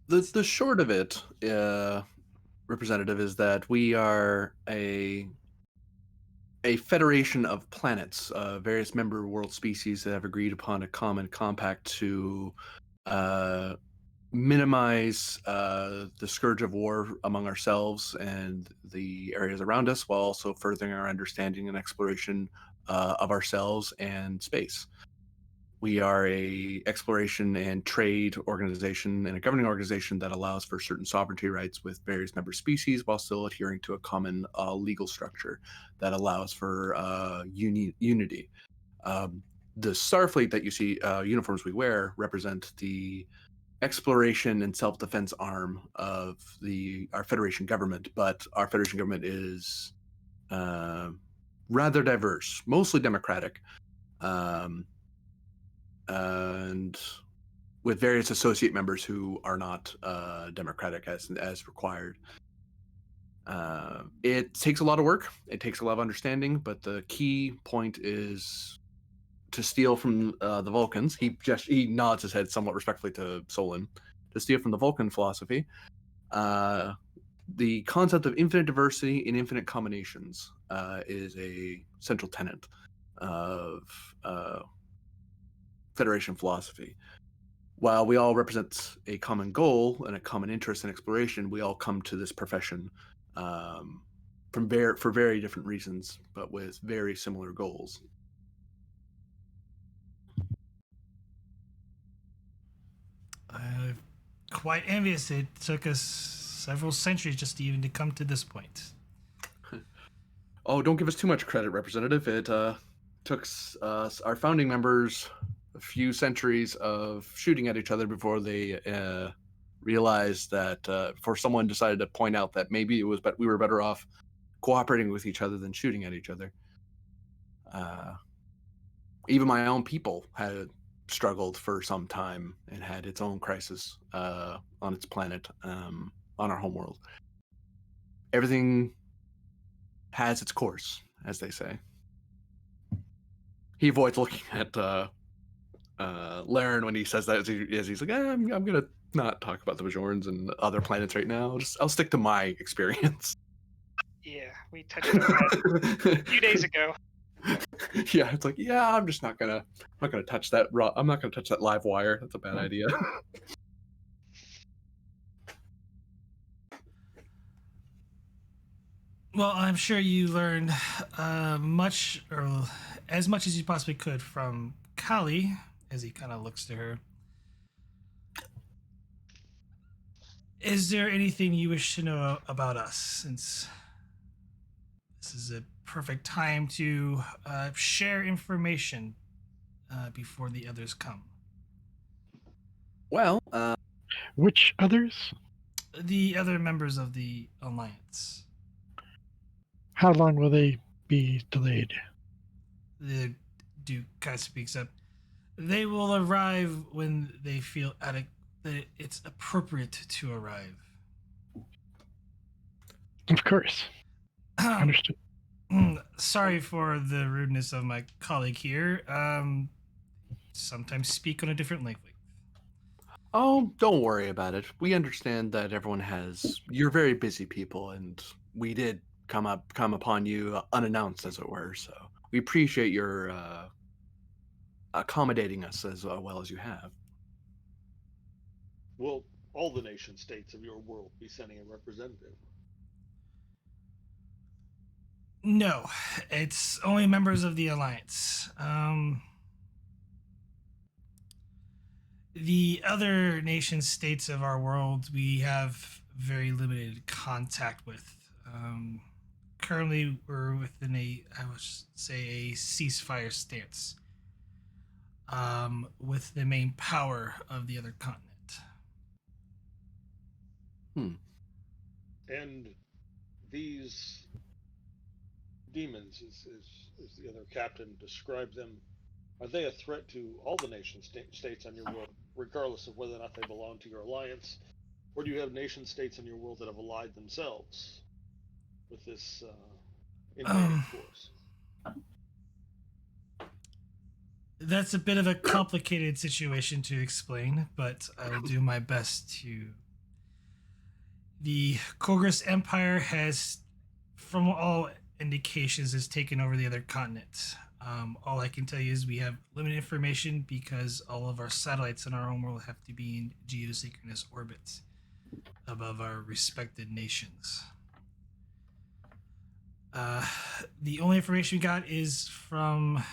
The short of it, Representative, is that we are a federation of planets, various member world species that have agreed upon a common compact to minimize the scourge of war among ourselves and the areas around us, while also furthering our understanding and exploration of ourselves and space. We are a exploration and trade organization and a governing organization that allows for certain sovereignty rights with various member species while still adhering to a common legal structure that allows for unity. The Starfleet that you see, uniforms we wear, represent the exploration and self-defense arm of our Federation government, but our Federation government is rather diverse, mostly democratic. And with various associate members who are not democratic as required. It takes a lot of work. It takes a lot of understanding, but the key point is to steal from the Vulcans. He nods his head somewhat respectfully to Solon. To steal from the Vulcan philosophy, the concept of infinite diversity and infinite combinations is a central tenet of Federation philosophy. While we all represent a common goal and a common interest in exploration, we all come to this profession for very different reasons, but with very similar goals. Quite envious. It took us several centuries just even to come to this point. Oh, don't give us too much credit, Representative. It took our founding members a few centuries of shooting at each other before they realized that before someone decided to point out that maybe we were better off cooperating with each other than shooting at each other. Even my own people had struggled for some time and had its own crisis on its planet, on our homeworld. Everything has its course, as they say. He avoids looking at Laren when he says that, as he's like, I'm gonna not talk about the Bajorans and other planets right now. I'll stick to my experience. Yeah, we touched on that a few days ago. Yeah, it's like, yeah, I'm not gonna touch that. I'm not gonna touch that live wire. That's a bad idea. Well, I'm sure you learned much, or as much as you possibly could, from Kali, as he kind of looks to her. Is there anything you wish to know about us, since this is a perfect time to share information before the others come? Well, Which others? The other members of the Alliance. How long will they be delayed? The Duke kind of speaks up. They will arrive when they feel that it's appropriate to arrive. Of course. Understood. Sorry for the rudeness of my colleague here. Sometimes speak on a different language. Oh, don't worry about it. We understand that you're very busy people, and we did come upon you unannounced, as it were. So we appreciate your accommodating us as well as you have. Will all the nation states of your world be sending a representative? No, it's only members of the Alliance. The other nation states of our world, we have very limited contact with. Currently, we're within a ceasefire stance with the main power of the other continent. And these demons, as the other captain described them, are they a threat to all the nation states on your world, regardless of whether or not they belong to your alliance? Or do you have nation states on your world that have allied themselves with this invading force? That's a bit of a complicated situation to explain, but I will do my best to. The Kogris Empire has, from all indications, has taken over the other continent. All I can tell you is we have limited information because all of our satellites in our homeworld have to be in geosynchronous orbits above our respected nations. The only information we got is from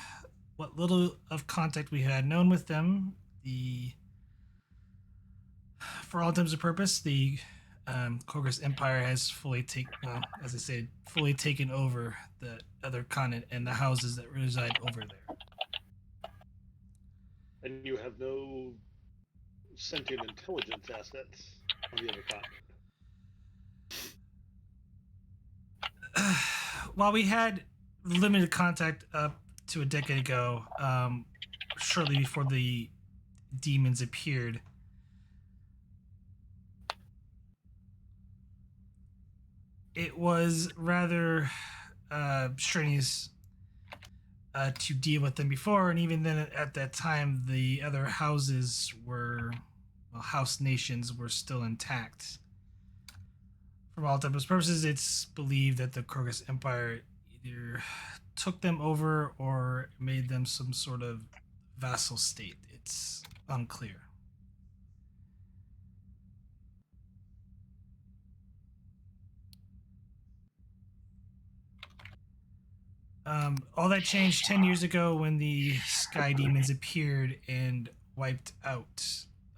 what little of contact we had known with them, for all intents and purpose, the Kogris Empire has fully as I said, fully taken over the other continent and the houses that reside over there. And you have no sentient intelligence assets on the other continent. While we had limited contact up to a decade ago, shortly before the demons appeared, it was rather strenuous to deal with them before, and even then, at that time, the other houses house nations were still intact. For all intents and purposes, it's believed that the Kyrgyz Empire either took them over or made them some sort of vassal state. It's unclear. All that changed 10 years ago when the Sky Demons appeared and wiped out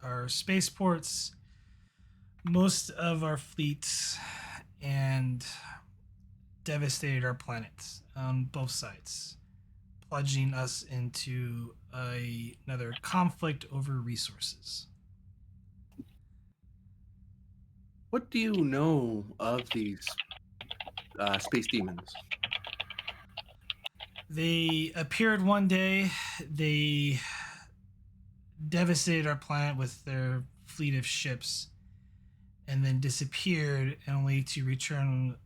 our spaceports, most of our fleets, and devastated our planets on both sides, plunging us into another conflict over resources. What do you know of these space demons? They appeared one day. They devastated our planet with their fleet of ships and then disappeared, only to return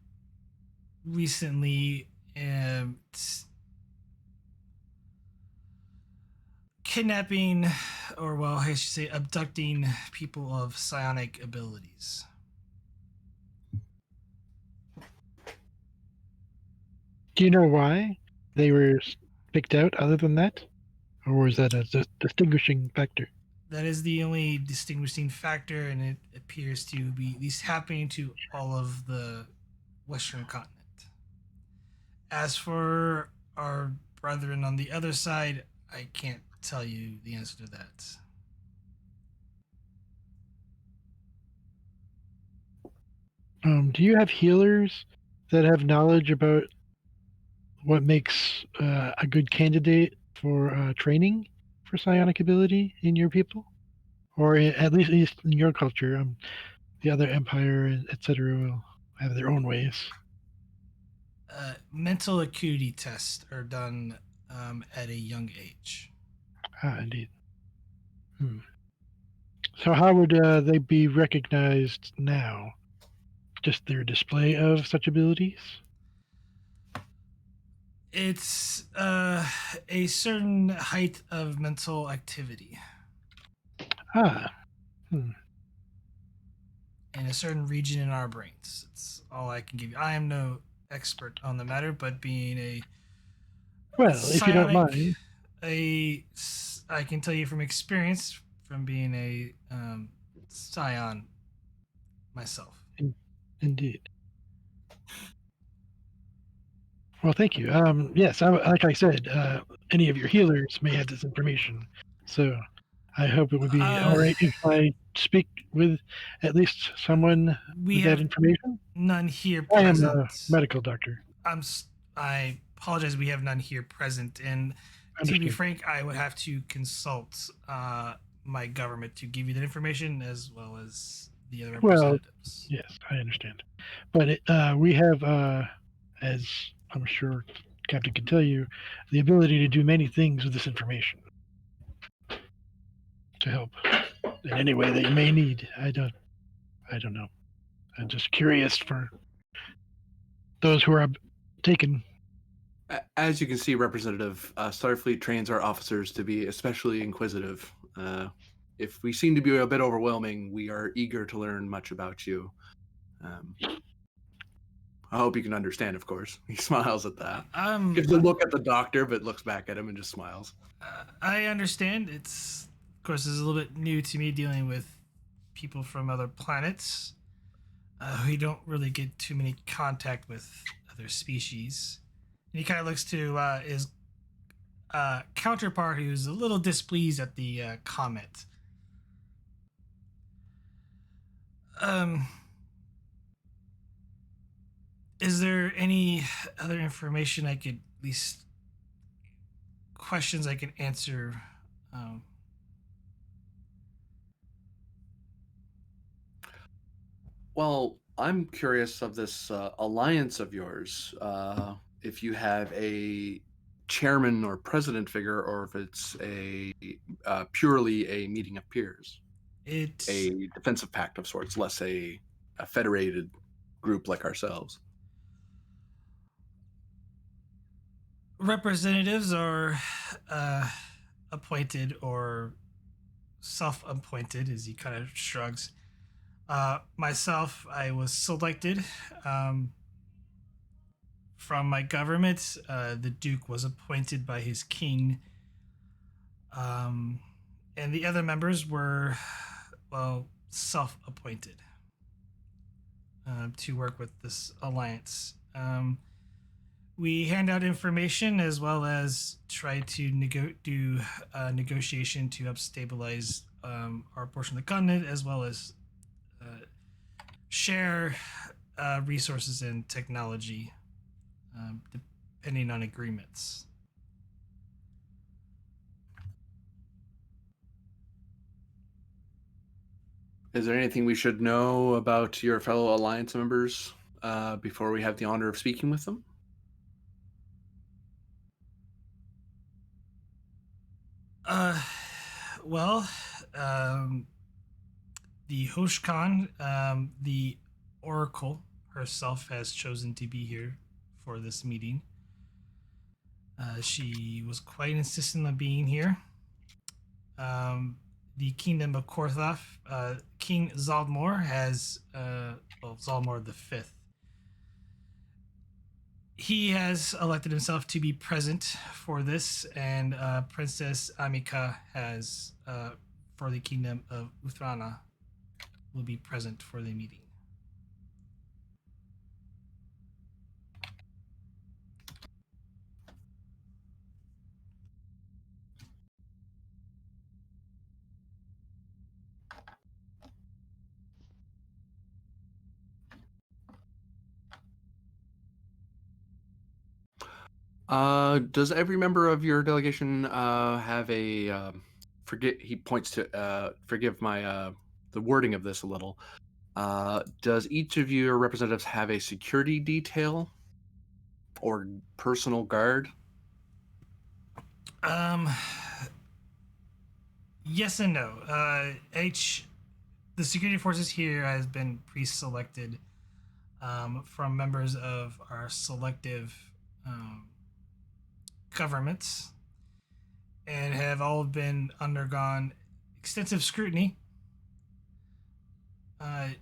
recently kidnapping, or well, I should say abducting people of psionic abilities. Do you know why they were picked out other than that? Or was that a distinguishing factor? That is the only distinguishing factor, and it appears to be at least happening to all of the Western continent. As for our brethren on the other side, I can't tell you the answer to that. Do you have healers that have knowledge about what makes a good candidate for training for psionic ability in your people? Or at least in your culture, the other empire, etc., will have their own ways. Mental acuity tests are done at a young age. Ah, indeed. So how would they be recognized now? Just their display of such abilities? It's a certain height of mental activity. Ah. In a certain region in our brains. It's all I can give you. I am no expert on the matter, but being a if you don't mind, I can tell you from experience, from being a scion myself. Indeed. Well, thank you. Yes, like I said, any of your healers may have this information, so I hope it would be all right if I speak with at least someone with that information. None here present. I am a medical doctor. I apologize. We have none here present, and to be frank, I would have to consult my government to give you that information, as well as the other representatives. Yes, I understand, but we have, as I'm sure Captain can tell you, the ability to do many things with this information to help in any way that you may need. I don't know. I'm just curious for those who are taken. As you can see, Representative, Starfleet trains our officers to be especially inquisitive. If we seem to be a bit overwhelming, we are eager to learn much about you. I hope you can understand, of course. He smiles at that. Gives a look at the doctor, but looks back at him and just smiles. I understand. Of course, it's a little bit new to me dealing with people from other planets. We don't really get too many contact with other species. And he kind of looks to his counterpart who's a little displeased at the comment. Is there any other information I could, at least questions I can answer? Well, I'm curious of this alliance of yours. If you have a chairman or president figure, or if it's a purely a meeting of peers, It's a defensive pact of sorts, less a federated group like ourselves. representatives are appointed or self-appointed, as he kind of shrugs. Myself, I was selected from my government. The Duke was appointed by his king. And the other members were, well, self-appointed to work with this alliance. We hand out information as well as try to do negotiation to help stabilize our portion of the continent, as well as share resources and technology, depending on agreements. Is there anything we should know about your fellow alliance members before we have the honor of speaking with them? Well, the Hoshkan, the Oracle herself, has chosen to be here for this meeting. She was quite insistent on being here. The Kingdom of Korthoff, King Zaldmor has, Zaldmor the Fifth. He has elected himself to be present for this, and Princess Amika has, for the Kingdom of Uthrana, will be present for the meeting. Does every member of your delegation have a he points to forgive my the wording of this a little. Does each of your representatives have a security detail or personal guard? Yes and no. The security forces here has been pre-selected from members of our selective governments, and have all been undergone extensive scrutiny, and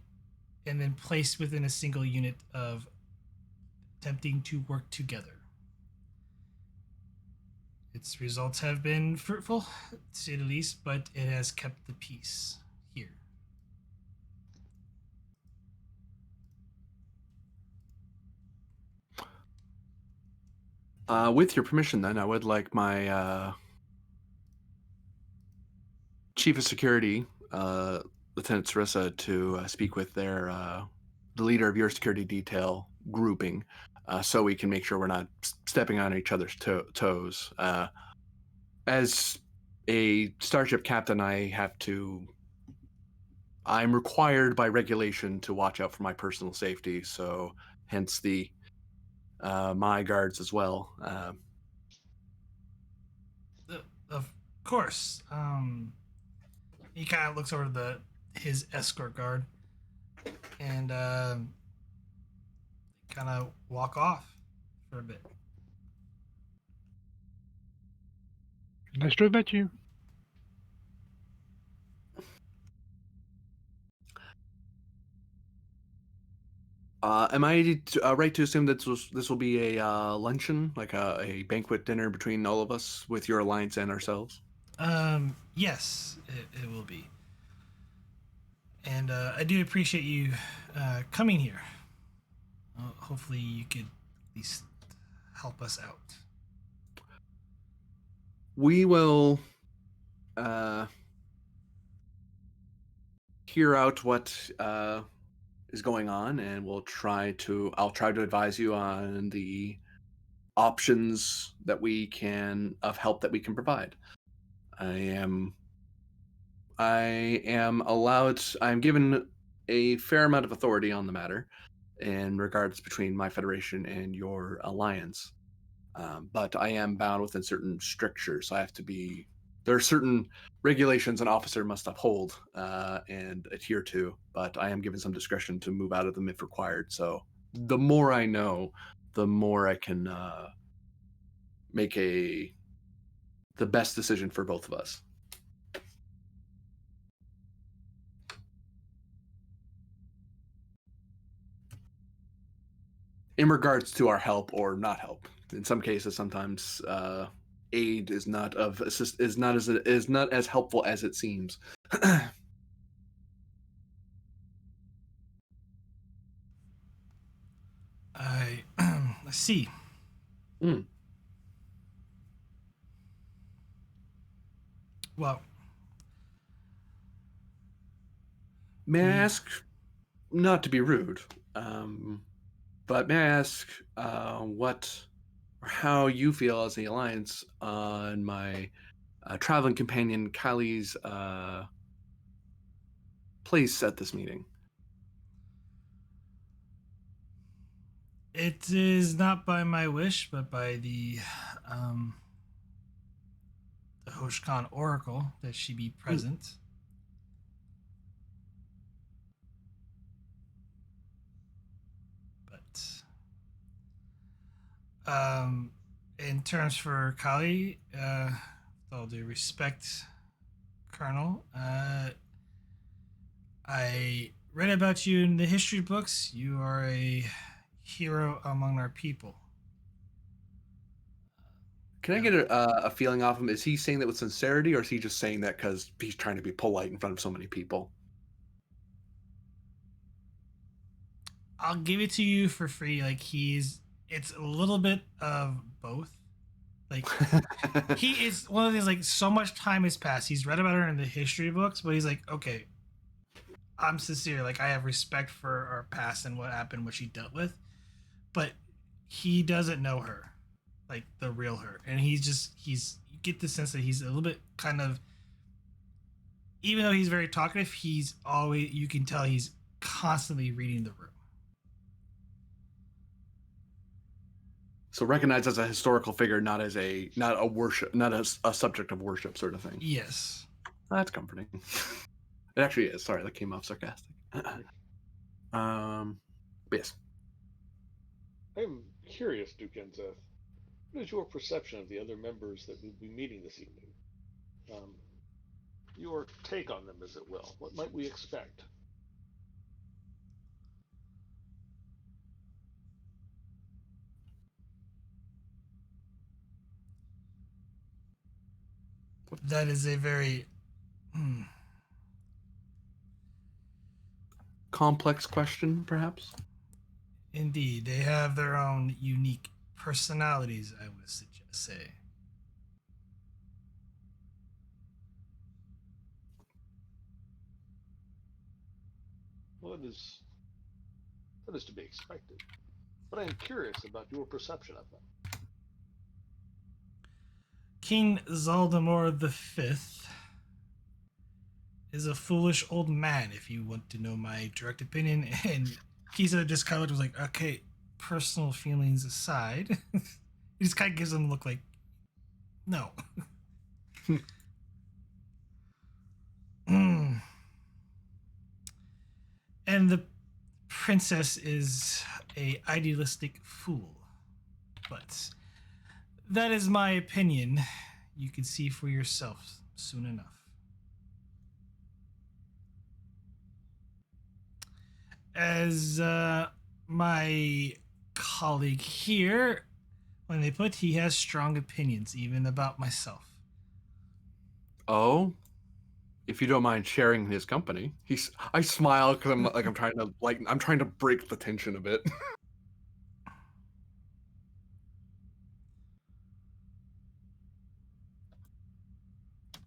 then placed within a single unit of attempting to work together. Its results have been fruitful, to say the least, but it has kept the peace here. With your permission, then, I would like my Chief of Security, Lieutenant Sarissa, to speak with the leader of your security detail grouping, so we can make sure we're not stepping on each other's toes. As a starship captain, I'm required by regulation to watch out for my personal safety, so hence the my guards as well. Of course. He kind of looks over to his escort guard and kind of walk off for a bit. Nice to have met you. Am I right to assume that this will be a luncheon, like a banquet dinner between all of us with your alliance and ourselves? Yes, it will be. And I do appreciate you coming here. Hopefully you could at least help us out. we will hear out what is going on, and I'll try to advise you on the options that we can of help that we can provide. I'm given a fair amount of authority on the matter in regards between my federation and your alliance. But I am bound within certain strictures. So there are certain regulations an officer must uphold and adhere to, but I am given some discretion to move out of them if required. So the more I know, the more I can make the best decision for both of us. In regards to our help or not help. In some cases, sometimes aid is not as helpful as it seems. I see. Well, may I ask, not to be rude, but may I ask what or how you feel as the Alliance on my traveling companion Kylie's place at this meeting? it is not by my wish, but by the Hoshkan Oracle that she be present. But in terms for Kali, with all due respect, Colonel, I read about you in the history books. You are a hero among our people. Can I get a feeling off him? Is he saying that with sincerity, or is he just saying that because he's trying to be polite in front of so many people? I'll give it to you for free. Like it's a little bit of both. Like he is one of these, like, so much time has passed. He's read about her in the history books, but he's like, okay, I'm sincere. Like, I have respect for our past and what happened, what she dealt with, but he doesn't know her, like the real her, and you get the sense that he's a little bit kind of, even though he's very talkative, you can tell he's constantly reading the room. So recognized as a historical figure, not as a subject of worship sort of thing. Yes. That's comforting. It actually is. Sorry, that came off sarcastic. Yes. I'm curious, Duke Enzeth. What is your perception of the other members that we'll be meeting this evening? Your take on them, as it will. What might we expect? That is a very complex question, perhaps? Indeed. They have their own unique personalities, I would say. Well, that is to be expected. But I am curious about your perception of them. King Zaldemar V is a foolish old man, if you want to know my direct opinion. And Kisa just kind of was like, okay, personal feelings aside. He just kind of gives him a look like, no. And the princess is a idealistic fool. But that is my opinion. You can see for yourself soon enough. As my colleague here, when they put, he has strong opinions, even about myself. Oh, if you don't mind sharing his company. I smile because I'm trying to break the tension a bit.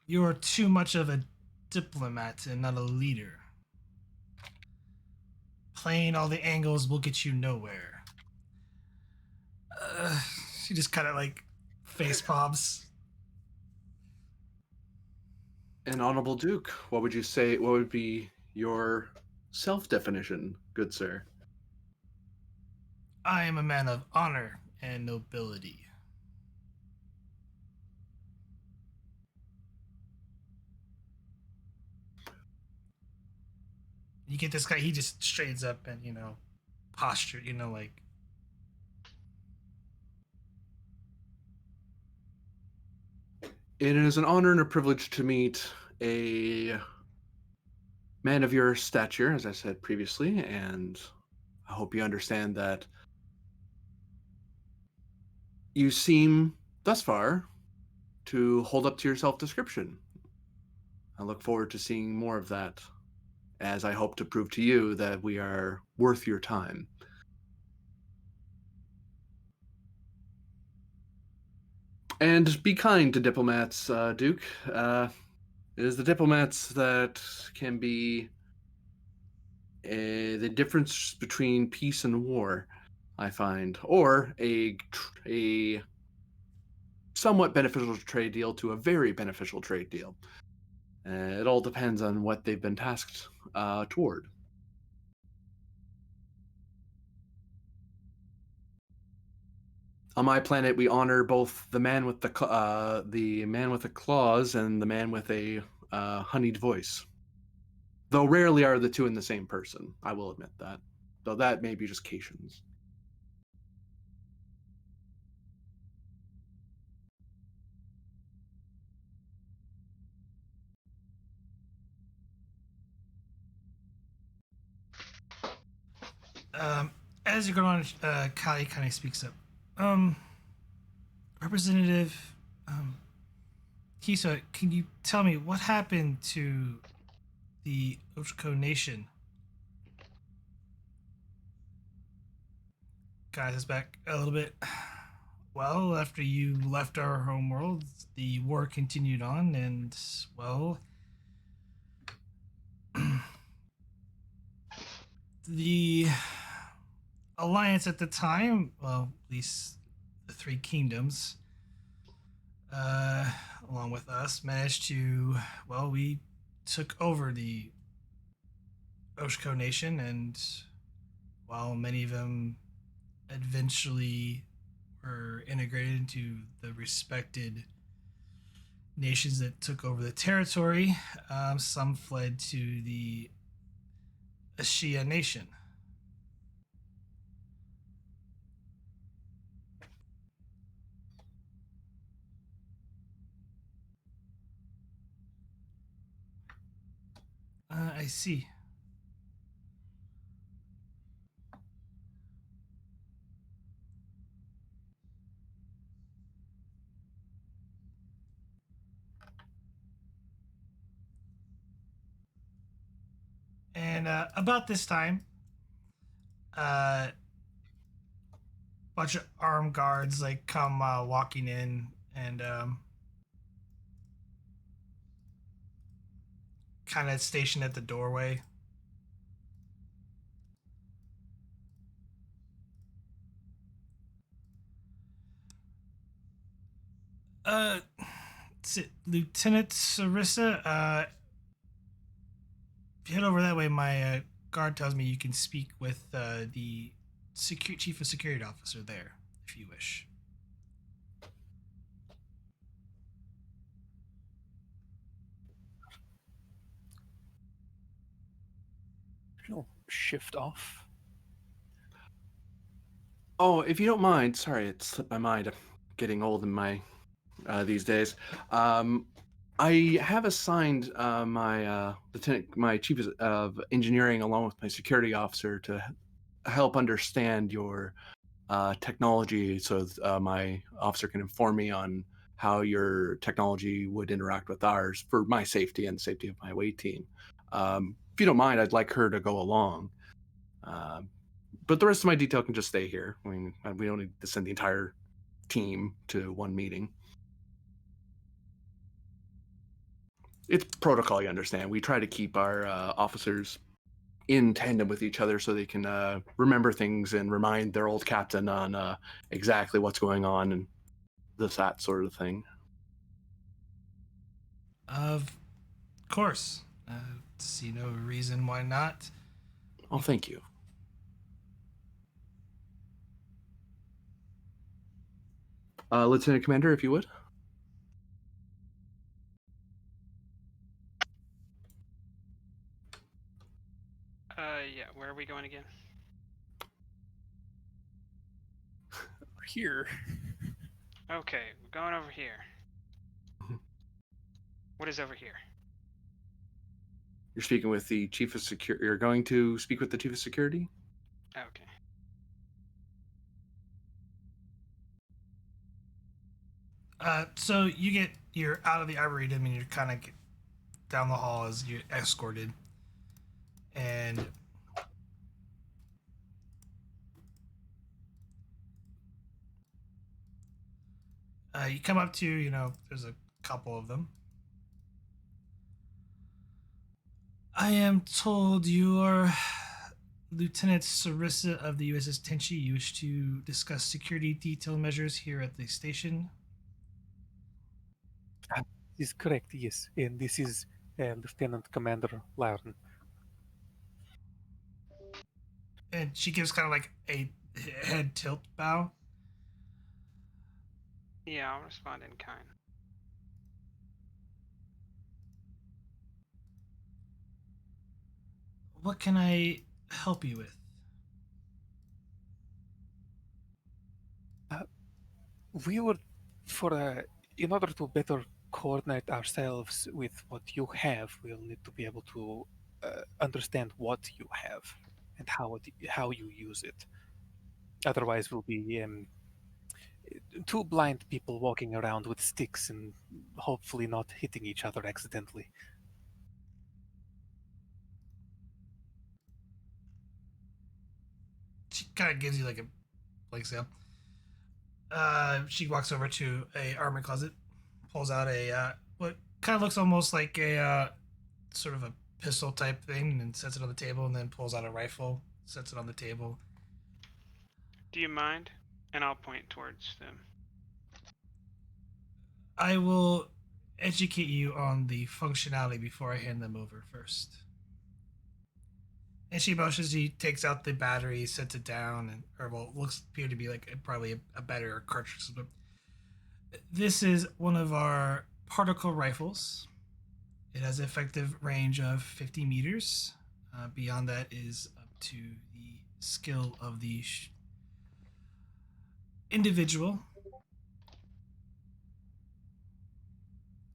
You're too much of a diplomat and not a leader. Playing all the angles will get you nowhere. She just kind of like face palms. And Honorable Duke, what would you say? What would be your self-definition, good sir? I am a man of honor and nobility. You get this guy, he just straightens up and, posture, like. It is an honor and a privilege to meet a man of your stature, as I said previously, and I hope you understand that you seem, thus far, to hold up to your self-description. I look forward to seeing more of that, as I hope to prove to you that we are worth your time. And be kind to diplomats, Duke. It is the diplomats that can be the difference between peace and war, I find, or a somewhat beneficial trade deal to a very beneficial trade deal. It all depends on what they've been tasked toward. On my planet, we honor both the man with the claws and the man with a honeyed voice. Though rarely are the two in the same person, I will admit that. Though that may be just Cations. As you go on, Kali kind of speaks up. Representative Kisa, can you tell me what happened to the Ultraco Nation? Guys us back a little bit. Well, after you left our homeworld, the war continued on, and, well, the alliance at the time, well, at least the Three Kingdoms, along with us, managed to, well, we took over the Oshko Nation, and while many of them eventually were integrated into the respected nations that took over the territory, some fled to the Ashia Nation. I see. And about this time, bunch of armed guards like come walking in and kind of stationed at the doorway. Lieutenant Sarissa, if you head over that way, my guard tells me you can speak with the chief of security officer there, if you wish. She'll shift off. Oh, if you don't mind, sorry, it slipped my mind. I'm getting old in my these days. I have assigned my lieutenant, my chief of engineering, along with my security officer, to help understand your technology, so my officer can inform me on how your technology would interact with ours for my safety and the safety of my away team. If you don't mind, I'd like her to go along. But the rest of my detail can just stay here. I mean, we don't need to send the entire team to one meeting. it's protocol, you understand. We try to keep our officers in tandem with each other so they can remember things and remind their old captain on exactly what's going on and that sort of thing. Of course. See no reason why not. Oh, thank you. Lieutenant Commander, if you would. Yeah, where are we going again? Here. Okay, we're going over here. What is over here? You're speaking with the Chief of Security. You're going to speak with the Chief of Security? Okay. So you're out of the arboretum and you're kind of down the hall as you're escorted. And you come up to, there's a couple of them. I am told you are Lieutenant Sarissa of the USS Tenshi. You wish to discuss security detail measures here at the station. Is correct, yes. And this is Lieutenant Commander Larn. And she gives kind of like a head tilt bow. Yeah, I'll respond in kind. What can I help you with? We would, in order to better coordinate ourselves with what you have, we'll need to be able to understand what you have and how you use it. Otherwise, we'll be two blind people walking around with sticks and hopefully not hitting each other accidentally. She kind of gives you like a blank sale. She walks over to a armor closet, pulls out a what kind of looks almost like a sort of a pistol type thing, and sets it on the table, and then pulls out a rifle, sets it on the table. Do you mind? And I'll point towards them. I will educate you on the functionality before I hand them over first. And she motions, he takes out the battery, sets it down, and looks appear to be like probably a better cartridge system. This is one of our particle rifles. It has an effective range of 50 meters. Beyond that is up to the skill of the individual.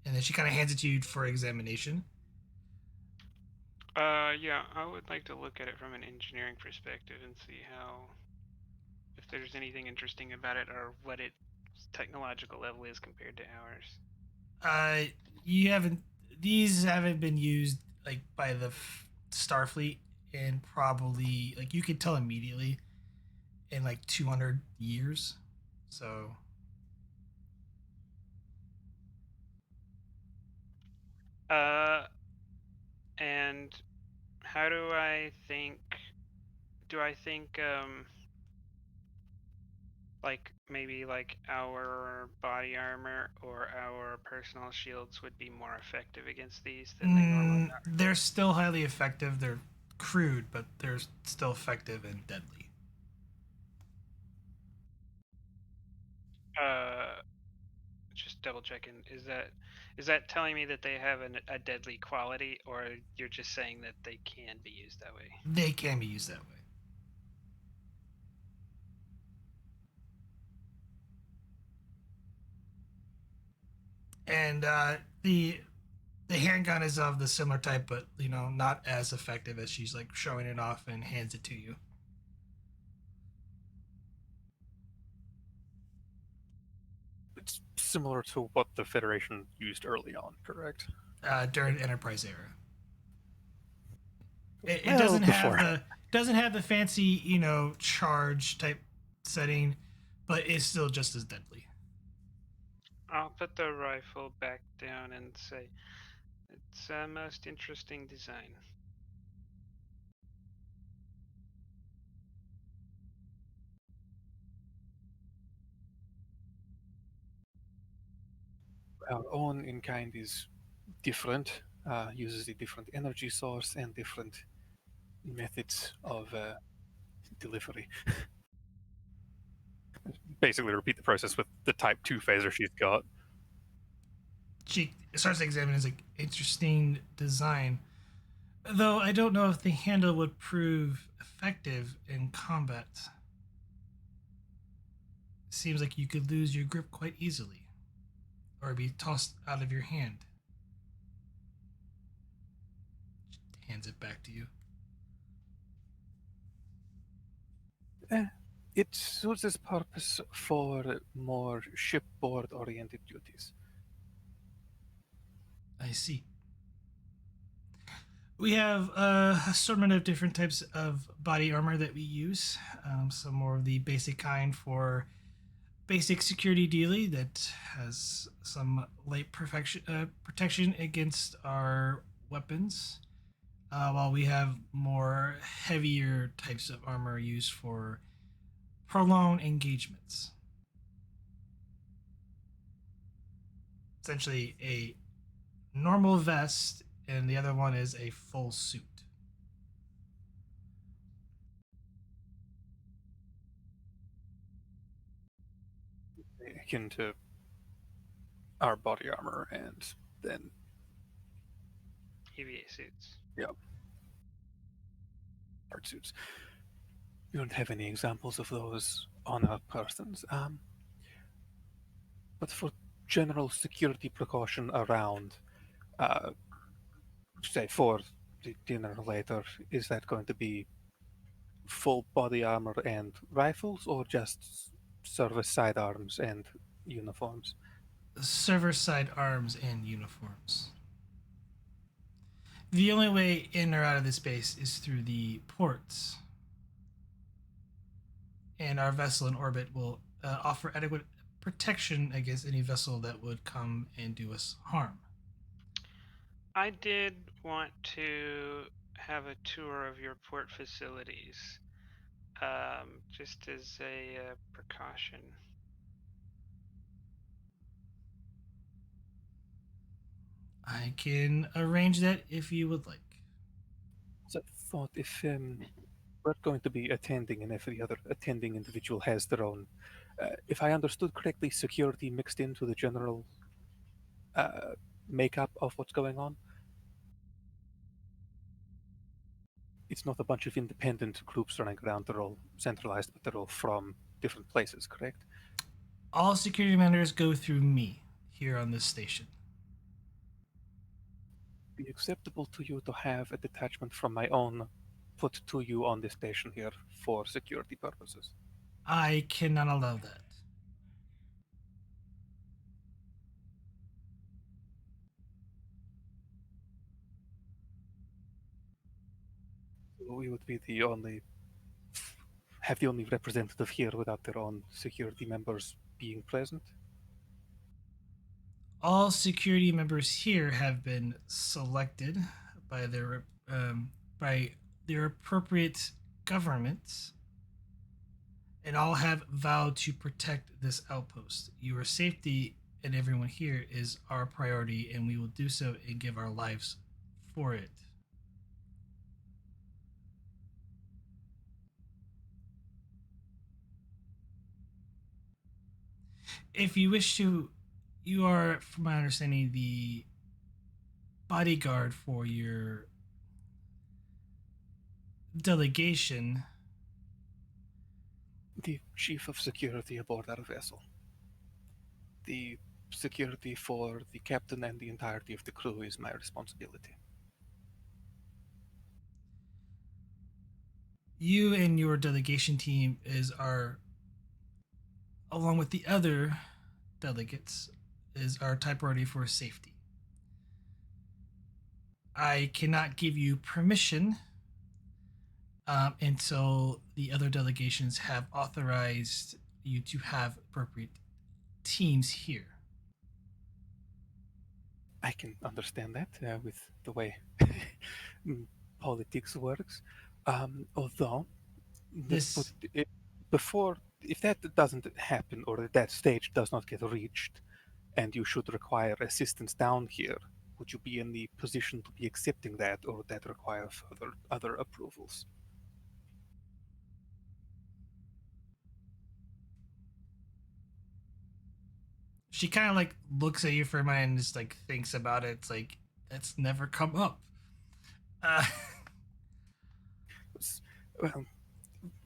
And then she kind of hands it to you for examination. Yeah, I would like to look at it from an engineering perspective and see if there's anything interesting about it or what its technological level is compared to ours. These haven't been used like by the Starfleet in probably, like, you could tell immediately, in like 200 years. So And how do I think like maybe like our body armor or our personal shields would be more effective against these than they normally are? they're still highly effective. They're crude, but they're still effective and deadly. Just double checking. Is that telling me that they have a deadly quality, or you're just saying that they can be used that way? They can be used that way. And the handgun is of the similar type, but not as effective, as she's like showing it off and hands it to you. It's similar to what the Federation used early on, correct? During the Enterprise era. It Well, doesn't before. have the fancy, charge type setting, but it's still just as deadly. I'll put the rifle back down and say, It's a most interesting design. Our own in kind is different, uses a different energy source and different methods of delivery. Basically, repeat the process with the Type 2 phaser she's got. She starts to examine his like interesting design. Though I don't know if the handle would prove effective in combat. Seems like you could lose your grip quite easily, or be tossed out of your hand. Hands it back to you. It serves its purpose for more shipboard-oriented duties. I see. We have assortment of different types of body armor that we use. Some more of the basic kind for basic security dealy that has some light protection against our weapons. While we have more heavier types of armor used for prolonged engagements. Essentially a normal vest, and the other one is a full suit. Akin to our body armor and then EVA suits. hard suits. We don't have any examples of those on our persons. But for general security precaution around, say, for the dinner later, is that going to be full body armor and rifles, or just service sidearms and uniforms? Server side arms and uniforms. The only way in or out of this base is through the ports. And our vessel in orbit will offer adequate protection against any vessel that would come and do us harm. I did want to have a tour of your port facilities, just as a precaution. I can arrange that if you would like. So I thought if we're going to be attending and every other attending individual has their own, if I understood correctly, security mixed into the general makeup of what's going on. It's not a bunch of independent groups running around. They're all centralized, but they're all from different places, correct? All security matters go through me here on this station. Be acceptable to you to have a detachment from my own put to you on this station here for security purposes? I cannot allow that. We would be the only representative here without their own security members being present. All security members here have been selected by their appropriate governments, and all have vowed to protect this outpost. Your safety and everyone here is our priority, and we will do so and give our lives for it. If you wish to, you are, from my understanding, the bodyguard for your delegation. The chief of security aboard our vessel. The security for the captain and the entirety of the crew is my responsibility. You and your delegation team along with the other delegates, is our top priority for safety. I cannot give you permission until the other delegations have authorized you to have appropriate teams here. I can understand that with the way politics works. Although, This before, if that doesn't happen or that stage does not get reached, and you should require assistance down here, would you be in the position to be accepting that, or would that require further other approvals? she kind of like looks at you for a minute and just like thinks about it. It's like that's never come up. Uh, Well,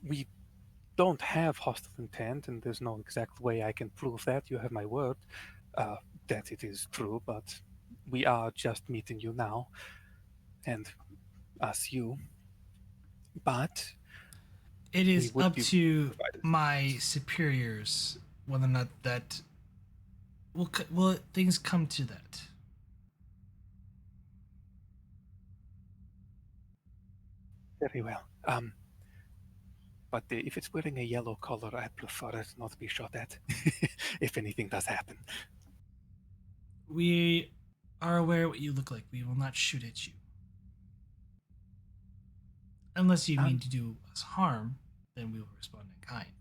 we don't have hostile intent, and there's no exact way I can prove that. You have my word that it is true, but we are just meeting you now, and us you. But it we is would up be to provided. my superiors whether or not that will things come to that. Very well. But if it's wearing a yellow color, I prefer it not to be shot at. If anything does happen. We are aware what you look like. We will not shoot at you. Unless you mean to do us harm, then we will respond in kind.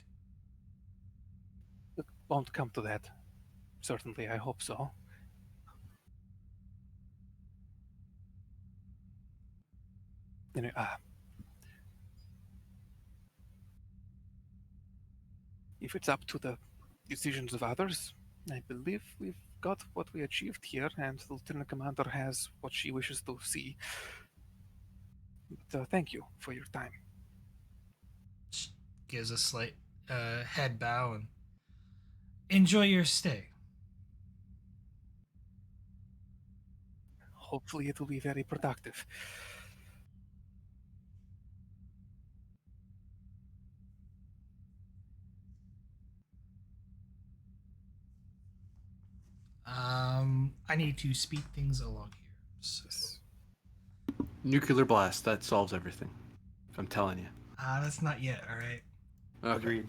It won't come to that. Certainly, I hope so. Anyway, if it's up to the decisions of others, I believe we've got what we achieved here, and the Lieutenant Commander has what she wishes to see. But thank you for your time. She gives a slight head bow and enjoy your stay. Hopefully, it will be very productive. I need to speed things along here. So, Nuclear blast, that solves everything. I'm telling you. that's not yet. All right. Okay.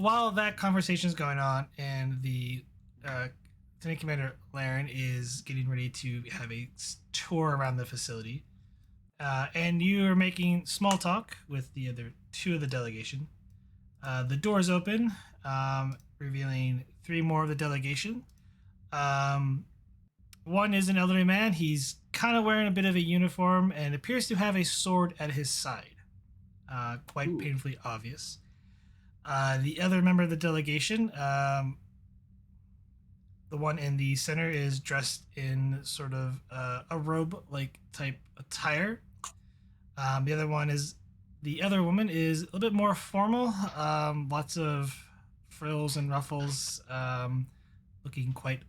While that conversation is going on, and the Lieutenant Commander Laren is getting ready to have a tour around the facility, and you are making small talk with the other two of the delegation. The doors open, revealing three more of the delegation. One is an elderly man. He's kind of wearing a bit of a uniform and appears to have a sword at his side, quite Ooh. painfully obvious. The other member of the delegation, the one in the center, is dressed in sort of a robe-like type attire. The other woman is a little bit more formal, lots of frills and ruffles, looking quite,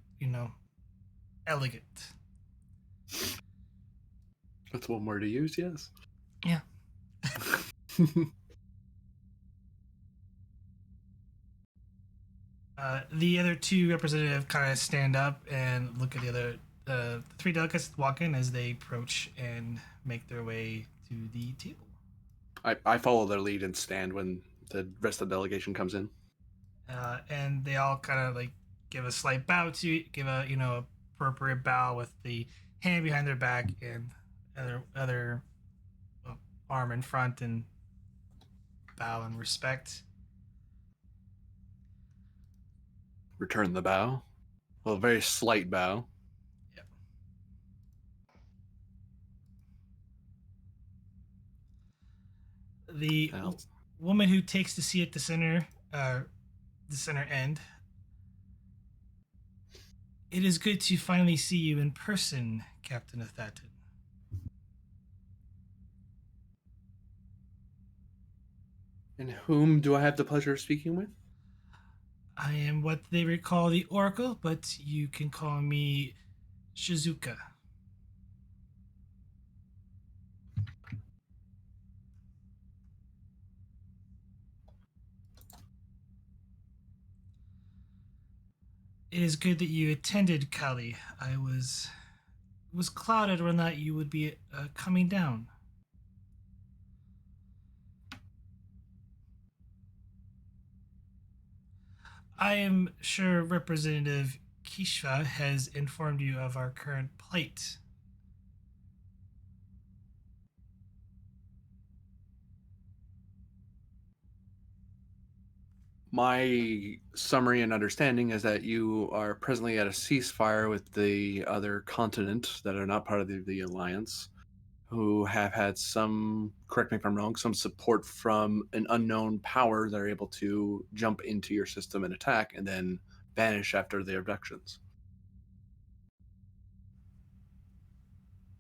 elegant. That's one word to use, yes. Yeah. The other two representatives kind of stand up and look at the other three delegates walk in as they approach and make their way to the table. I follow their lead and stand when the rest of the delegation comes in. And they all kind of like give a slight bow to give a appropriate bow with the hand behind their back and other arm in front and bow in respect. Return the bow. Well, a very slight bow. Yep. The woman who takes the seat at the center end. It is good to finally see you in person, Captain Athaton. And whom do I have the pleasure of speaking with? I am what they recall the Oracle, but you can call me Shizuka. It is good that you attended, Kali. I was clouded when that you would be coming down. I am sure Representative Kishva has informed you of our current plight. My summary and understanding is that you are presently at a ceasefire with the other continent that are not part of the Alliance, who have had some, correct me if I'm wrong, some support from an unknown power that are able to jump into your system and attack and then vanish after the abductions.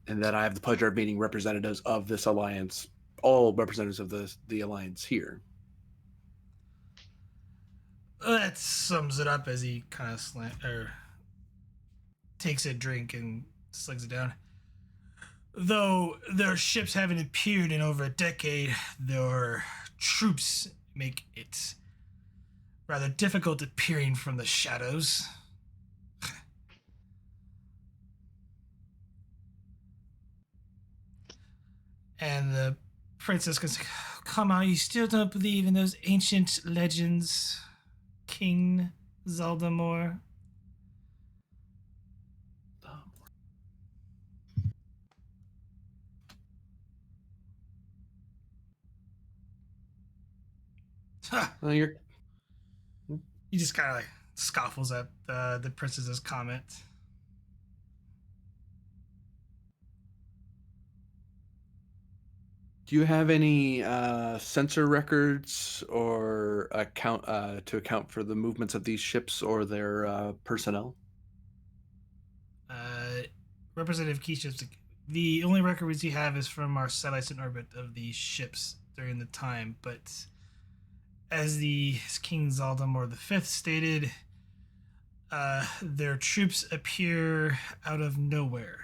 And that I have the pleasure of meeting representatives of this Alliance, all representatives of the Alliance here. That sums it up as he kind of takes a drink and slugs it down. Though their ships haven't appeared in over a decade, their troops make it rather difficult appearing from the shadows. And the princess goes, come on, you still don't believe in those ancient legends, King Zaldamor? Well, you're He just kind of like scoffles at the princess's comment. Do you have any sensor records or to account for the movements of these ships or their personnel? Representative Keisha's, the only records we have is from our satellites in orbit of the ships during the time, but as the King Zaldamor V stated, their troops appear out of nowhere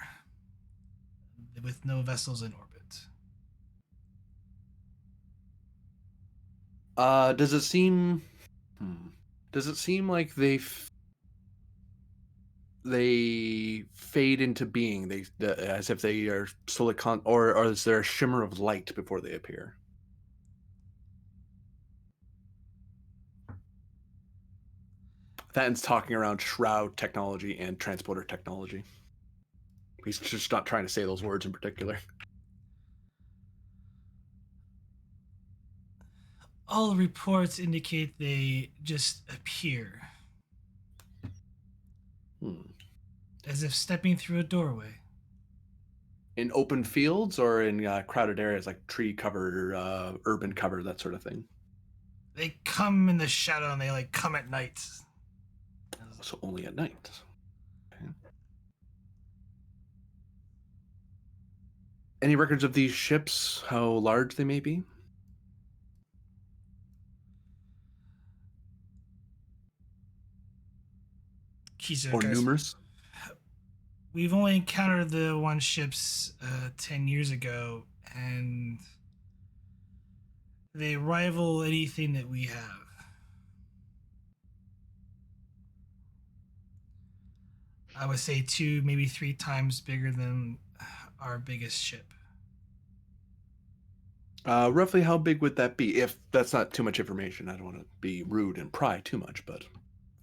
with no vessels in orbit. Does it seem like they fade into being, as if they are solely or is there a shimmer of light before they appear? Thaton's talking around shroud technology and transporter technology. He's just not trying to say those words in particular. All reports indicate they just appear. As if stepping through a doorway. In open fields or in crowded areas like tree cover, urban cover, that sort of thing? They come in the shadow and they like come at night. So only at night. Okay. Any records of these ships, how large they may be? Or numerous? We've only encountered the one ships 10 years ago, and they rival anything that we have. I would say 2, maybe 3 times bigger than our biggest ship. Roughly how big would that be? If that's not too much information, I don't want to be rude and pry too much, but if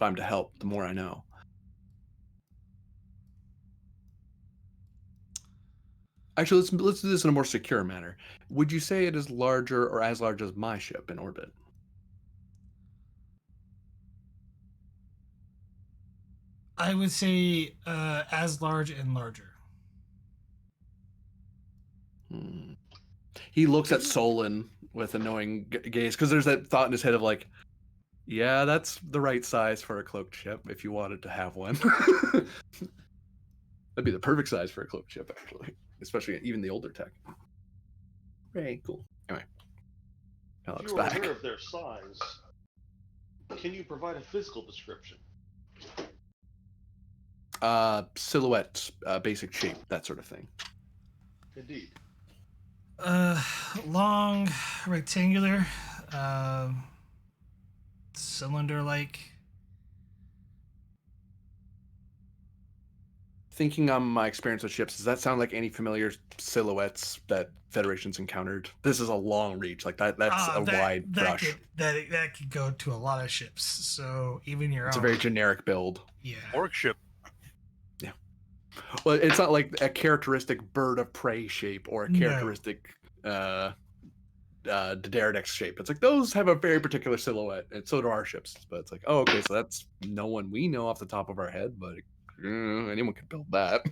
I'm to help, the more I know. Actually, let's do this in a more secure manner. Would you say it is larger or as large as my ship in orbit? I would say as large and larger. He looks at Solon with a knowing gaze, because there's that thought in his head of like, yeah, that's the right size for a cloaked ship if you wanted to have one. That'd be the perfect size for a cloaked ship, actually, especially even the older tech. Very cool. Anyway, if you are aware of their size, can you provide a physical description? Silhouette, basic shape, that sort of thing. Indeed. Long, rectangular, cylinder-like. thinking on my experience with ships, does that sound like any familiar silhouettes that Federation's encountered? This is a long reach, like that's a wide brush. That could go to a lot of ships. So even your It's own. a very generic build. Yeah. Orc ship. Yeah. Well, it's not like a characteristic bird of prey shape or a characteristic Daredevil shape. It's like those have a very particular silhouette, and so do our ships. But it's like, oh, okay, so that's no one we know off the top of our head, but anyone could build that.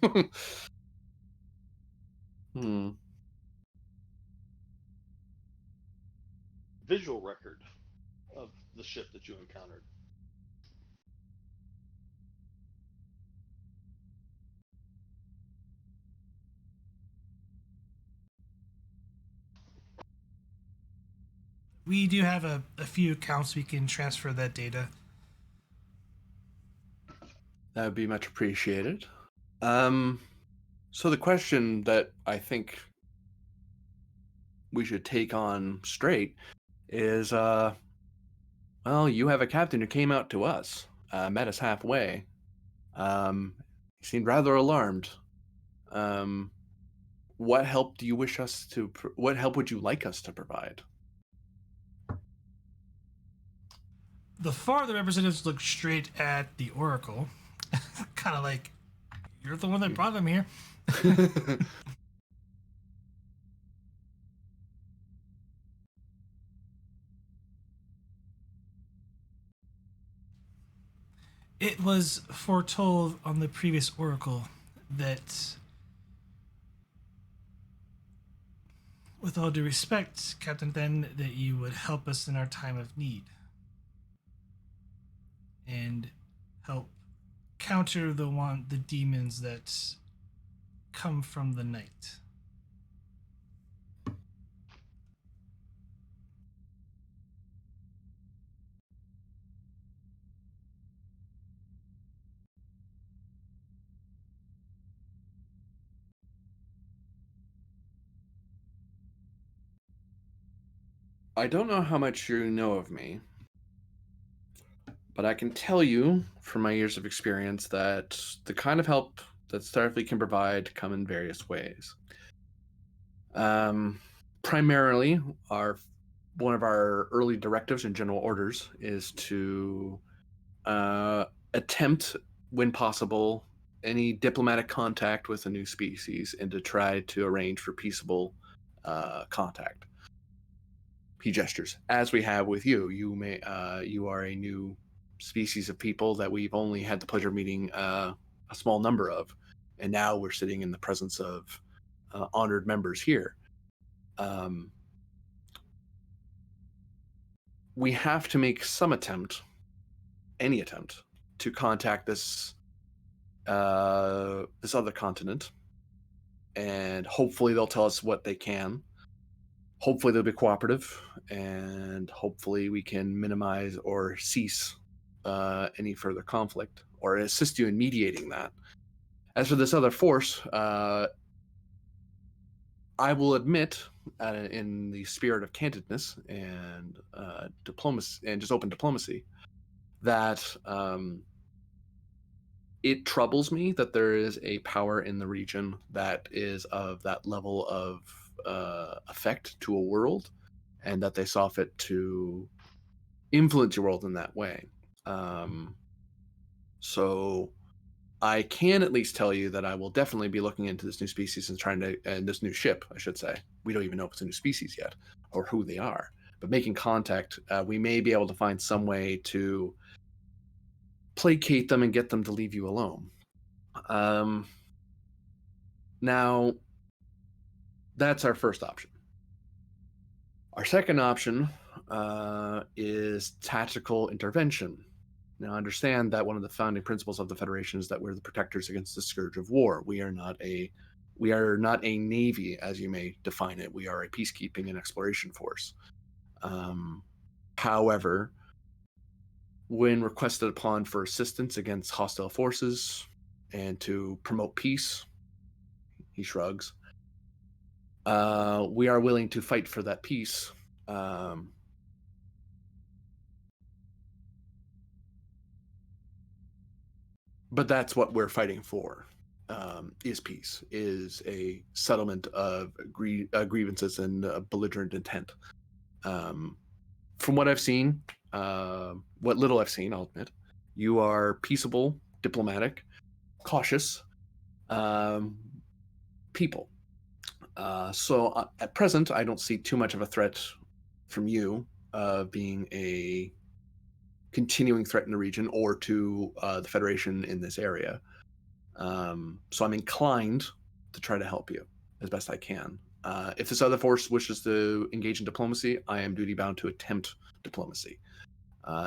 Visual record of the ship that you encountered. We do have a few accounts we can transfer that data. That would be much appreciated. So the question that I think we should take on straight is, well, you have a captain who came out to us, met us halfway. He seemed rather alarmed. What help do you wish us to? What help would you like us to provide? The farther representatives look straight at the Oracle, kind of like, you're the one that brought them here. It was foretold on the previous Oracle that, with all due respect, Captain Ben, that you would help us in our time of need and help counter the demons that come from the night. I don't know how much you know of me, but I can tell you from my years of experience that the kind of help that Starfleet can provide come in various ways. Primarily, one of our early directives and general orders is to attempt, when possible, any diplomatic contact with a new species and to try to arrange for peaceable contact. He gestures, as we have with you. You are a new species of people that we've only had the pleasure of meeting a small number of, and now we're sitting in the presence of honored members here. We have to make some attempt, any attempt, to contact this other continent, and hopefully they'll tell us what they can. Hopefully they'll be cooperative, and hopefully we can minimize or cease any further conflict, or assist you in mediating that. As for this other force, I will admit, in the spirit of candidness and diplomacy and just open diplomacy, that it troubles me that there is a power in the region that is of that level of effect to a world, and that they saw fit to influence your world in that way. So I can at least tell you that I will definitely be looking into this new species and this new ship, I should say. We don't even know if it's a new species yet or who they are, but making contact, we may be able to find some way to placate them and get them to leave you alone. Now, that's our first option. Our second option is tactical intervention. Now, understand that one of the founding principles of the Federation is that we're the protectors against the scourge of war. We are not a navy, as you may define it. We are a peacekeeping and exploration force. However, when requested upon for assistance against hostile forces and to promote peace, he shrugs, we are willing to fight for that peace. But that's what we're fighting for. is peace, is a settlement of grievances and belligerent intent. From what I've seen, what little I've seen, I'll admit, you are peaceable, diplomatic, cautious people. So at present, I don't see too much of a threat from you being a continuing threat in the region or to the Federation in this area. So I'm inclined to try to help you as best I can. If this other force wishes to engage in diplomacy, I am duty bound to attempt diplomacy.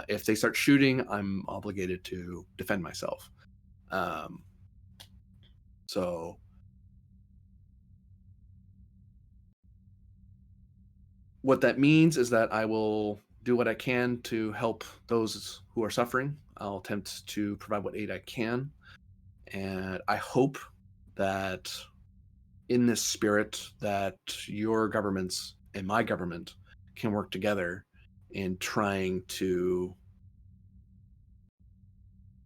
If they start shooting, I'm obligated to defend myself. So what that means is that I will do what I can to help those who are suffering. I'll attempt to provide what aid I can. And I hope that in this spirit that your governments and my government can work together in trying to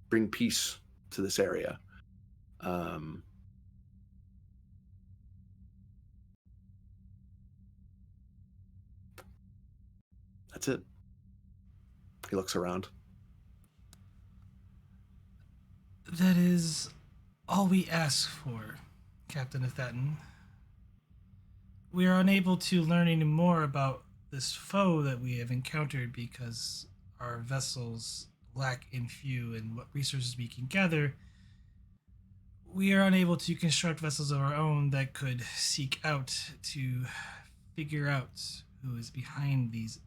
bring peace to this area. That's it. He looks around. That is all we ask for, Captain Athaton. We are unable to learn any more about this foe that we have encountered because our vessels lack in few and what resources we can gather. We are unable to construct vessels of our own that could seek out to figure out who is behind these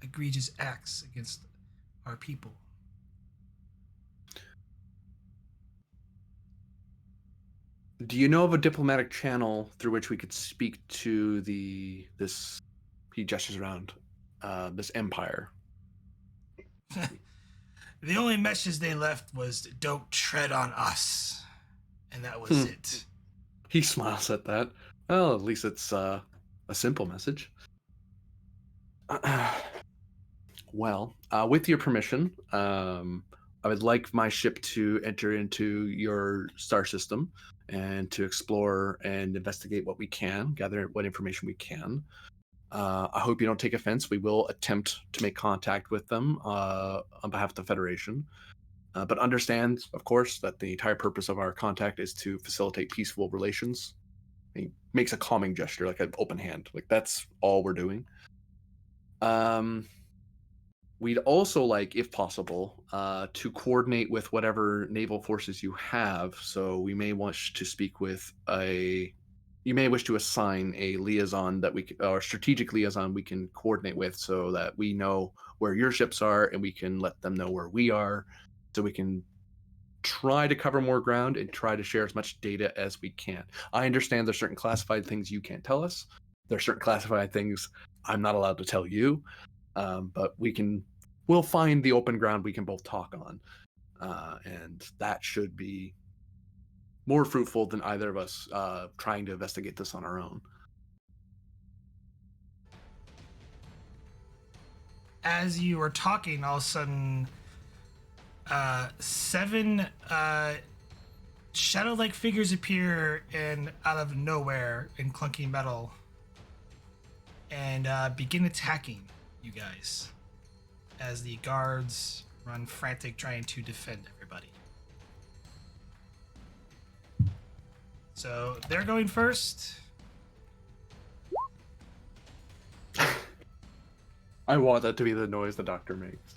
egregious acts against our people. Do you know of a diplomatic channel through which we could speak to this? He gestures around this empire. The only message they left was "Don't tread on us," and that was it. He smiles at that. Well, at least it's a simple message. Well, with your permission, I would like my ship to enter into your star system and to explore and investigate what we can, gather what information we can. I hope you don't take offense. We will attempt to make contact with them on behalf of the Federation. But understand, of course, that the entire purpose of our contact is to facilitate peaceful relations. He makes a calming gesture, like an open hand. Like, that's all we're doing. We'd also like, if possible, to coordinate with whatever naval forces you have. So we may wish to speak with you may wish to assign a liaison that or strategic liaison we can coordinate with, so that we know where your ships are and we can let them know where we are, so we can try to cover more ground and try to share as much data as we can. I understand there's certain classified things you can't tell us. There's certain classified things I'm not allowed to tell you. But we'll find the open ground we can both talk on. And that should be more fruitful than either of us trying to investigate this on our own. As you were talking, all of a sudden, 7 shadow-like figures appear out of nowhere in clunky metal and begin attacking you guys as the guards run frantic trying to defend everybody. So they're going first. I want that to be the noise the doctor makes.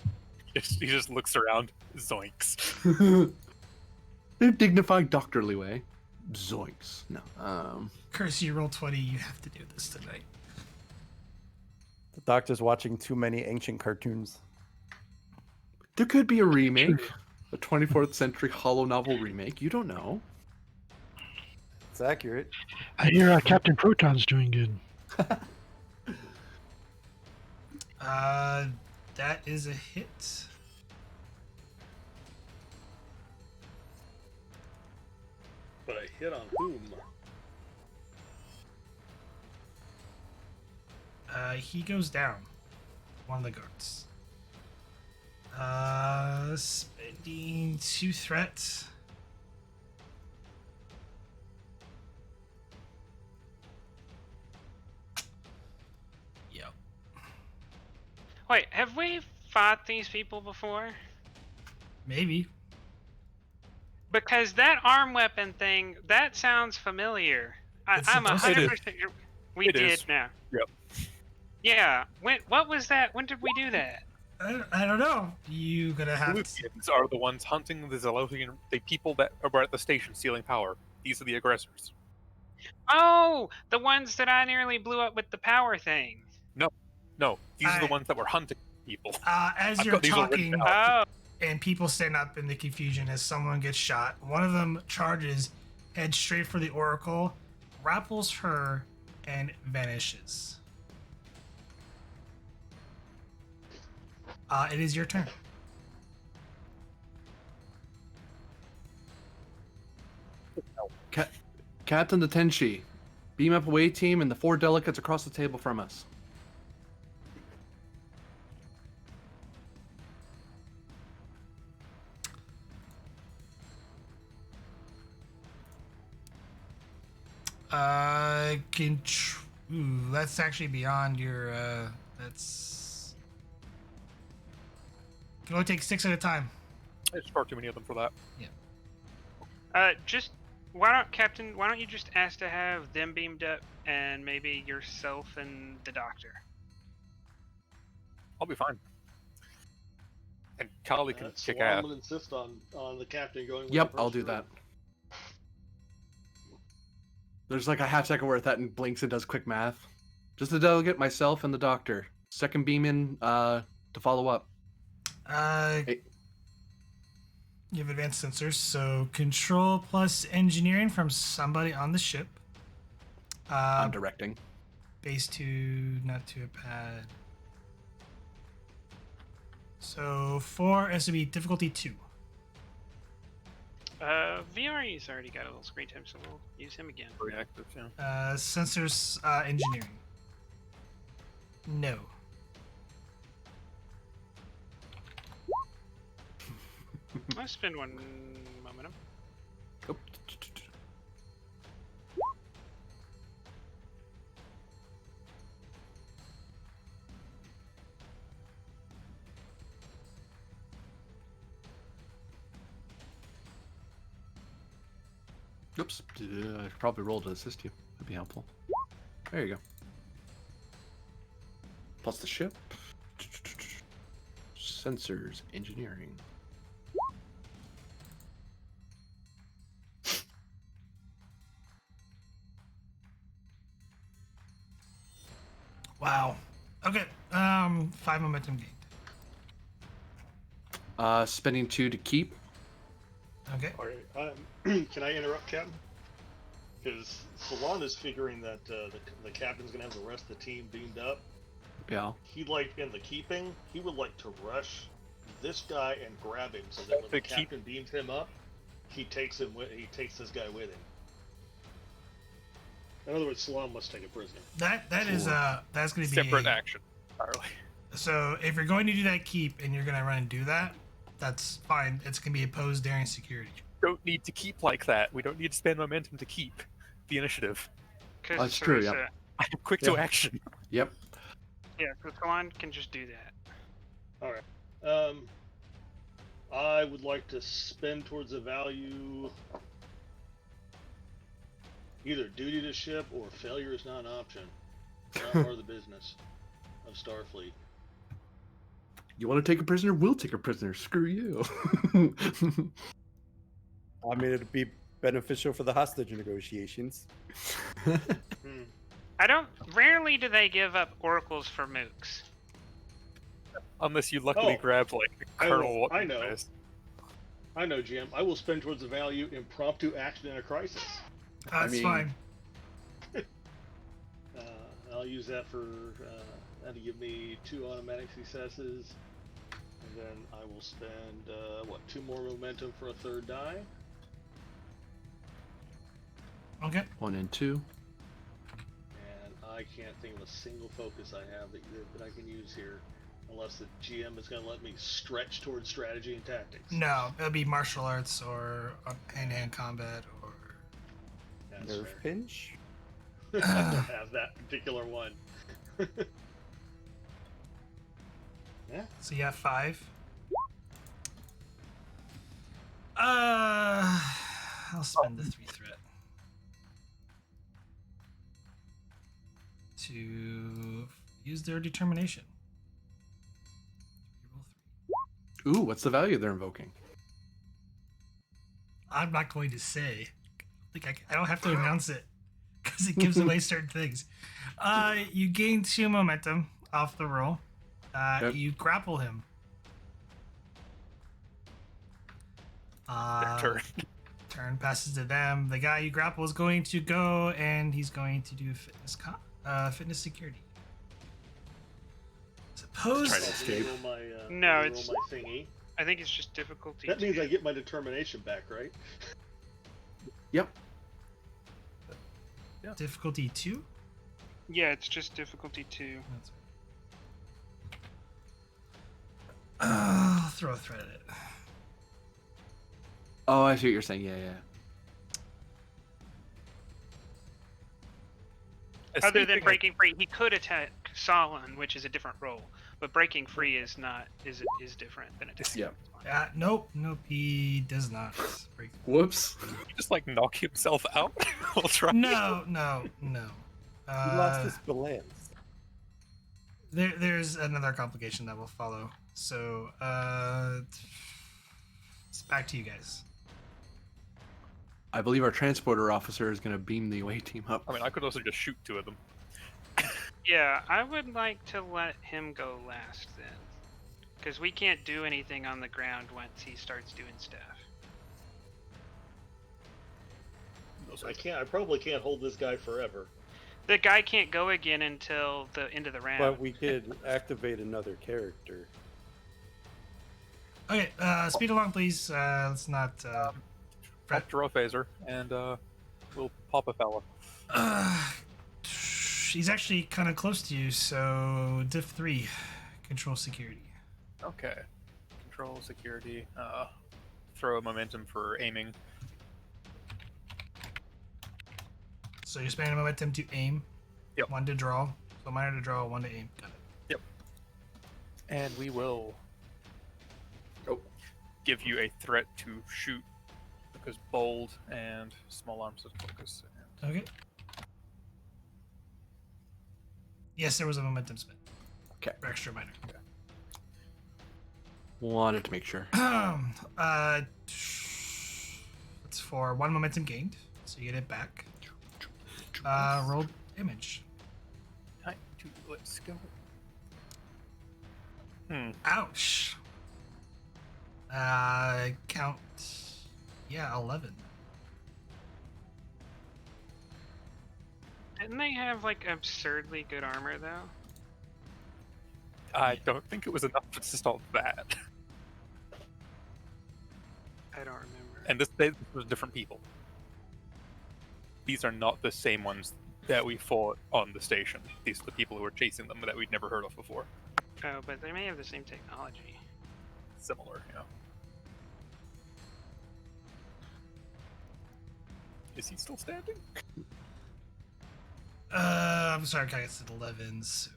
He just looks around. Zoinks. In a dignified, doctorly way. Zoinks. No. Curse you, roll 20. You have to do this tonight. The doctor's watching too many ancient cartoons. There could be a remake, a 24th century holo novel remake. You don't know. It's accurate. I hear Captain Proton's doing good. That is a hit. But I hit on whom? He goes down. One of the guards. Spending 2 threats. Wait, have we fought these people before? Maybe. Because that arm weapon thing, that sounds familiar. It's I'm supposed to. 100% sure we It did is. now. Yep. Yeah. What was that? When did we do that? I don't know. You gonna have to. Luthians are the ones hunting the Zellothian, the people that are at the station stealing power. These are the aggressors. Oh, the ones that I nearly blew up with the power thing. No, these are the I- ones that were hunting people. As I've you're got these all written talking, down. Oh, and people stand up in the confusion as someone gets shot, one of them charges, heads straight for the Oracle, grapples her, and vanishes. It is your turn. Captain the Tenshi, beam up away team and the 4 delegates across the table from us. Ooh, that's actually beyond your. That's. Can only take 6 at a time. There's far too many of them for that. just Captain? Why don't you just ask to have them beamed up and maybe yourself and the doctor? I'll be fine. And Kali can That's kick why I'm ass. gonna insist on the captain going. With Yep, the I'll first do group. that. There's like a half second where that and blinks and does quick math. Just the delegate, myself, and the doctor. Second beam in to follow up. Hey. You have advanced sensors, so control plus engineering from somebody on the ship. I'm directing. Base 2, not to a pad. So 4 has to be difficulty 2. VRE's already got a little screen time, so we'll use him again. Reactive, yeah. Sensors engineering. No. I'll spend one momentum. Oh. Oops. I should probably roll to assist you. That'd be helpful. There you go. Plus the ship. Sensors, engineering. Wow. Okay. 5 momentum gained. Spending 2 to keep. Okay. Okay. Can I interrupt, Captain? Because Salon is figuring that the captain's gonna have the rest of the team beamed up. Yeah. He'd like in the keeping. He would like to rush this guy and grab him so that when the The keep- captain beams him up, he takes him. He takes this guy with him. In other words, Salon must take a prisoner. That's going to be Separate action. Entirely. So if you're going to do that keep and you're going to run and do that, that's fine. It's going to be opposed daring security. Don't need to keep like that. We don't need to spend momentum to keep the initiative. That's true, yeah. I am quick to action. Yep. Yeah, so Salon can just do that. All right. I would like to spend towards a value. Either duty to ship or failure is not an option. It's not part of the business of Starfleet. You want to take a prisoner? We'll take a prisoner. Screw you. I mean, it'd be beneficial for the hostage negotiations. Rarely do they give up oracles for mooks. Unless you luckily Oh, grab like the Colonel. I know. I know, Jim. I will spend towards the value impromptu action in a crisis. That's mean- fine. I'll use that for that'll give me 2 automatic successes, and then I will spend 2 more momentum for a 3rd die. Okay. 1 and 2. And I can't think of a single focus I have that I can use here, unless the GM is going to let me stretch towards strategy and tactics. No, it'll be martial arts or hand-to-hand combat or. That's Nerve fair. pinch. I don't have that particular one. Yeah. So you have 5. I'll spend the 3 threat to use their determination. Roll 3. Ooh, what's the value they're invoking? I'm not going to say. I don't have to announce it because it gives away certain things. You gain 2 momentum off the roll. Yep. You grapple him. Their turn. Turn passes to them. The guy you grapple is going to go, and he's going to do fitness security. Suppose. Try to escape. No, roll it's- my thingy. I think it's just difficulty. That means 2. I get my determination back, right? Yep. Difficulty 2. Yeah, it's just difficulty 2. That's right. I'll throw a threat at it. Oh, I see what you're saying. Yeah. Other than Escaping breaking free, he could attack Solon, which is a different role. But breaking free is not is different than attacking. Yeah. Nope, he does not break. Whoops. You just like knock himself out. We'll try. No. He lost his balance. There's another complication that will follow. So, it's back to you guys. I believe our transporter officer is going to beam the away team up. I mean, I could also just shoot 2 of them. Yeah, I would like to let him go last then, because we can't do anything on the ground once he starts doing stuff. I probably can't hold this guy forever. The guy can't go again until the end of the round. But we could activate another character. Okay, speed along, please. Let's not. Throw a phaser, and we'll pop a fella. He's actually kind of close to you, so diff 3, control security. Okay. Control, security, throw a momentum for aiming. So you're spending momentum to aim. Yep. 1 to draw. So minor to draw, 1 to aim. Got it. Yep. And we will give you a threat to shoot, because bold and small arms of focus. Okay. Yes, there was a momentum spent. Okay. For extra minor. Wanted to make sure. It's for 1 momentum gained, so you get it back. Roll damage. Let's go. Ouch. Count. Yeah, 11. Didn't they have like absurdly good armor though? I don't think it was enough to stop that. I don't remember. And this was different people. These are not the same ones that we fought on the station. These are the people who were chasing them that we'd never heard of before. Oh, but they may have the same technology. Similar, yeah. Is he still standing? I'm sorry, I guess it's 11, so.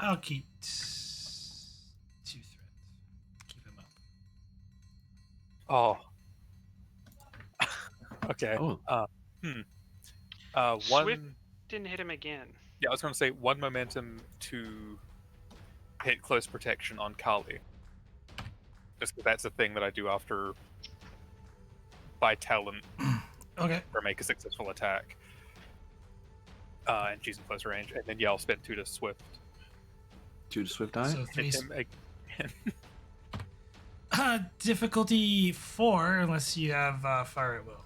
I'll keep 2 threat. Keep him up. Oh. Okay. Oh. One. Swift didn't hit him again. Yeah, I was going to say 1 momentum to hit close protection on Kali. Just 'cause that's a thing that I do after by talent Okay. or make a successful attack. And she's in close range. And then yeah, I'll spend 2 to Swift. 2 to Swift Eye. So 3. Hit him again. Difficulty 4, unless you have fire at will.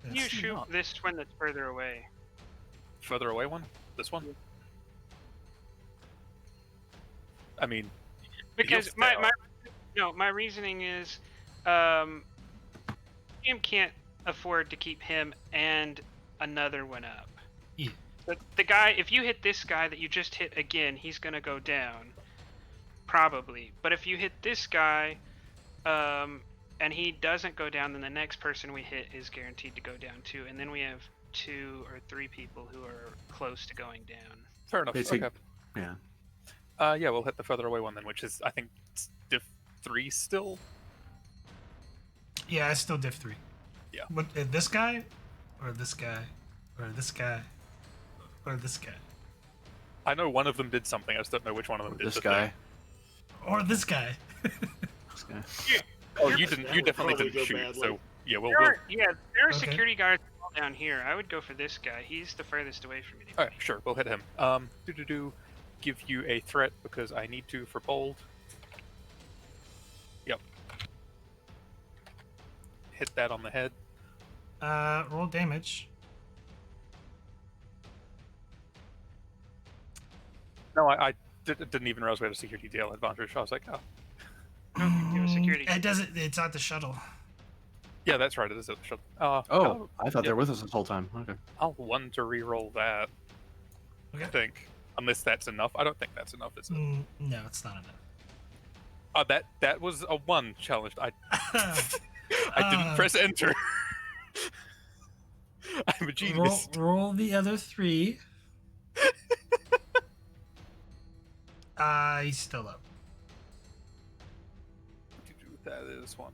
You That's- shoot not. this one that's further away. Further away one? This one? I mean, Because He'll my reasoning is, Jim can't afford to keep him and another one up. Yeah. But the guy, if you hit this guy that you just hit again, he's gonna go down, probably. But if you hit this guy, and he doesn't go down, then the next person we hit is guaranteed to go down too. And then we have 2 or 3 people who are close to going down. Fair enough. Basic- Okay. Yeah. Yeah, we'll hit the further away one then, which is, I think, diff 3 still. Yeah, it's still diff 3. Yeah. What, this guy? Or this guy? Or this guy? Or this guy? I know one of them did something. I just don't know which one of them did This the guy. Or this guy? This guy. thing. Oh, you didn't. That You would definitely probably didn't go shoot. badly. So yeah, we'll. There are Okay. security guards all down here. I would go for this guy. He's the furthest away from anybody. Alright, sure, we'll hit him. Give you a threat because I need to for bold. Yep. Hit that on the head. Roll damage. No, I didn't even realize we had a security detail advantage. I was like, oh, You have a security. It doesn't. It's not the shuttle. yeah, that's right. It is at the shuttle. Oh, I thought yeah. they were with us this whole time. Okay. I'll want to re-roll that. I Okay. think, unless that's enough. I don't think that's enough. Is it? No, it's not enough. That was a 1 challenged. I didn't press enter. I'm a genius. Roll the other 3. He's still up. That is 1.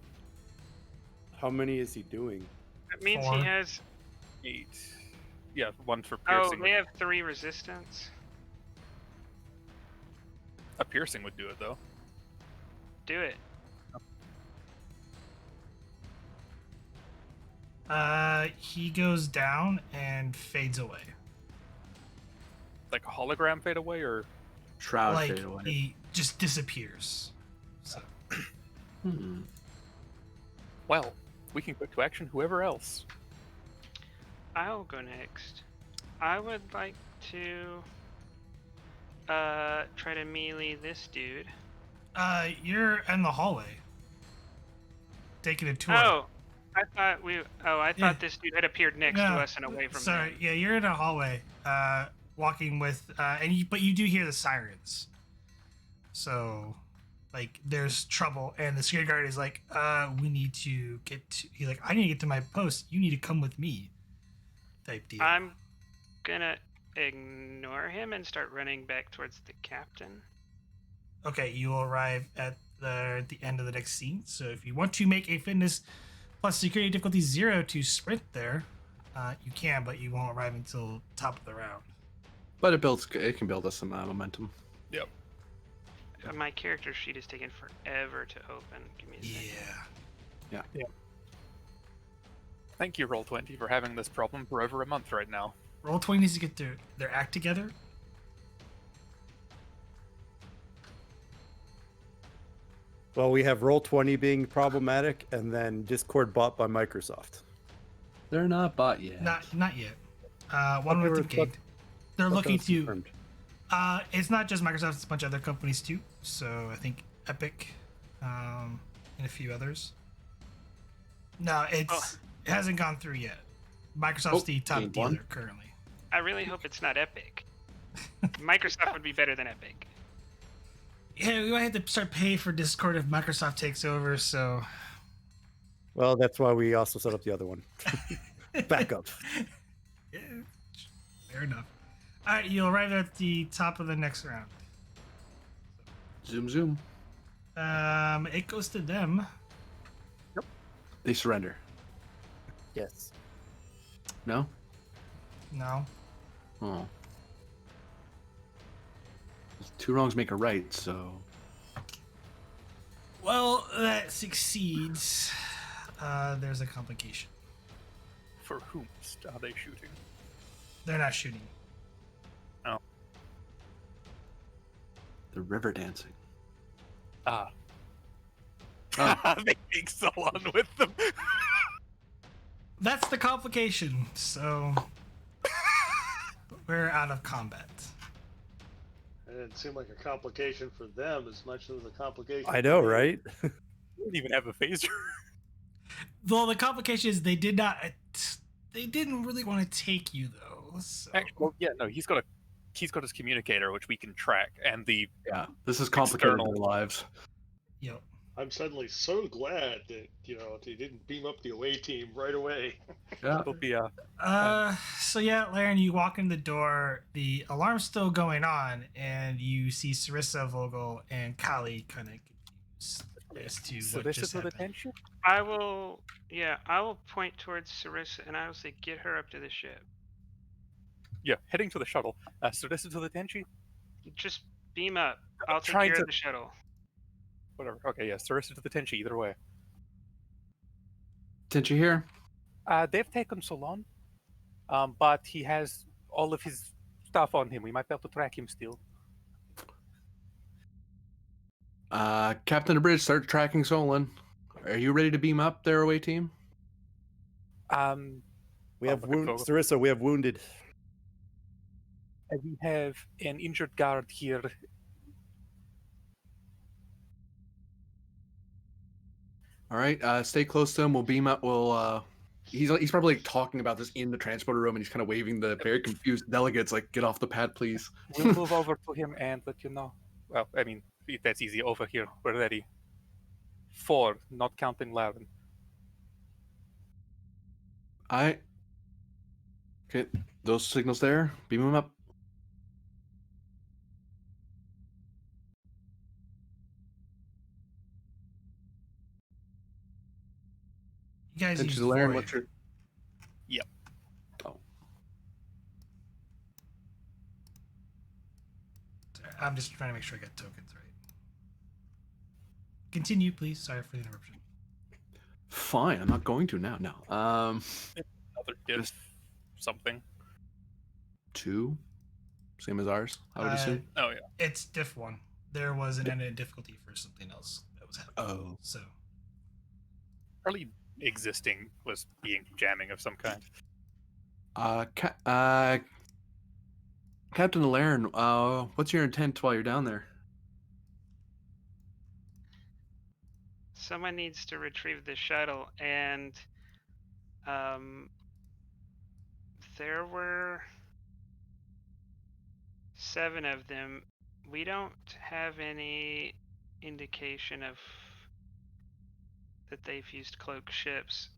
How many is he doing? That means 4. he has. 8. Yeah, 1 for Oh, piercing. they have 3 resistance. A piercing would do it though. Do it. He goes down and fades away. Like a hologram fade away, or Shroud Like fade away. he just disappears. So well, we can quick to action. Whoever else. I'll go next. I would like to try to melee this dude. you're in the hallway, taking a tour. Oh, I thought I thought Yeah. this dude had appeared next No, to us and away from Sorry, him. yeah, you're in a hallway, walking with, but you do hear the sirens. So, like, there's trouble, and the security guard is like, we need to get to. He's like, I need to get to my post. You need to come with me. Type deal. I'm gonna ignore him and start running back towards the captain. Okay, you will arrive at the end of the next scene. So if you want to make a fitness plus security difficulty 0 to sprint there, you can, but you won't arrive until top of the round. But it can build us some momentum. Yep. My character sheet is taking forever to open. Give me a second. Yeah. Thank you, Roll20, for having this problem for over a month right now. Roll20 needs to get their act together. Well, we have Roll20 being problematic, and then Discord bought by Microsoft. They're not bought yet. Not yet. One Okay, with the we're- gate. They're Thought that looking was to. confirmed. It's not just Microsoft; it's a bunch of other companies too. So I think Epic, and a few others. No, it hasn't gone through yet. Microsoft's the top gained dealer one. currently. I really hope it's not Epic. Microsoft would be better than Epic. Yeah, we might have to start paying for Discord if Microsoft takes over. So Well, that's why we also set up the other one. Backup. yeah, fair enough. All right, you'll arrive at the top of the next round. Zoom, zoom. It goes to them. They surrender. Yes. No? No. Oh. 2 wrongs make a right, so. Well, that succeeds. There's a complication. For whomst are they shooting? They're not shooting. The river dancing. Ah. Oh. They take so on with them. That's the complication. So we're out of combat. It didn't seem like a complication for them as much as a complication. I know, for me. right? They don't even have a phaser. Well, the complication is they didn't really want to take you though. So. Actually, well, yeah, no, he's got his communicator, which we can track, and the Yeah, this is complicated External. their lives. Yep. I'm suddenly so glad that they didn't beam up the away team right away. Yeah. It'll be So yeah, Laren, you walk in the door. The alarm's still going on, and you see Sarissa, Vogel, and Kali kind of confused as to what just solicitor happened. attention. I will point towards Sarissa and I will say, get her up to the ship. Yeah, heading to the shuttle. Solicitor Tenshi. Just beam up. I'll take Trying care to- of the shuttle. Whatever. Okay, yeah, Solicitor Tenshi. Either way. Tenshi here. They've taken so long, but he has all of his stuff on him. We might be able to track him still. Captain of Bridge, start tracking Solon. Are you ready to beam up their away team? We have look at Vogel. Sarissa, we have wounded. We have an injured guard here. All right, stay close to him. We'll beam up. He's probably like, talking about this in the transporter room, and he's kind of waving the very confused delegates like, "Get off the pad, please." We'll move over to him and let you know. Well, I mean, that's easy. Over here, we're ready. 4, not counting Laren. Okay, those signals there. Beam him up. You guys Tenshi used to Laren, Void. what's your? Yep. Oh, Sorry, I'm just trying to make sure I get tokens right. Continue, please. Sorry for the interruption. fine. I'm not going to now. No. Another diff Just- something. 2, same as ours. I would assume. Oh yeah. It's diff 1. There was an ended difficulty for something else that was happening. Oh. So Early existing was being jamming of some kind. Captain Laren, what's your intent while you're down there? Someone needs to retrieve the shuttle, and there were 7 of them. We don't have any indication of that they've used cloak ships.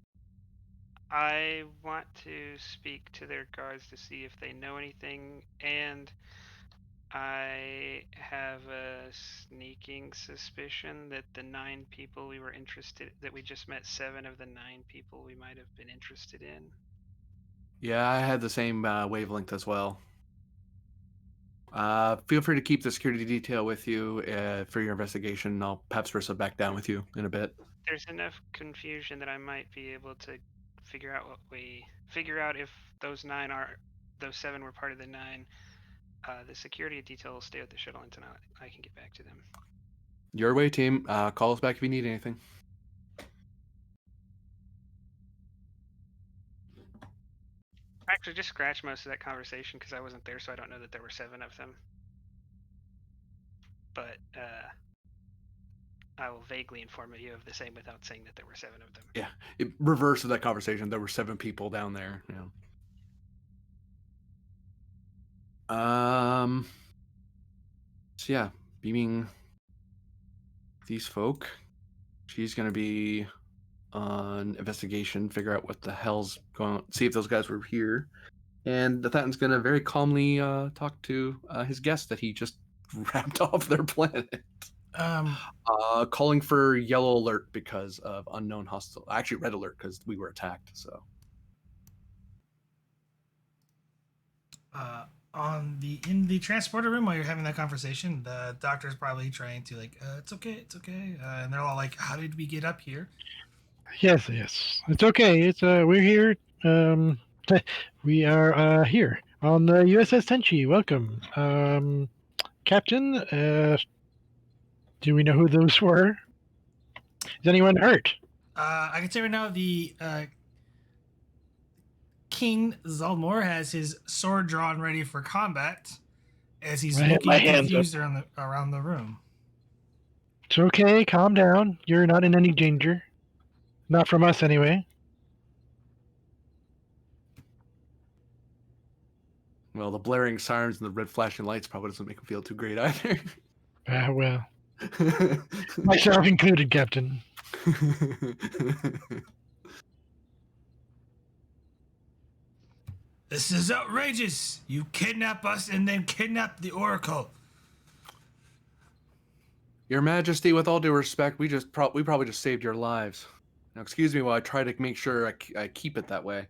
I want to speak to their guards to see if they know anything, and I have a sneaking suspicion that the 9 people we were interested that we just met, 7 of the 9 people we might have been interested in. Yeah, I had the same wavelength as well. Feel free to keep the security detail with you for your investigation. I'll perhaps Rissa back down with you in a bit. There's enough confusion that I might be able to figure out if those 7 were part of the 9. The security detail will stay with the shuttle until I can get back to them. Your way, team. Call us back if you need anything. Actually, just scratch most of that conversation because I wasn't there, so I don't know that there were 7 of them. But I will vaguely inform you of the same without saying that there were 7 of them. Yeah, reverse of that conversation. There were 7 people down there. So yeah, beaming these folk. She's gonna be on investigation, figure out what the hell's going on, see if those guys were here. And the Thatton's gonna very calmly talk to his guest that he just wrapped off their planet. Calling for yellow alert because of unknown hostile. Actually, red alert because we were attacked. So. in the transporter room while you're having that conversation, the doctor's probably trying to it's okay, and they're all like, "How did we get up here?" Yes, it's okay. It's we're here. We are here on the USS Tenshi. Welcome, Captain. Do we know who those were? Is anyone hurt? I can say right now the King Zalmor has his sword drawn ready for combat as he's I have looking my hands confused around the room. It's okay. Calm down. You're not in any danger. Not from us, anyway. Well, the blaring sirens and the red flashing lights probably doesn't make him feel too great either. Well, Myself included, Captain. This is outrageous! You kidnap us and then kidnap the Oracle. Your Majesty, with all due respect, we probably just saved your lives. Now, excuse me while I try to make sure I keep it that way.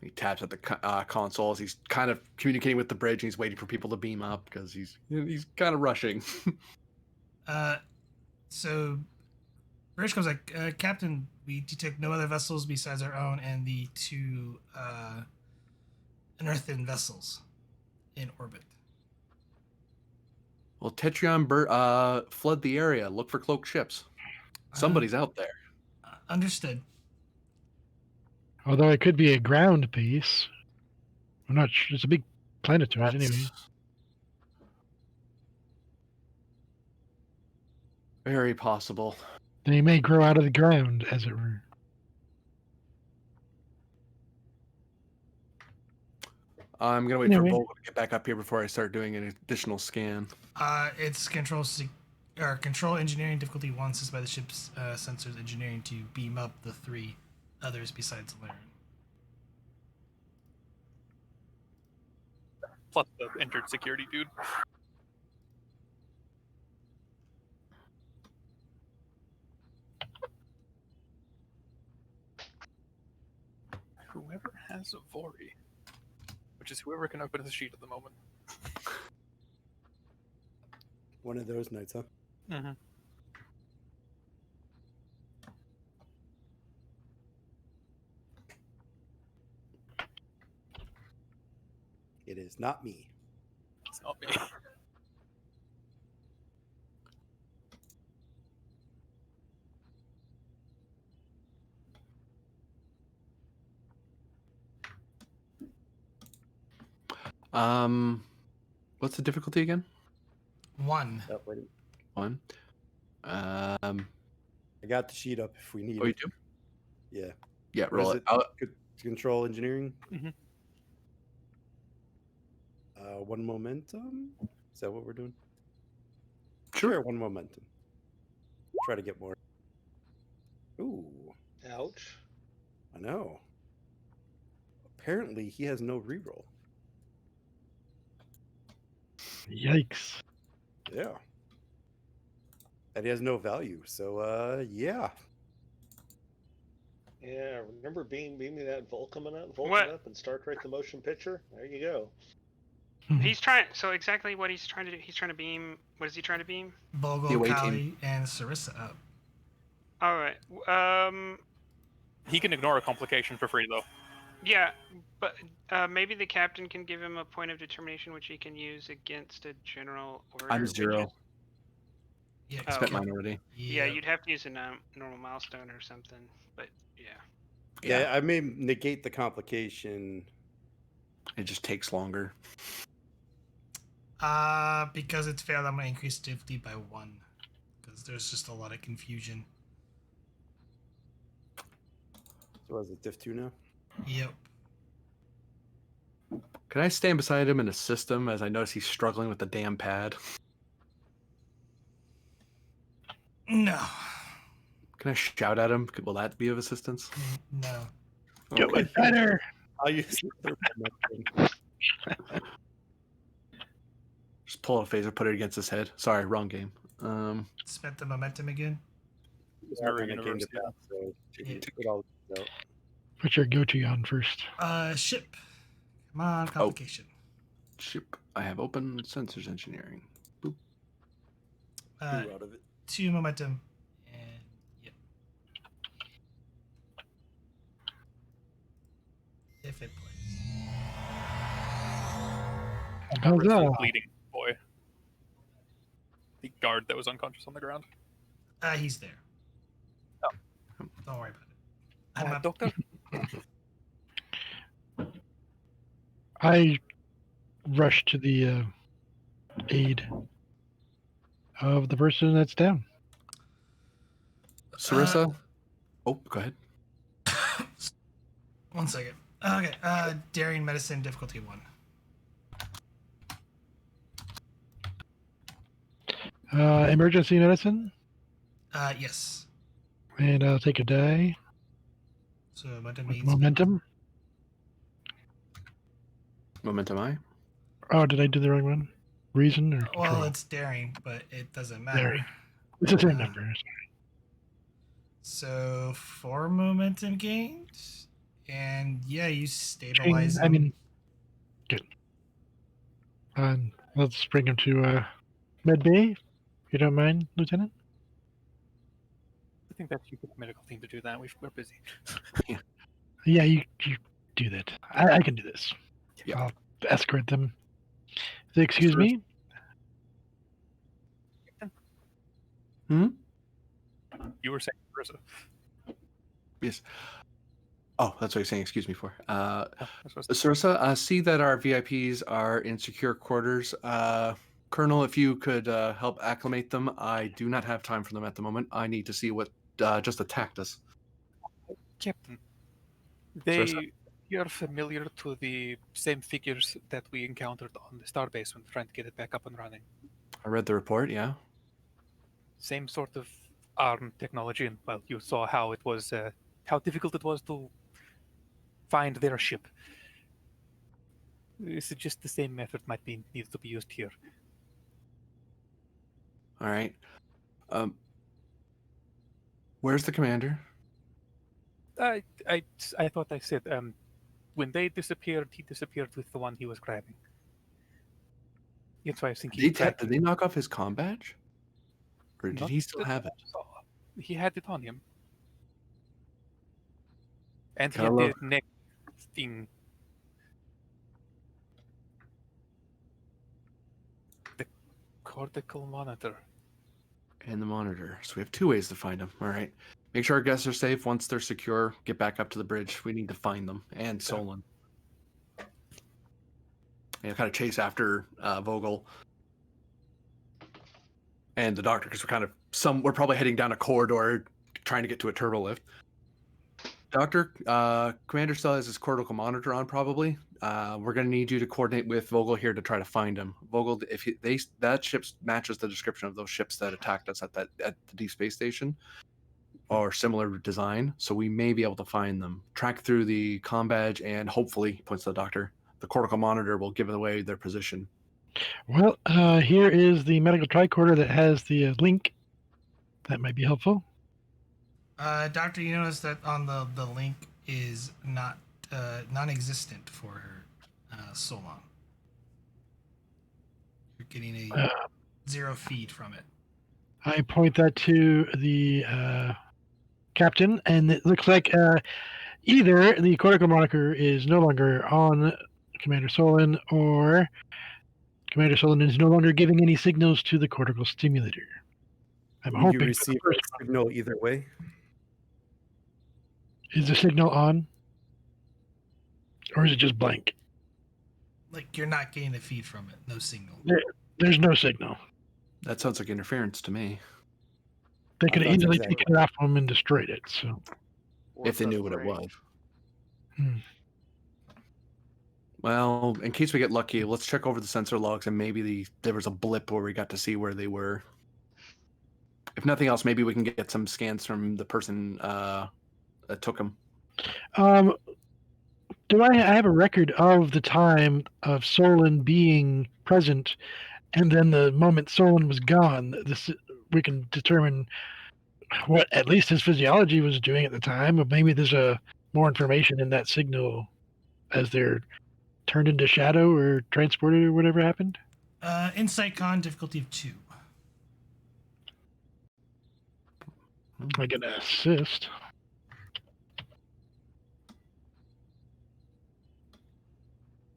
He taps at the console as he's kind of communicating with the bridge, and he's waiting for people to beam up because he's kind of rushing. So Bridge comes like, Captain, we detect no other vessels besides our own and the two unearthed vessels in orbit. Well, Tetrion flood the area. Look for cloaked ships. Somebody's out there. Understood. Although it could be a ground base. I'm not sure. It's a big planetoid anyway. Very possible. They may grow out of the ground, as it were. I'm gonna wait for Volvo to get back up here before I start doing an additional scan. It's control engineering difficulty 1 assisted by the ship's sensors engineering to beam up the 3 others besides Laren. Plus the injured security dude. Whoever has a Vori, which is whoever can open the sheet at the moment. One of those nights, huh? Mm-hmm. It is not me. It's not me. What's the difficulty again? 1. Oh, wait. 1. I got the sheet up if we need Oh, you it. do? Yeah. Yeah, What roll is it. Control engineering? Mhm. 1 momentum? Is that what we're doing? Sure. 1 momentum. Try to get more. Ooh, Ouch. I know. Apparently, he has no reroll. Yikes. Yeah. And he has no value. So, yeah. Yeah, remember beam me that Vulcan What? up in Star Trek the Motion Picture? There you go. He's trying. So exactly what he's trying to do. He's trying to beam. What is he trying to beam? Bogo, The away Kali, team. and Sarissa up. All right. He can ignore a complication for free, though. Yeah, but maybe the captain can give him a point of determination, which he can use against a general order. I'm which 0. is- Yeah, Oh, Spent okay. mine already. Yeah, you'd have to use a normal milestone or something. But yeah. Yeah, I may negate the complication. It just takes longer. Because it's failed, I'm going to increase difficulty by 1. Because there's just a lot of confusion. So, was it Diff 2 now? Yep. Can I stand beside him and assist him as I notice he's struggling with the damn pad? No. Can I shout at him? Will that be of assistance? No. Get it better. I'll use the momentum. Just pull out a phaser, put it against his head. Sorry, wrong game. Spent the momentum again. Mirror And I came universe, to that, so Yeah. it all out. Put your goatee on first. Ship. Come on, complication. Ship. I have open sensors engineering. Boop. Two out of it. 2 momentum. And, yep. If it plays. Huzzah. Bleeding boy. The guard that was unconscious on the ground. He's there. Oh. Don't worry about it. Doctor? I rush to the aid of the person that's down. Sarissa? Oh, go ahead. 1 second. Okay. Daring medicine difficulty 1. Emergency medicine, Yes. and I'll take a die So momentum with means momentum. Momentum I. Oh, did I do the wrong one? Reason or control? Well, it's daring, but it doesn't There. matter. It's the same number. So 4 momentum gained, and yeah, you stabilize him. I mean, good. Let's bring him to Med Bay, if you don't mind, Lieutenant. I think that's you for the medical team to do that. We're busy. Yeah, you do that. I can do this. Yeah. I'll escort them. Excuse me? Hmm? You were saying, Marissa. Yes. Oh, that's what you're saying. Excuse me for. That's what I was- Sarissa, see that our VIPs are in secure quarters. Colonel, if you could help acclimate them. I do not have time for them at the moment. I need to see what just attacked us. Captain, Sarissa? you're familiar to the same figures that we encountered on the starbase when trying to get it back up and running. I read the report. Yeah. Same sort of arm technology, and well, you saw how it was, how difficult it was to find their ship. It's just the same method might be needed to be used here. All right. Where's the commander? I thought I said when they disappeared, he disappeared with the one he was grabbing. That's why I was thinking. Did they knock off his comm badge? Or did Not he still that have it? I saw. He had it on him, and he Gotta had love- the neck thing. The cortical monitor. And the monitor. So we have 2 ways to find them. All right. Make sure our guests are safe. Once they're secure, get back up to the bridge. We need to find them. And Solon. Yeah, kind of chase after Vogel and the doctor because we're probably heading down a corridor trying to get to a turbo lift. Doctor, Commander still has his cortical monitor on probably. We're going to need you to coordinate with Vogel here to try to find him. Vogel, if that ship matches the description of those ships that attacked us at the deep space station or similar design, so we may be able to find them. Track through the comm badge and hopefully, points to the doctor, the cortical monitor will give away their position. Well, here is the medical tricorder that has the link. That might be helpful. Doctor, you notice that on the link is not non-existent for her so long. You're getting a 0 feed from it. I point that to the captain, and it looks like either the cortical monitor is no longer on Commander Solon, or Commander Solon is no longer giving any signals to the cortical stimulator. I'm You hoping for the receive first a signal either way. one. Is the signal on? Or is it just blank? Like, you're not getting a feed from it. No signal. There's no signal. That sounds like interference to me. They could have thought easily exactly taken it off them and destroyed it. So Or If they knew what it was. Well, in case we get lucky, let's check over the sensor logs and maybe there was a blip where we got to see where they were. If nothing else, maybe we can get some scans from the person that took them. do I have a record of the time of Solon being present, and then the moment Solon was gone, we can determine what at least his physiology was doing at the time, or maybe there's more information in that signal as they're turned into shadow or transported or whatever happened. Insight con difficulty of 2. I can assist.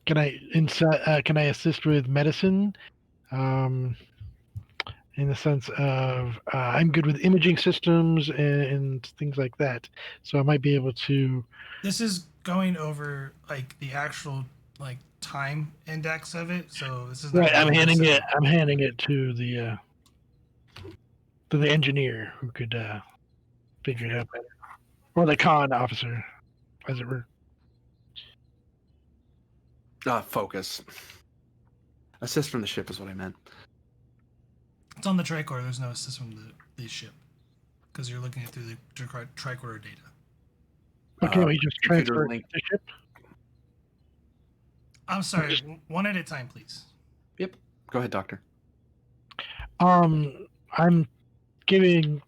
Can I assist with medicine? In the sense of I'm good with imaging systems and things like that, so I might be able to. This is going over like the actual like time index of it. So this is not Right, I'm really handing specific. it. I'm handing it to the engineer who could figure it out better, or the con officer, as it were. Focus. Assist from the ship is what I meant. It's on the tricorder. There's no assist from the ship because you're looking at through the tricorder data. Okay, we just computer transfer link. the ship. I'm sorry. One at a time, please. Yep. Go ahead, Doctor. I'm giving.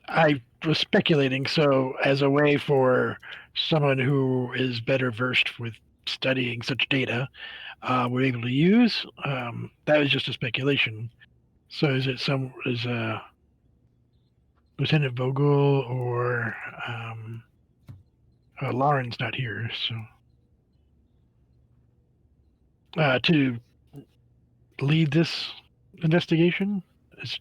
I was speculating, so as a way for someone who is better versed with studying such data, we're able to use. That was just a speculation. So is it Lieutenant Vogel or Lauren's not here, so to lead this investigation?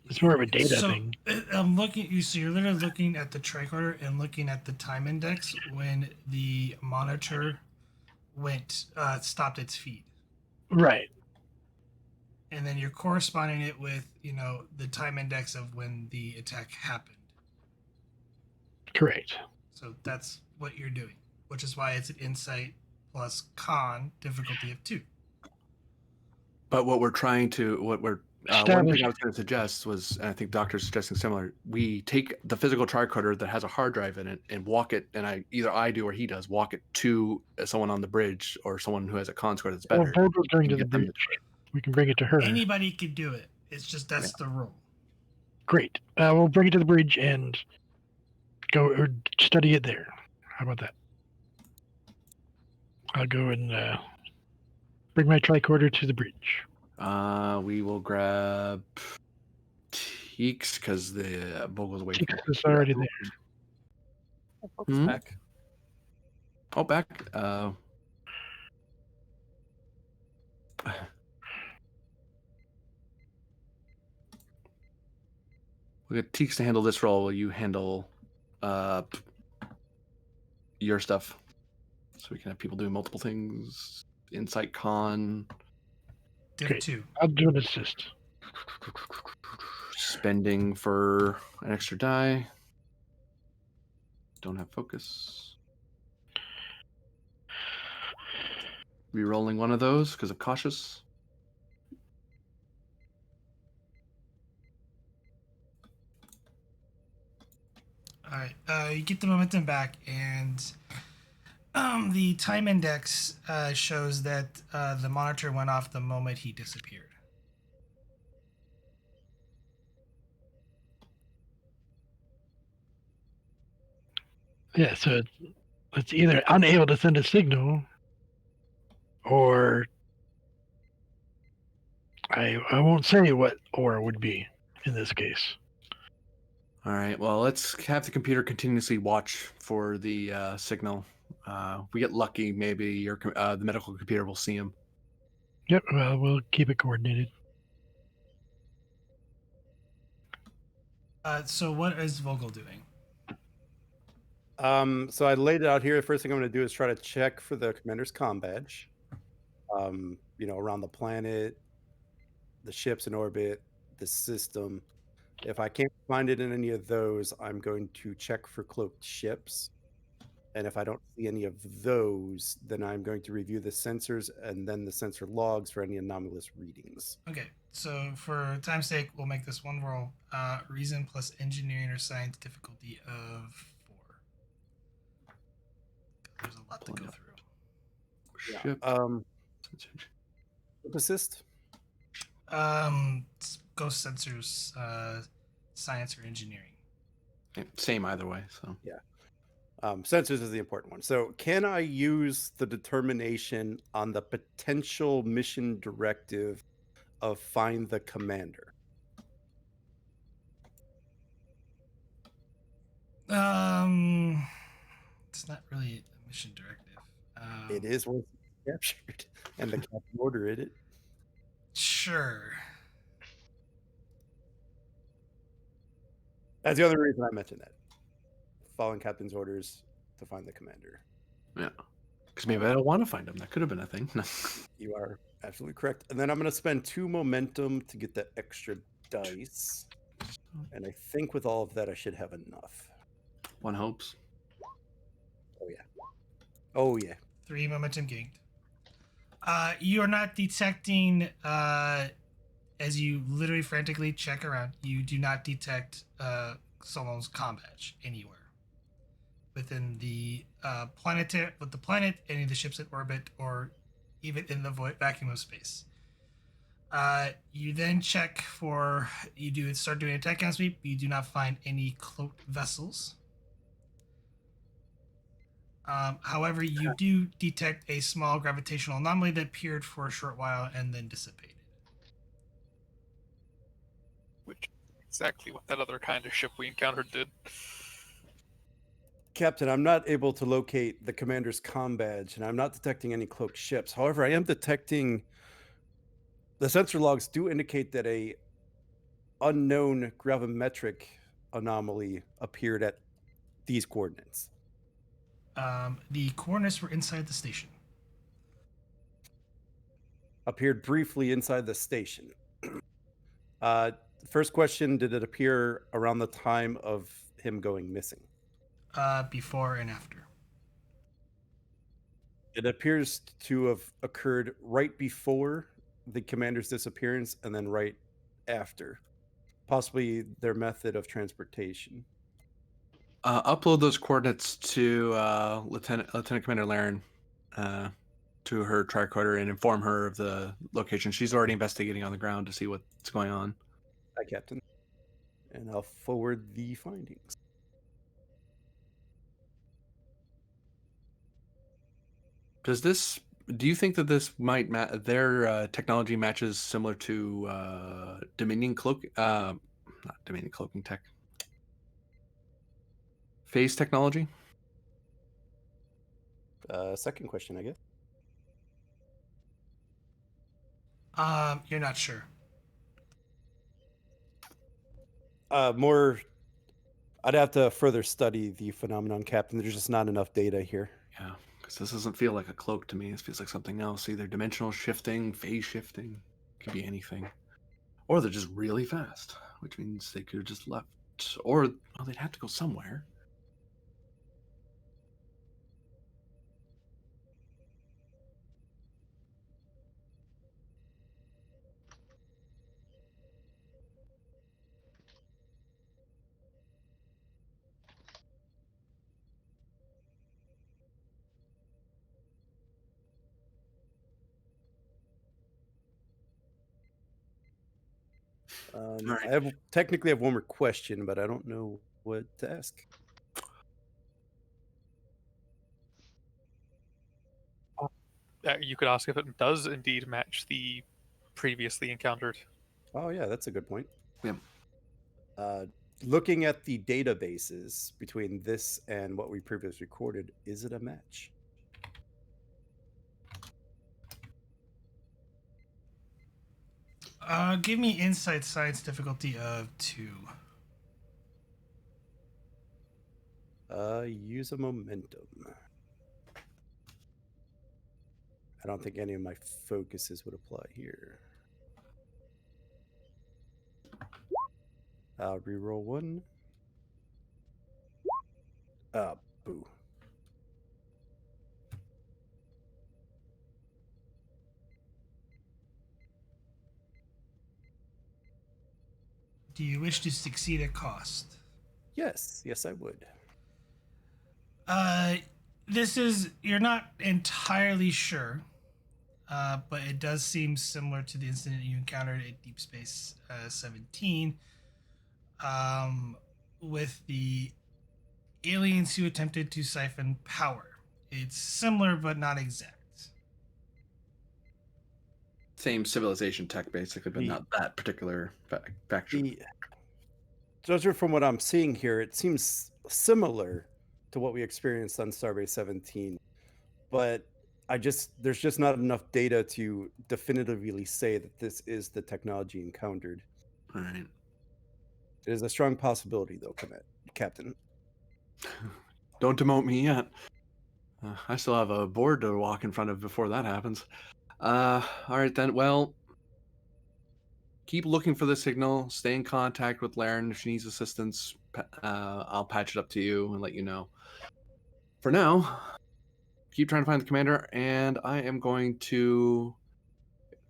It's more of a data thing. I'm looking. So you're literally looking at the tricorder and looking at the time index when the monitor stopped its feed, Right. and then you're corresponding it with the time index of when the attack happened. Correct. So that's what you're doing, which is why it's an insight plus con difficulty of 2. But one thing I was going to suggest was, and I think Doctor's suggesting similar, we take the physical tricorder that has a hard drive in it and walk it, and either I do or he does, walk it to someone on the bridge or someone who has a consort that's better. Well, Vogel's going to the bridge. We can bring it to her. Anybody could do it. It's just that's the rule. Great. We'll bring it to the bridge and go or study it there. How about that? I'll go and bring my tricorder to the bridge. We will grab Teeks because the Vogel's away. Teeks is already there. Back. Oh, back. We'll get Teeks to handle this role while you handle your stuff. So we can have people doing multiple things. Insight con. Div 2. I'll do an assist. Spending for an extra die. Don't have focus. Rerolling one of those because of cautious. All right. You get the momentum back, and the time index shows that the monitor went off the moment he disappeared. Yeah, so it's either unable to send a signal, or I won't say what or would be in this case. All right. Well, let's have the computer continuously watch for the signal. We get lucky, maybe the medical computer will see him. Yep. Well, we'll keep it coordinated. So what is Vogel doing? So I laid it out here. The first thing I'm going to do is try to check for the commander's comm badge. Around the planet, the ships in orbit, the system. If I can't find it in any of those, I'm going to check for cloaked ships. And if I don't see any of those, then I'm going to review the sensors and then the sensor logs for any anomalous readings. Okay, so for time's sake, we'll make this one roll. Reason plus engineering or science difficulty of 4. There's a lot to go through. Ship. Assist? Ghost sensors, science or engineering. Same either way. So yeah. Sensors is the important one. So can I use the determination on the potential mission directive of find the commander? It's not really a mission directive. It is once it's captured and the captain ordered it. Sure. That's the other reason I mentioned that. Following captain's orders to find the commander. Yeah. Because maybe I don't want to find him. That could have been a thing. You are absolutely correct. And then I'm going to spend 2 momentum to get the extra dice. And I think with all of that, I should have enough. One hopes. Oh, yeah. Oh, yeah. 3 momentum gained. You are not detecting as you literally frantically check around, you do not detect someone's comm badge anywhere within the planet, any of the ships in orbit, or even in the void vacuum of space. You then check for start doing a tech scan sweep. You do not find any cloaked vessels. However, you do detect a small gravitational anomaly that appeared for a short while and then dissipated. Which is exactly what that other kind of ship we encountered did. Captain, I'm not able to locate the commander's comm badge, and I'm not detecting any cloaked ships. However, I am detecting the sensor logs do indicate that a unknown gravimetric anomaly appeared at these coordinates. The coordinates were inside the station. Appeared briefly inside the station. First question, did it appear around the time of him going missing? Before and after. It appears to have occurred right before the commander's disappearance and then right after. Possibly their method of transportation. Upload those coordinates to Lieutenant Commander Laren to her tricorder and inform her of the location. She's already investigating on the ground to see what's going on. Hi, Captain. And I'll forward the findings. Do you think that this might their technology matches similar to Dominion cloak? Not Dominion cloaking tech. Phase technology. Second question, I guess. You're not sure. More. I'd have to further study the phenomenon, Captain. There's just not enough data here. Yeah, because this doesn't feel like a cloak to me. This feels like something else. Either dimensional shifting, phase shifting. Could be anything. Or they're just really fast, which means they could have just left. Or well, they'd have to go somewhere. I have technically have one more question, but I don't know what to ask. You could ask if it does indeed match the previously encountered. Oh yeah, that's a good point. Yeah. Looking at the databases between this and what we previously recorded, is it a match? Give me insight science difficulty of 2. Use a momentum. I don't think any of my focuses would apply here. I'll reroll 1. Boo. Do you wish to succeed at cost? Yes, I would. You're not entirely sure, but it does seem similar to the incident you encountered at Deep Space 17, with the aliens who attempted to siphon power. It's similar, but not exact. Same civilization tech, basically, but not that particular faction. Judging from what I'm seeing here, it seems similar to what we experienced on Starbase 17, but there's just not enough data to definitively say that this is the technology encountered. All right. It is a strong possibility, though, Captain. Don't demote me yet. I still have a board to walk in front of before that happens. All right, then. Well, keep looking for the signal. Stay in contact with Laren if she needs assistance. I'll patch it up to you and let you know. For now, keep trying to find the commander, and I am going to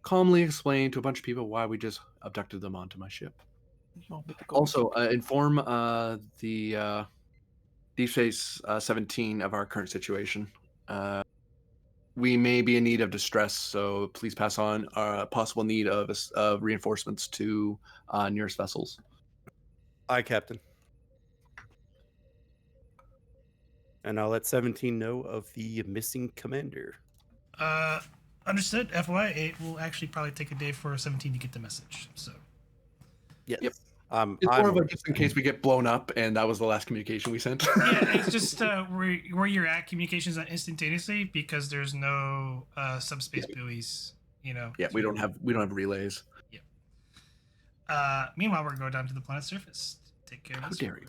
calmly explain to a bunch of people why we just abducted them onto my ship. You want me to go Also, with you? inform the Deep Space 17 of our current situation. We may be in need of distress, so please pass on possible need of reinforcements to nearest vessels. Aye, Captain. And I'll let 17 know of the missing commander. Understood. FYI, it will actually probably take a day for 17 to get the message. So Yes. Yep. I'm It's more of a aware just in that. case we get blown up, and that was the last communication we sent. yeah, it's just where you're at. Communications not instantaneously because there's no subspace buoys. You know. Yeah, we don't have relays. Meanwhile, we're going to go down to the planet's surface. Take care of How this. dare you?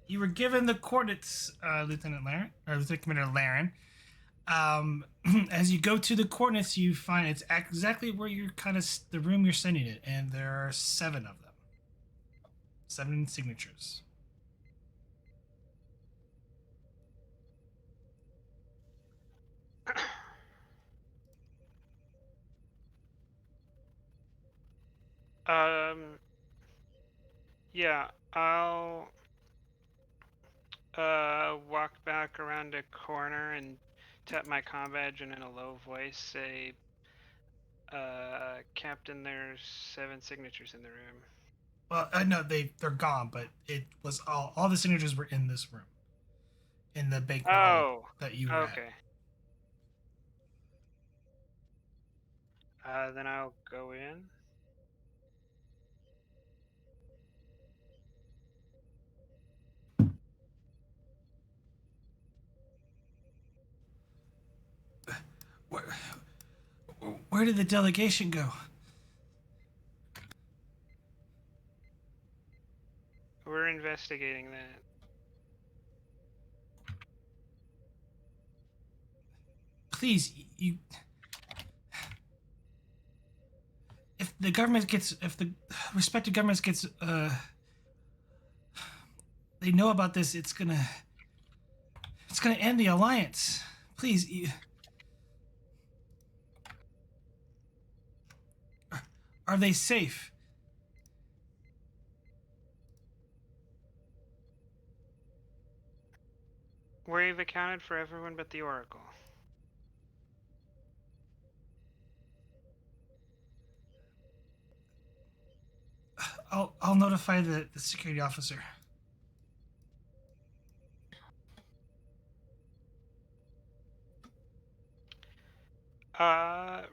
You were given the coordinates, Lieutenant Commander Laren. As you go to the coordinates, you find it's exactly where you're the room you're sending it, and there are 7 of them. 7 signatures. Yeah, I'll walk back around a corner and tap my comm badge and in a low voice say, Captain, there's 7 signatures in the room. Well, no, they're gone, but it was all the signatures were in this room, in the banquet hall that you were okay. Then I'll go in. Where did the delegation go? We're investigating that. Please, you. If the respective government gets, they know about this, it's gonna end the alliance. Please, are they safe? We've accounted for everyone but the Oracle. I'll notify the security officer.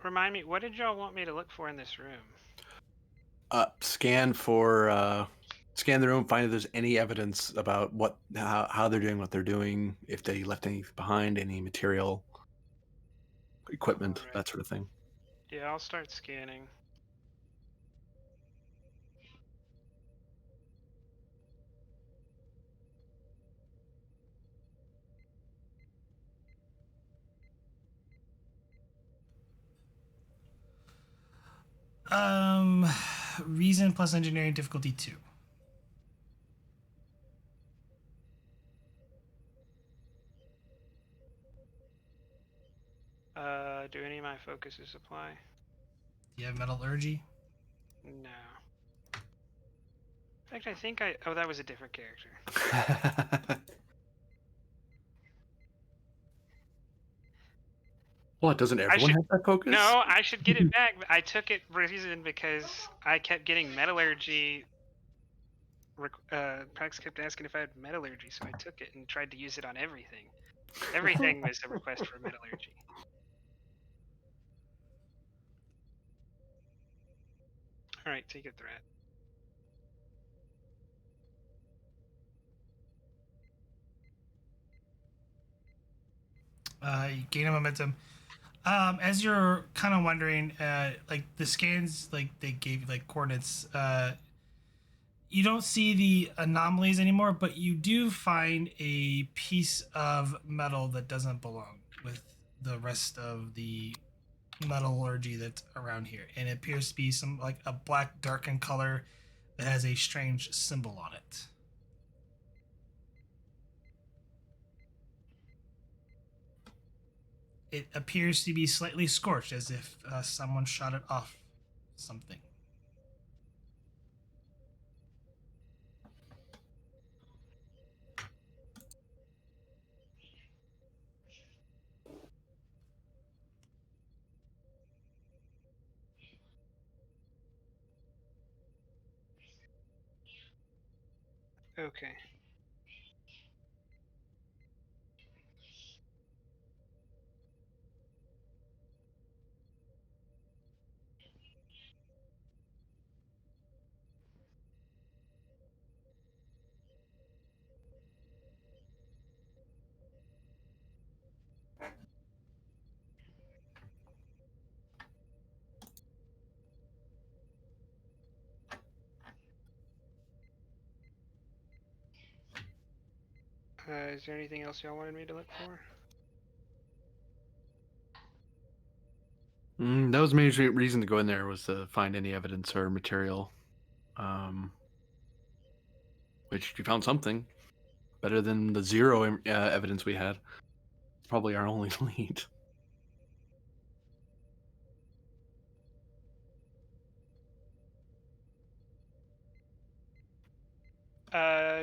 Remind me, what did y'all want me to look for in this room? Scan the room, find if there's any evidence about how they're doing what they're doing, if they left anything behind, any material, equipment, Alright. that sort of thing. Yeah, I'll start scanning. Reason plus engineering difficulty 2. Do any of my focuses apply? Do you have metallurgy? No. In fact, I think oh, that was a different character. What, doesn't everyone have that focus? No, I should get it back. I took it reason because I kept getting metallurgy. Prax kept asking if I had metallurgy, so I took it and tried to use it on everything. Everything was a request for metallurgy. Alright, take it, threat. You gain a momentum. As you're kind of wondering, like the scans, like they gave you like coordinates. You don't see the anomalies anymore, but you do find a piece of metal that doesn't belong with the rest of the metallurgy that's around here, and it appears to be some like a black darkened color that has a strange symbol on it. it appears to be slightly scorched, as if someone shot it off something. Okay. Is there anything else y'all wanted me to look for? That was the main reason to go in there, was to find any evidence or material. Which you found something. Better than the zero evidence we had. It's probably our only lead.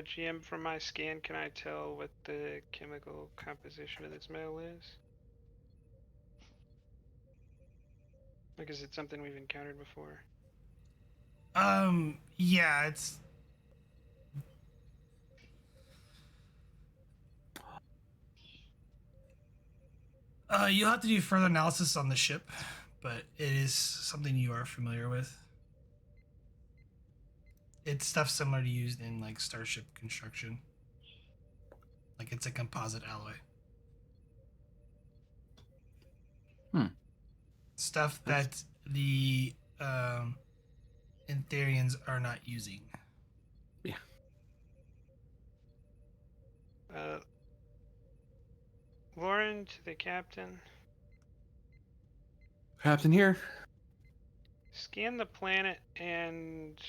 GM, from my scan, can I tell what the chemical composition of this metal is? Like, is it something we've encountered before? Yeah, it's... you'll have to do further analysis on the ship, but it is something you are familiar with. It's stuff similar to used in, like, starship construction. Like, it's a composite alloy. Stuff that the Antherians are not using. Yeah. Lauren, to the captain. Captain here. Scan the planet and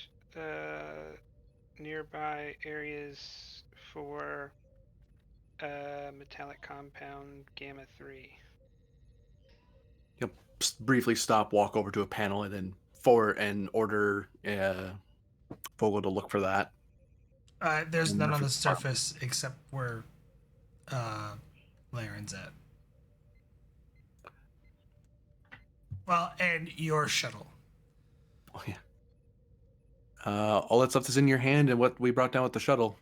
nearby areas for metallic compound gamma 3. You'll briefly stop, walk over to a panel, and then forward and order Vogel to look for that. There's none on the surface except where Laren's at. Well, and your shuttle. Oh, yeah. All that stuff is in your hand and what we brought down with the shuttle.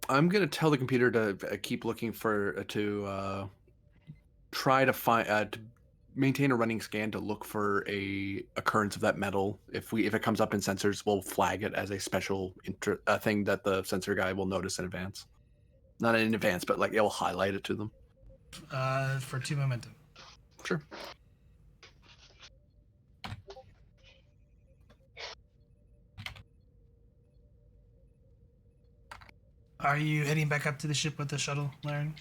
I'm gonna tell the computer to keep looking for try to find to maintain a running scan to look for a occurrence of that metal. If it comes up in sensors, we'll flag it as a special thing that the sensor guy will notice in advance. Not in advance, but like it will highlight it to them. For 2 momentum. Sure. Are you heading back up to the ship with the shuttle, Laren?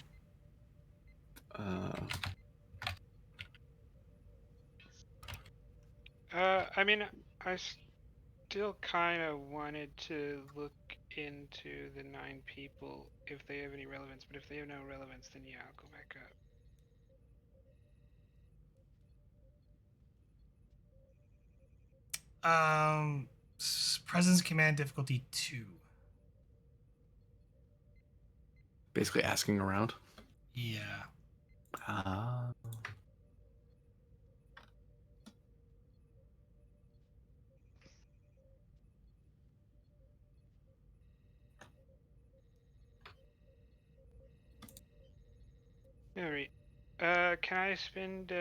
I mean, I still kind of wanted to look into the 9 people if they have any relevance, but if they have no relevance, then yeah, I'll go back up. Presence command difficulty 2. Basically asking around. Yeah. Alright. Can I spend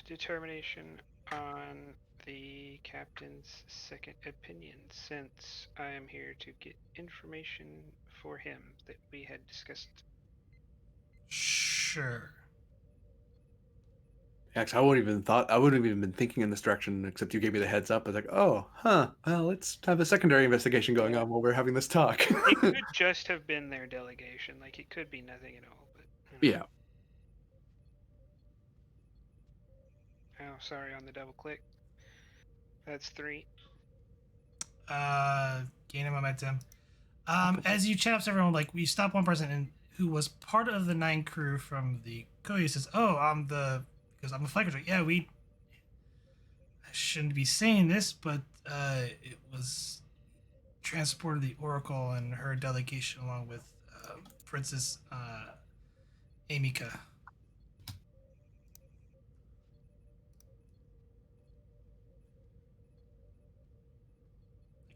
determination on the captain's second opinion, since I am here to get information for him that we had discussed? Sure. Actually, I wouldn't have even been thinking in this direction, except you gave me the heads up. I was like, oh, huh, well, let's have a secondary investigation going on while we're having this talk. It could just have been their delegation. Like, it could be nothing at all. But Yeah. sorry, on the double click. That's 3. Gaining momentum. As you chat up to everyone, like we stop one person and who was part of the 9 crew from the Koyu says, "Oh, because I'm a flight controller. Yeah, I shouldn't be saying this, but it was transported the Oracle and her delegation along with Princess Amika."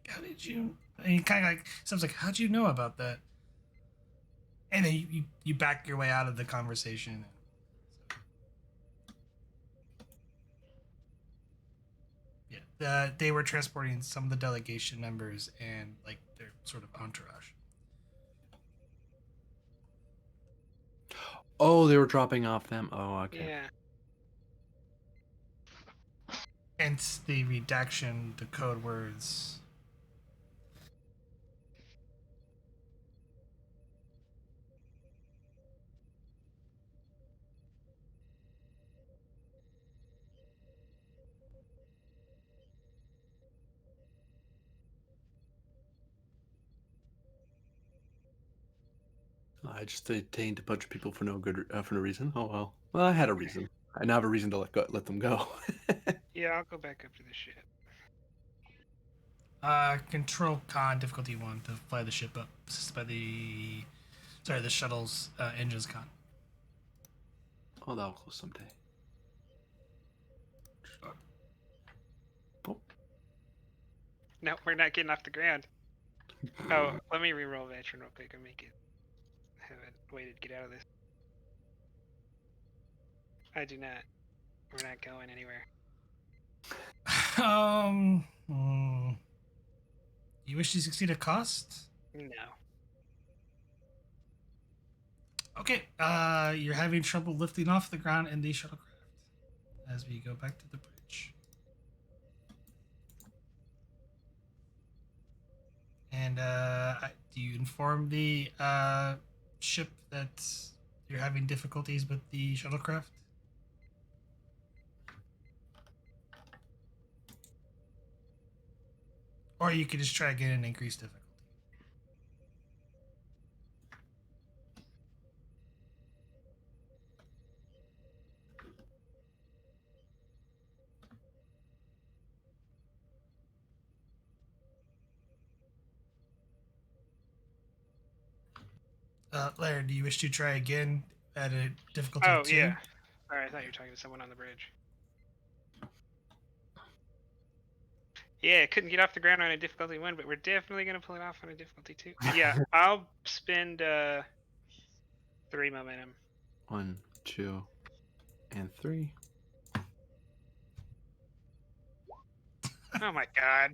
How did you? And he kind of like sounds like, how'd you know about that? And then you back your way out of the conversation. Yeah, they were transporting some of the delegation members and like their sort of entourage. Oh, they were dropping off them. Oh, okay. Yeah. Hence the redaction, the code words. I just detained a bunch of people for no reason. Oh well. Well, I had a reason. I now have a reason to let them go. Yeah, I'll go back up to the ship. Control con difficulty 1 to fly the ship up. Assisted by the shuttle's engines con. Oh, that'll close someday. Oh. No, we're not getting off the ground. Oh, let me re-roll veteran real quick and make it have a way to get out of this. I do not. We're not going anywhere. You wish to succeed at cost? No. Okay. You're having trouble lifting off the ground in the shuttlecraft as we go back to the bridge. And do you inform the ship that you're having difficulties with the shuttlecraft? Or you could just try again and increase difficulty. Larry, do you wish to try again at a difficulty of 2? Yeah. Alright, I thought you were talking to someone on the bridge. Yeah, couldn't get off the ground on a difficulty 1, but we're definitely going to pull it off on a difficulty 2. Yeah, I'll spend 3 momentum. 1, 2, and 3. Oh my god.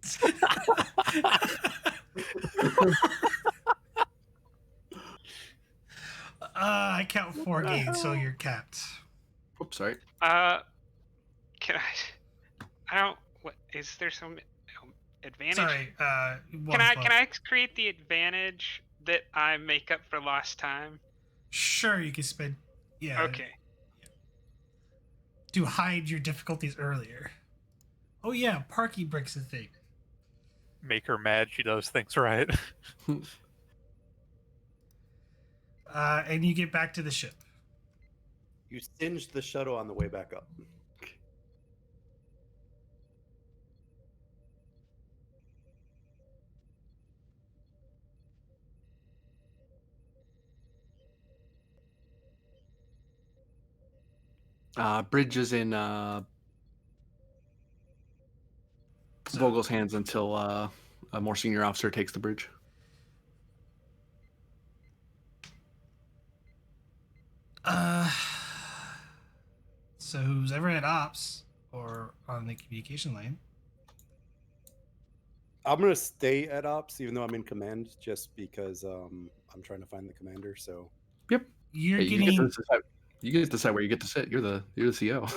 I count 4 gains, so you're capped. Oops, sorry. Can I don't. What is there some advantage? Sorry. Can I create the advantage that I make up for lost time? Sure, you can spend. Yeah. Okay. To hide your difficulties earlier. Oh yeah, Parky breaks a thing. Make her mad. She does things right. And you get back to the ship. You singed the shuttle on the way back up. Bridge is in Vogel's hands until a more senior officer takes the bridge. So who's ever at ops or on the communication line? I'm gonna stay at ops, even though I'm in command, just because I'm trying to find the commander. So Yep. You're Hey, getting. you get to decide where you get to sit. You're the CO.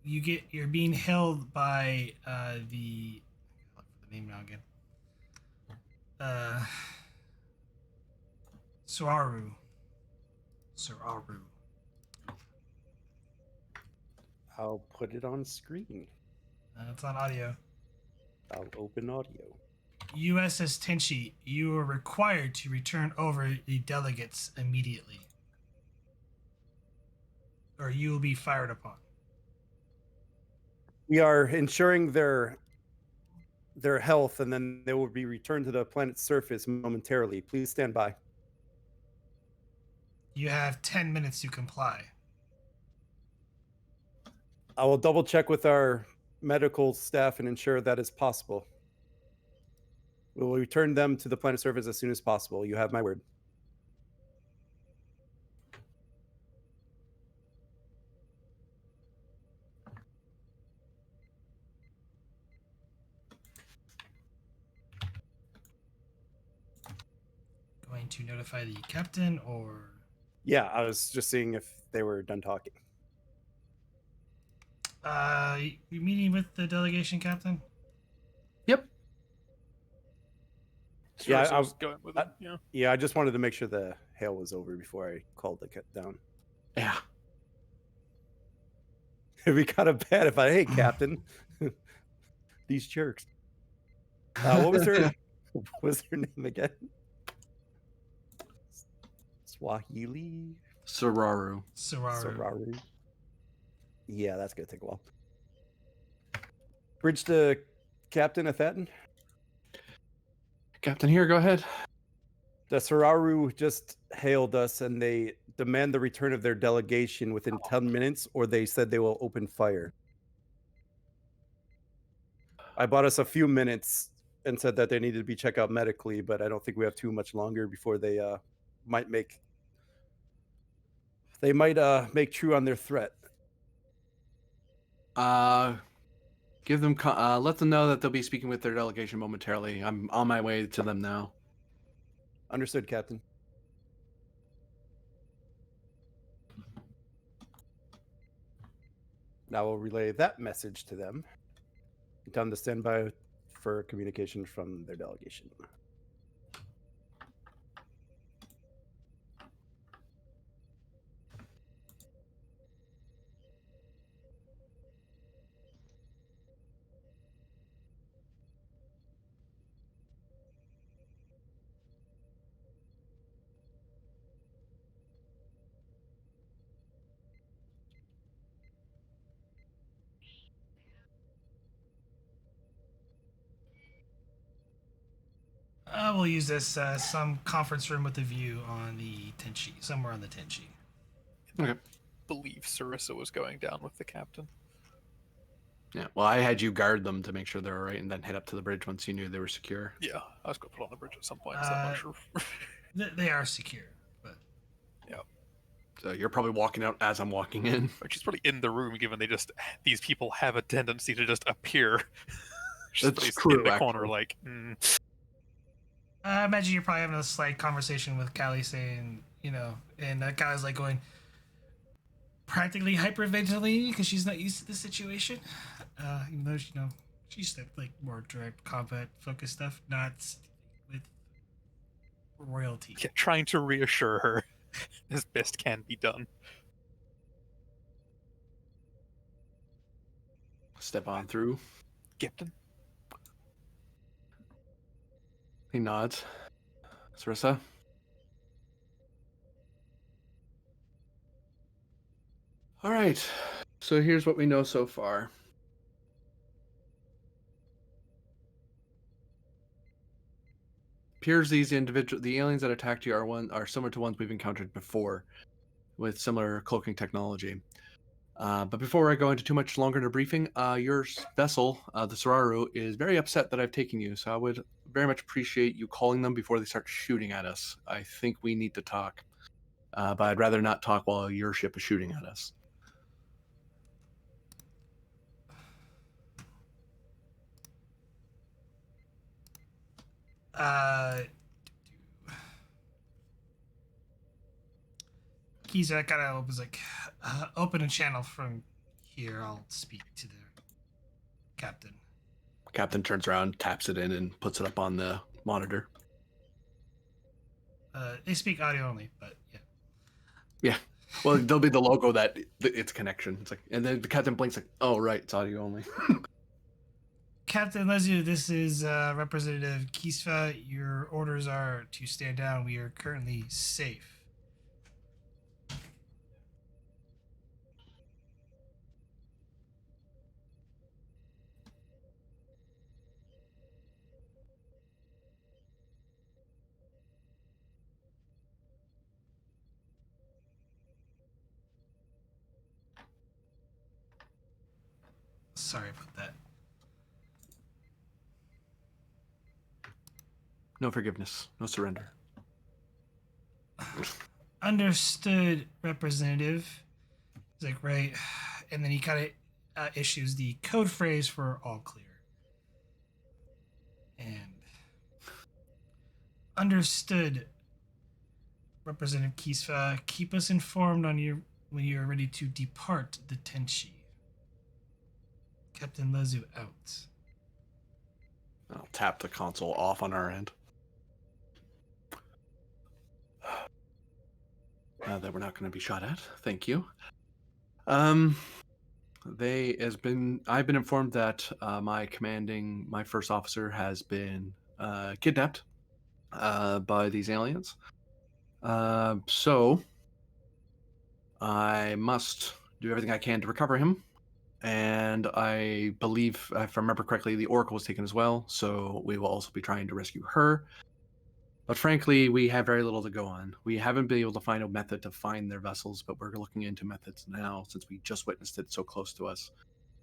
You're being held by the. I'll look for the name now again. Soaru. I'll put it on screen. It's on audio. I'll open audio. USS Tenshi, you are required to return over the delegates immediately, or you will be fired upon. We are ensuring their health, and then they will be returned to the planet's surface momentarily. Please stand by. You have 10 minutes to comply. I will double check with our medical staff and ensure that is possible. We will return them to the planet's surface as soon as possible. You have my word. Going to notify the captain, or Yeah, I was just seeing if they were done talking. you meeting with the delegation captain? Yep. Yeah, Sure, so I was going with it. Yeah. Yeah, I just wanted to make sure the hail was over before I called the cut down. Yeah. It'd be kind of bad if hey, Captain, these jerks. What was their name again? Swahili? Sararu. Sararu. Yeah, that's gonna take a while. Bridge to Captain Athaton. Captain here, go ahead. The Sararu just hailed us and they demand the return of their delegation within 10 minutes, or they said they will open fire. I bought us a few minutes and said that they needed to be checked out medically, but I don't think we have too much longer before they might make true on their threat. Give them let them know that they'll be speaking with their delegation momentarily. I'm on my way to them now. Understood, Captain. Now we'll relay that message to them. Tell them to stand by for communication from their delegation. We'll use this some conference room with a view on the Tenshi, somewhere on the Tenshi. Okay. I believe Sarissa was going down with the captain. Yeah. Well, I had you guard them to make sure they're all right, and then head up to the bridge once you knew they were secure. Yeah, I was going to put on the bridge at some point, so I'm not sure. They are secure, but Yeah. So you're probably walking out as I'm walking in. Like she's probably in the room, given these people have a tendency to just appear. She's That's probably true, in the corner, actually. like. I imagine you're probably having a slight conversation with Callie, saying, and Callie's like going practically hyperventilating because she's not used to the situation. Even though she's used to like more direct combat focused stuff, not with royalty. Yeah, trying to reassure her as best can be done. Step on through. Captain. He nods. Sarissa? All right. So here's what we know so far. Appears the aliens that attacked you are similar to ones we've encountered before, with similar cloaking technology. But before I go into too much longer in a briefing, your vessel, the Sararu, is very upset that I've taken you, so I would very much appreciate you calling them before they start shooting at us. I think we need to talk, but I'd rather not talk while your ship is shooting at us. Kiza kind of was like, open a channel from here. I'll speak to the captain. Captain turns around, taps it in, and puts it up on the monitor. They speak audio only, but yeah. Yeah. Well, there'll be the logo that it's connection. It's like, and then the captain blinks like, oh right, it's audio only. Captain Lezu, this is Representative Kisva. Your orders are to stand down. We are currently safe. Sorry about that. No forgiveness, no surrender. Understood, Representative. He's like, right. And then he kind of issues the code phrase for all clear. And understood, Representative Kisva. Keep us informed on when you're ready to depart the Tenshi. Captain Lezu out. I'll tap the console off on our end. That we're not going to be shot at. Thank you. I've been informed that my first officer has been kidnapped by these aliens. So I must do everything I can to recover him. And I believe, if I remember correctly, the Oracle was taken as well. So we will also be trying to rescue her. But frankly, we have very little to go on. We haven't been able to find a method to find their vessels, but we're looking into methods now since we just witnessed it so close to us.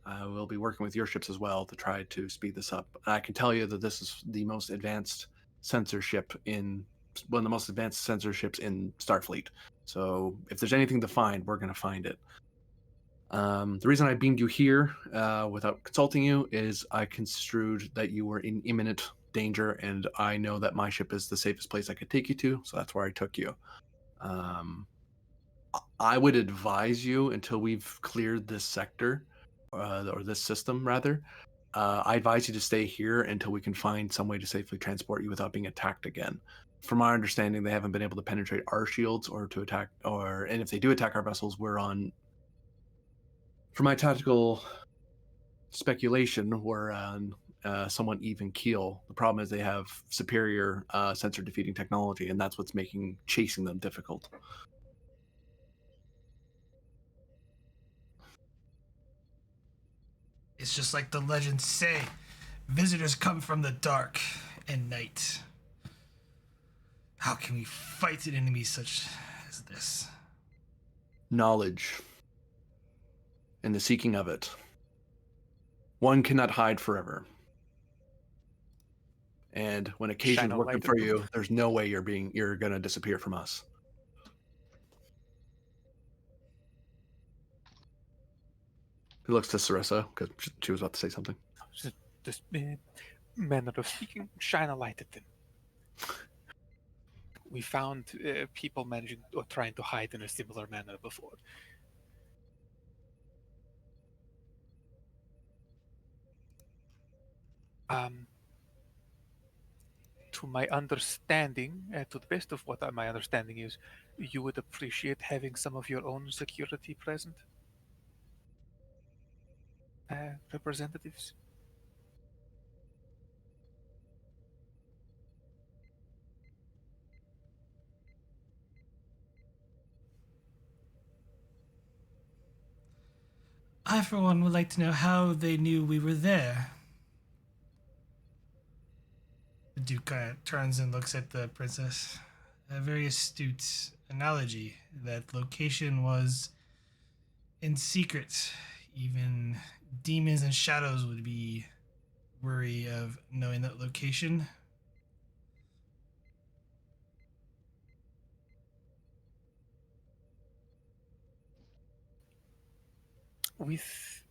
We'll be working with your ships as well to try to speed this up. I can tell you that this is the most advanced censorship in one of the most advanced censorships in Starfleet. So if there's anything to find, we're going to find it. The reason I beamed you here without consulting you is I construed that you were in imminent danger, and I know that my ship is the safest place I could take you to, so that's where I took you. I would advise you until we've cleared this sector, or this system rather. I advise you to stay here until we can find some way to safely transport you without being attacked again. From our understanding, they haven't been able to penetrate our shields or to attack, and if they do attack our vessels, we're on. For my tactical speculation, we're on somewhat even keel. The problem is they have superior sensor defeating technology, and that's what's making chasing them difficult. It's just like the legends say, visitors come from the dark and night. How can we fight an enemy such as this? Knowledge and the seeking of it. One cannot hide forever. And when occasion's working for you, there's no way you're gonna disappear from us. He looks to Sarissa because she was about to say something. This manner of speaking, shine a light at them. We found people managing or trying to hide in a similar manner before. To my understanding, to the best of what my understanding is, you would appreciate having some of your own security present, representatives. I, for one, would like to know how they knew we were there. The Duke kind of turns and looks at the princess. A very astute analogy. That location was in secret. Even demons and shadows would be wary of knowing that location. With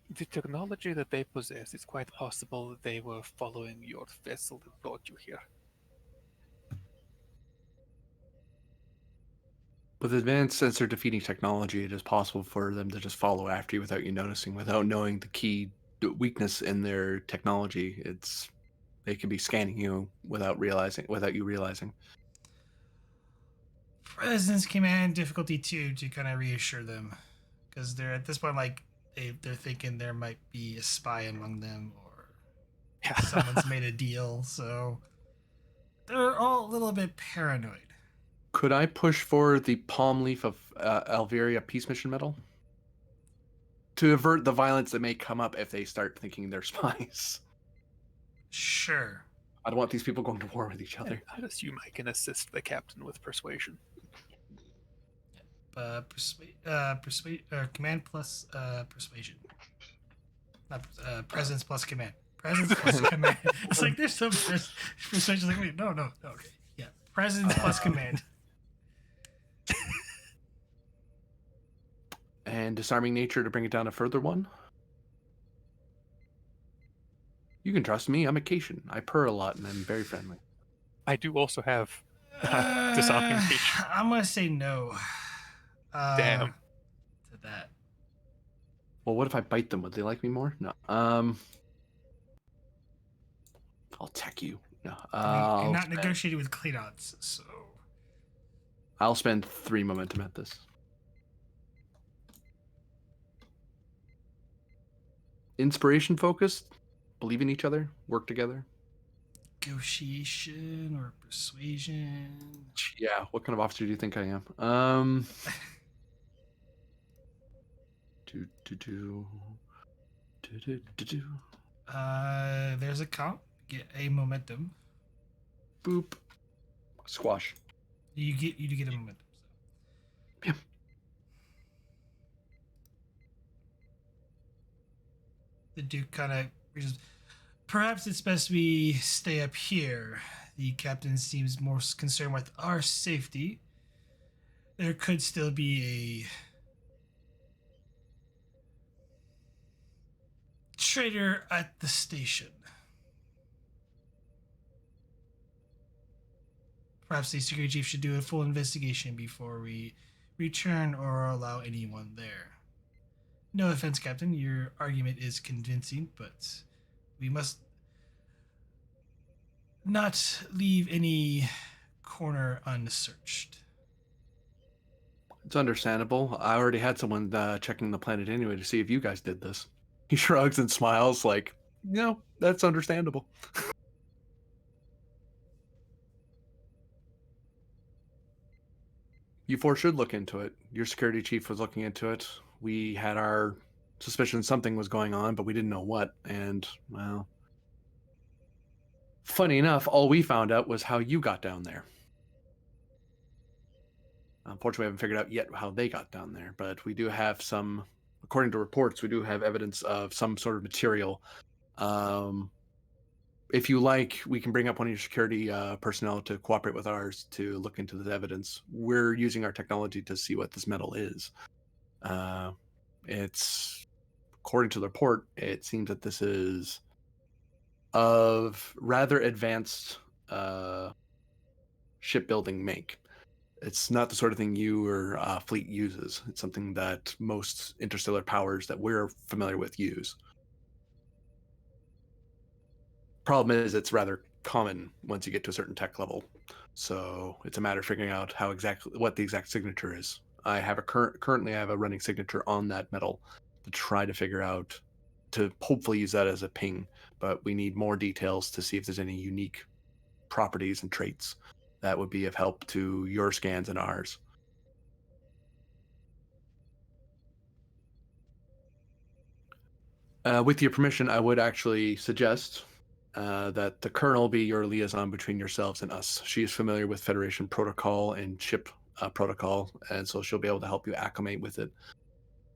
the technology that they possess, it's quite possible that they were following your vessel that brought you here. With advanced sensor defeating technology, it is possible for them to just follow after you without you noticing, without knowing the key weakness in their technology. They could be scanning you without you realizing. President's Command difficulty 2 to kind of reassure them, because they're at this point like they're thinking there might be a spy among them or someone's made a deal, so they're all a little bit paranoid. Could I push for the palm leaf of Alveria peace mission medal to avert the violence that may come up if they start thinking they're spies? Sure. I don't want these people going to war with each other. I'd assume I can assist the captain with persuasion. Command plus persuasion. Not presence plus command. Presence plus command. It's like there's some persuasion. Like wait, no, okay, yeah, presence plus command. And disarming nature to bring it down a further one. You can trust me. I'm a Cation. I purr a lot and I'm very friendly. I do also have disarming nature. I'm gonna say no. Damn. To that. Well, what if I bite them? Would they like me more? No. I'll tech you. No. You're not negotiating with Klingons, so I'll spend 3 momentum at this. Inspiration focused. Believe in each other. Work together. negotiation or persuasion. Yeah. What kind of officer do you think I am? There's a comp. Get a momentum. Boop. Squash. You do get a momentum. So. Yeah. The Duke kind of reaches. Perhaps it's best we stay up here. The captain seems more concerned with our safety. There could still be a traitor at the station. Perhaps the security chief should do a full investigation before we return or allow anyone there. No offense, Captain. Your argument is convincing, but we must not leave any corner unsearched. It's understandable. I already had someone checking the planet anyway to see if you guys did this. He shrugs and smiles like, no, that's understandable. You four should look into it. Your security chief was looking into it. We had our suspicion something was going on, but we didn't know what. And, well, funny enough, all we found out was how you got down there. Unfortunately, we haven't figured out yet how they got down there, but we do have some, according to reports, we do have evidence of some sort of material. If you like, we can bring up one of your security personnel to cooperate with ours to look into the evidence. We're using our technology to see what this metal is. It's, according to the report, it seems that this is of rather advanced shipbuilding make. It's not the sort of thing your fleet uses. It's something that most interstellar powers that we're familiar with use. Problem is, it's rather common once you get to a certain tech level. So it's a matter of figuring out what the exact signature is. I have currently I have a running signature on that metal to try to figure out, to hopefully use that as a ping, but we need more details to see if there's any unique properties and traits that would be of help to your scans and ours. With your permission, I would actually suggest that the Colonel be your liaison between yourselves and us. She is familiar with Federation protocol and ship protocol, and so she'll be able to help you acclimate with it.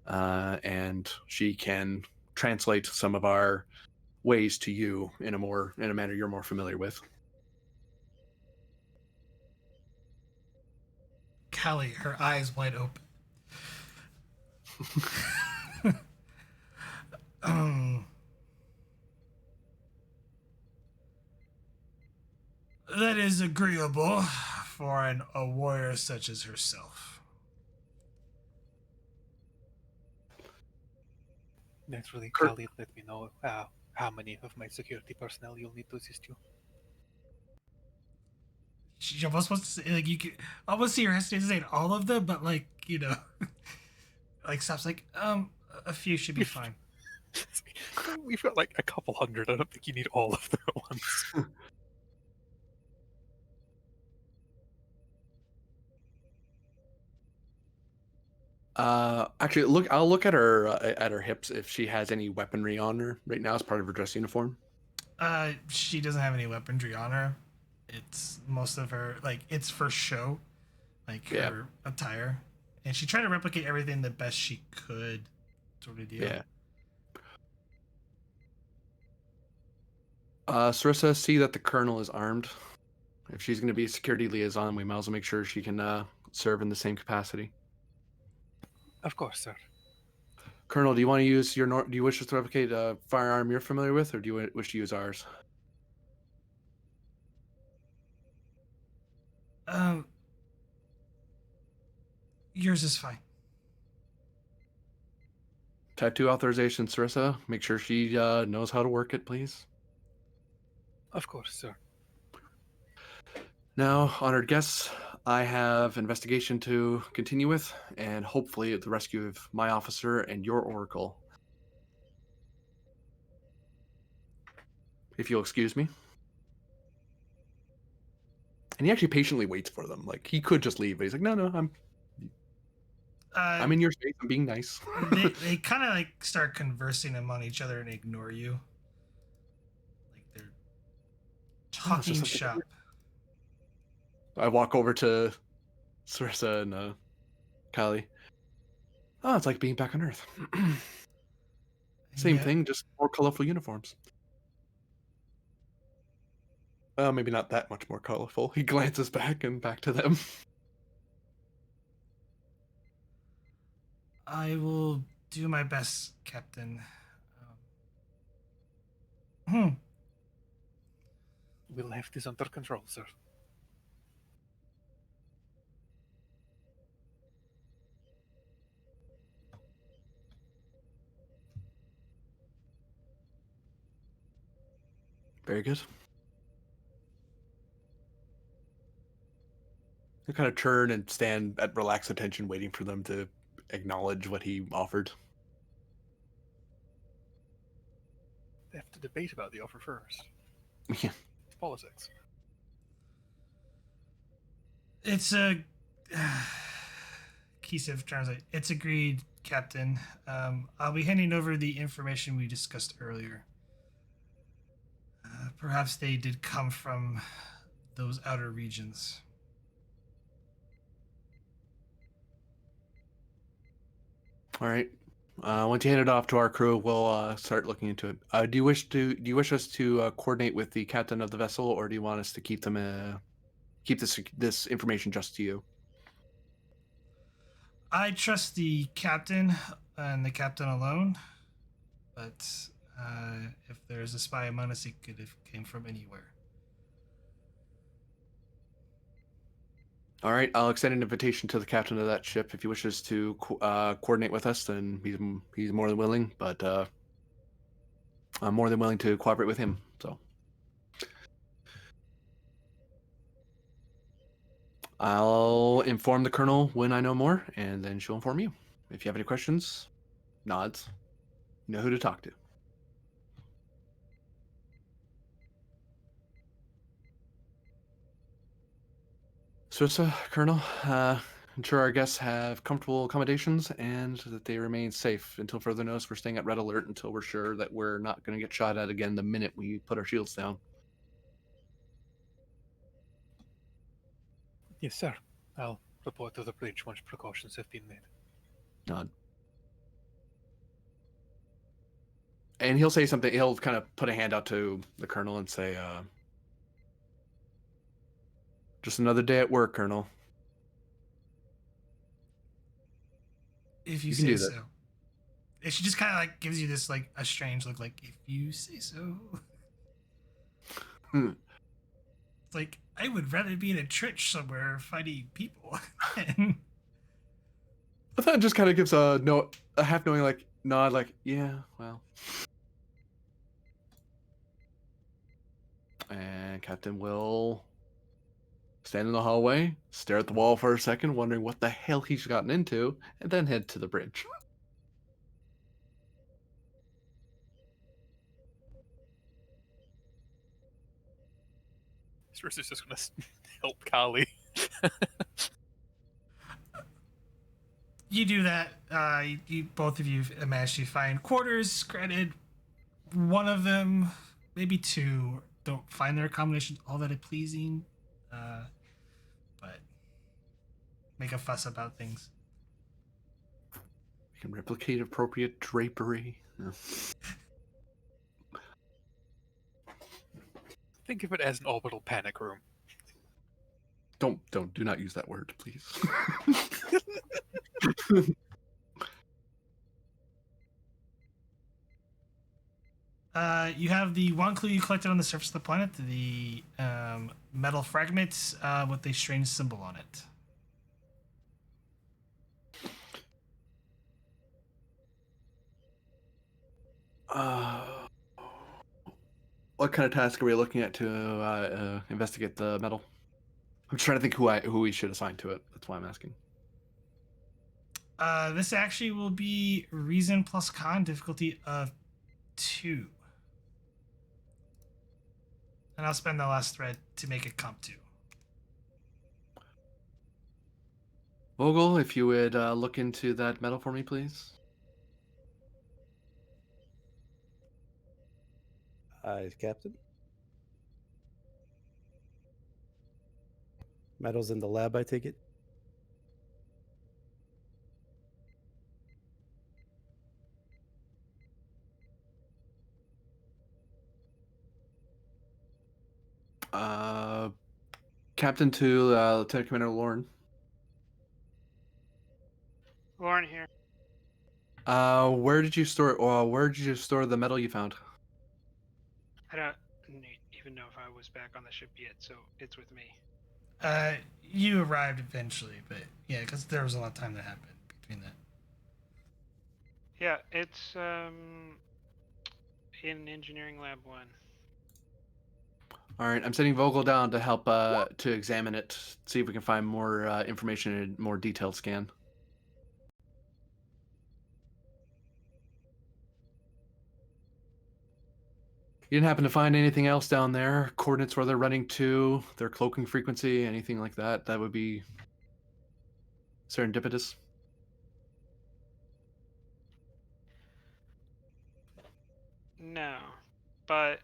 And she can translate some of our ways to you in a manner you're more familiar with. Callie, her eyes wide open. That is agreeable for a warrior such as herself. Naturally, Khalid let me know how many of my security personnel you'll need to assist you. She almost supposed to say, like, you could almost see her hesitate to say all of them, but like, like stops like, a few should be fine. We've got like a couple hundred. I don't think you need all of them at once. Actually, I'll look at her hips if she has any weaponry on her right now as part of her dress uniform. She doesn't have any weaponry on her. It's most of her, like, it's for show, like her attire, and she tried to replicate everything the best she could, sort of deal. Yeah. Sarissa, see that the colonel is armed. If she's going to be a security liaison, we might as well make sure she can serve in the same capacity. Of course, sir. Colonel, do you want to use do you wish us to replicate a firearm you're familiar with, or do you wish to use ours? Yours is fine. Type 2 authorization, Sarissa. Make sure she knows how to work it, please. Of course, sir. Now, honored guests, I have investigation to continue with, and hopefully the rescue of my officer and your oracle. If you'll excuse me. And he actually patiently waits for them. Like, he could just leave, but he's like, no, I'm in your space. I'm being nice. they kind of like start conversing among each other and ignore you. Like they're talking shop. I walk over to Sarissa and Kylie. Oh, it's like being back on Earth. Same thing, just more colorful uniforms. Maybe not that much more colorful. He glances back and back to them. I will do my best, Captain. We'll have this under control, sir. Very good. I kind of turn and stand at relaxed attention, waiting for them to acknowledge what he offered. They have to debate about the offer first. Yeah. It's politics. It's a Kisif translate. It's agreed, Captain. I'll be handing over the information we discussed earlier. Perhaps they did come from those outer regions. All right. Once you hand it off to our crew, we'll start looking into it. Do you wish us to coordinate with the captain of the vessel, or do you want us to keep this information just to you? I trust the captain and the captain alone, but if there's a spy among us, it could have came from anywhere. All right, I'll extend an invitation to the captain of that ship. If he wishes to coordinate with us, then he's more than willing. But I'm more than willing to cooperate with him. So I'll inform the colonel when I know more, and then she'll inform you. If you have any questions, nods. You know who to talk to. So, Colonel, ensure our guests have comfortable accommodations and that they remain safe. Until further notice, we're staying at red alert until we're sure that we're not going to get shot at again the minute we put our shields down. Yes, sir. I'll report to the bridge once precautions have been made. Nod. And he'll say something. He'll kind of put a hand out to the Colonel and say, just another day at work, Colonel. If you say so. And she just kind of like gives you this like a strange look, like, if you say so. It's like, I would rather be in a church somewhere fighting people. I thought it just kind of gives a half knowing like nod, like, yeah, well. And Captain will stand in the hallway, stare at the wall for a second, wondering what the hell he's gotten into, and then head to the bridge. This is just going to help Kali. You do that. Both of you manage to find quarters. Granted, one of them, maybe two, don't find their combination all that pleasing, but make a fuss about things. We can replicate appropriate drapery. Yeah. Think of it as an orbital panic room. Do not use that word, please. You have the one clue you collected on the surface of the planet, the metal fragments with a strange symbol on it. What kind of task are we looking at to investigate the metal? I'm trying to think who we should assign to it. That's why I'm asking. This actually will be reason plus con, difficulty of 2. And I'll spend the last thread to make it comp 2. Vogel, if you would look into that metal for me, please. Aye, Captain. Metal's in the lab, I take it? Captain to Lieutenant Commander Lauren. Lauren here. Where did you store the metal you found? I don't even know if I was back on the ship yet, so it's with me. You arrived eventually, but yeah, because there was a lot of time that happened between that. Yeah, it's in Engineering Lab 1. All right, I'm sending Vogel down to help to examine it, see if we can find more information in a more detailed scan. You didn't happen to find anything else down there? Coordinates where they're running to, their cloaking frequency, anything like that? That would be serendipitous. No, but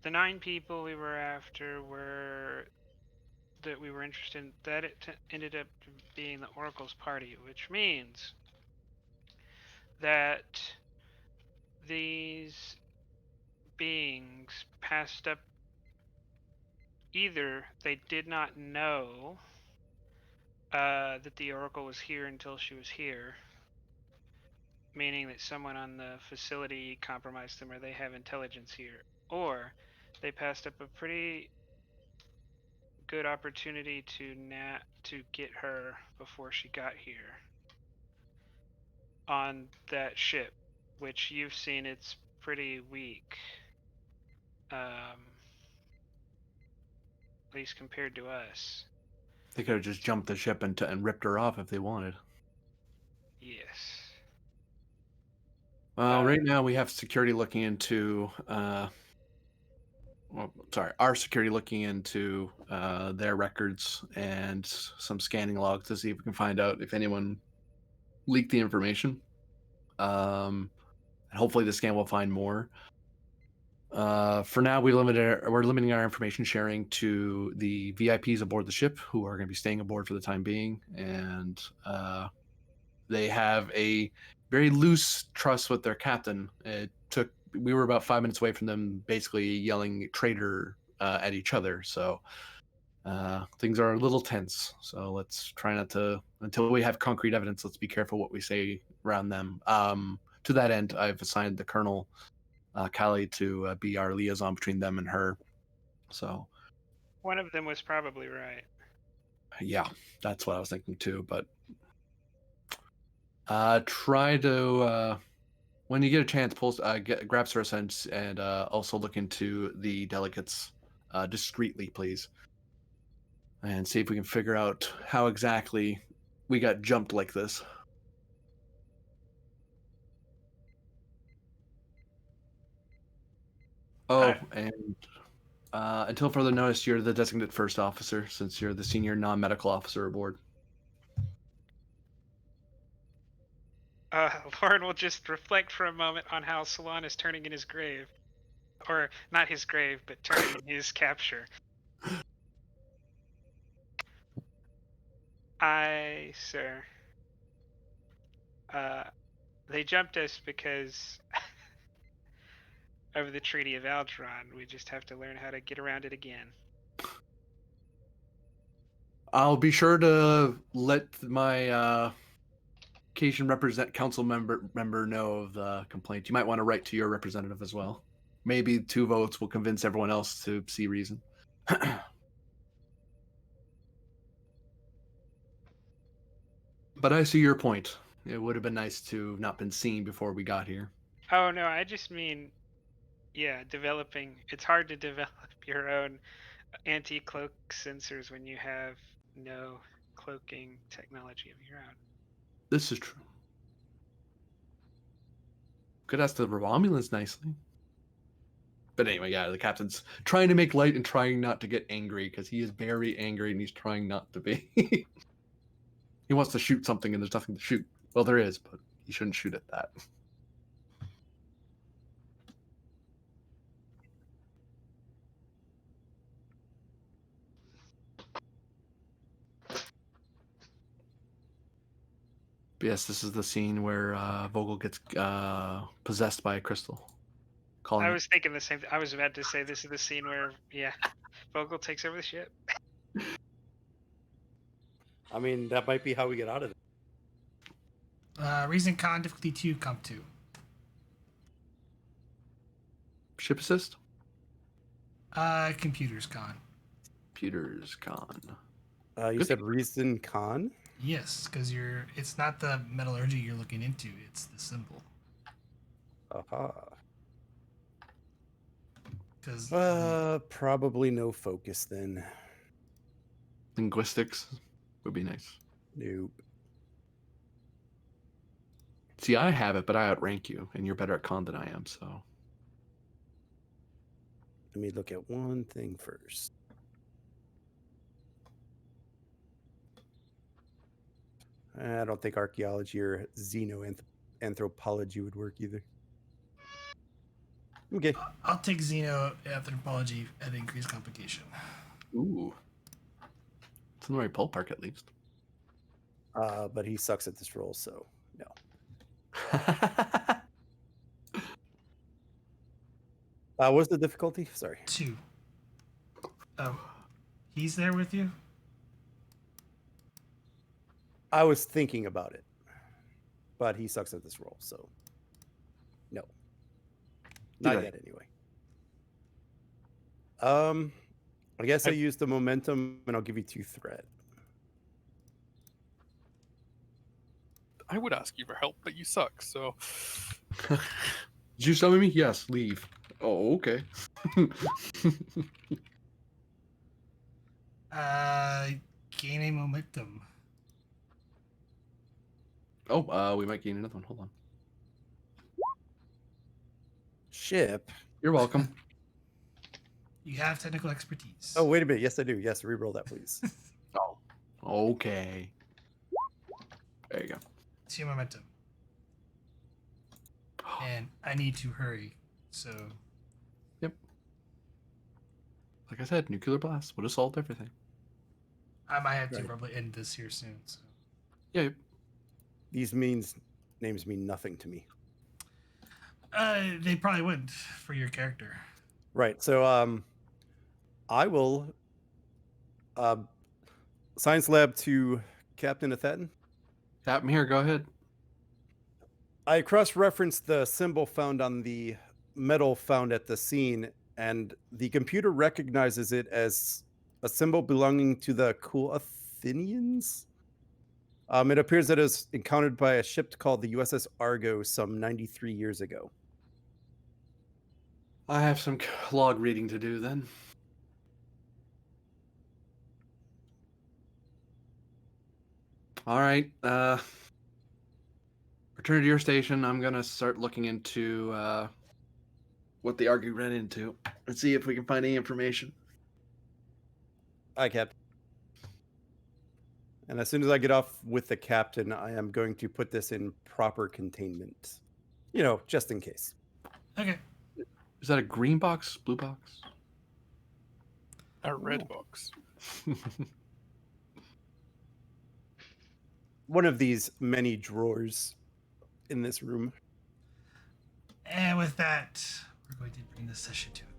the 9 people we were after that we were interested in, that ended up being the Oracle's party, which means that these beings passed up. Either they did not know that the Oracle was here until she was here, meaning that someone on the facility compromised them or they have intelligence here, or they passed up a pretty good opportunity to get her before she got here on that ship, which you've seen. It's pretty weak, at least compared to us. They could have just jumped the ship and ripped her off if they wanted. Yes. Well, right now we have security looking into our security looking into their records and some scanning logs to see if we can find out if anyone leaked the information. And hopefully the scan will find more. For now, we're limiting our information sharing to the VIPs aboard the ship who are going to be staying aboard for the time being, and they have a very loose trust with their captain. We were about 5 minutes away from them basically yelling traitor at each other, so things are a little tense. So let's try not to, until we have concrete evidence, let's be careful what we say around them. To that end, I've assigned the Colonel Kali to be our liaison between them and her. So one of them was probably right. Yeah, that's what I was thinking too. But try to when you get a chance, grab Sursa and also look into the delegates discreetly, please, and see if we can figure out how exactly we got jumped like this. Oh, Alright. and until further notice, you're the designated first officer, since you're the senior non-medical officer aboard. Lauren will just reflect for a moment on how Salon is turning in his grave. Or, not his grave, but turning in his capture. Aye, sir. They jumped us because of the Treaty of Algeron. We just have to learn how to get around it again. I'll be sure to let my Cajun council member know of the complaint. You might want to write to your representative as well. Maybe 2 votes will convince everyone else to see reason. But I see your point. It would have been nice to have not been seen before we got here. Oh, no, I just mean, yeah, developing. It's hard to develop your own anti-cloak sensors when you have no cloaking technology of your own. This is true. Could ask the Romulans nicely. But anyway, yeah, the captain's trying to make light and trying not to get angry because he is very angry and he's trying not to be. He wants to shoot something and there's nothing to shoot. Well, there is, but he shouldn't shoot at that. But yes, this is the scene where Vogel gets possessed by a crystal. I was thinking the same thing. I was about to say this is the scene where, yeah, Vogel takes over the ship. I mean, that might be how we get out of it. Reason con difficulty 2, comp 2. Ship assist? Computers con. Computers con. You said reason con? Yes, because it's not the metallurgy you're looking into, it's the symbol. Aha. Because Probably no focus then. Linguistics would be nice. Nope. See, I have it, but I outrank you, and you're better at con than I am, so. Let me look at one thing first. I don't think archaeology or xenoanthropology would work either. Okay. I'll take xenoanthropology at increased complication. Ooh. It's in the right ballpark, at least. But he sucks at this role, so no. What's the difficulty? Sorry. 2. Oh, he's there with you? I was thinking about it, but he sucks at this role, so no. Not yet, anyway. I guess I use the momentum, and I'll give you 2 threat. I would ask you for help, but you suck, so. Did you summon me? Yes, leave. Oh, okay. Gain a momentum. Oh, we might gain another one. Hold on. Ship. You're welcome. You have technical expertise. Oh, wait a minute. Yes, I do. Yes, reroll that, please. Oh, okay. There you go. 2 momentum. And I need to hurry, so. Yep. Like I said, nuclear blast would have solved everything. I might have to Right. probably end this here soon. So. Yeah. These names mean nothing to me. They probably wouldn't for your character. Right. So I will science lab to Captain Atheton. Captain here, go ahead. I cross-referenced the symbol found on the metal found at the scene, and the computer recognizes it as a symbol belonging to the Cool-Athenians. It appears that it was encountered by a ship called the USS Argo some 93 years ago. I have some log reading to do then. All right. Return to your station. I'm gonna start looking into what the Argy ran into and see if we can find any information. Hi, Captain. And as soon as I get off with the captain, I am going to put this in proper containment. You know, just in case. Okay. Is that a green box, blue box? A red Ooh. box. One of these many drawers in this room. And with that, we're going to bring this session to a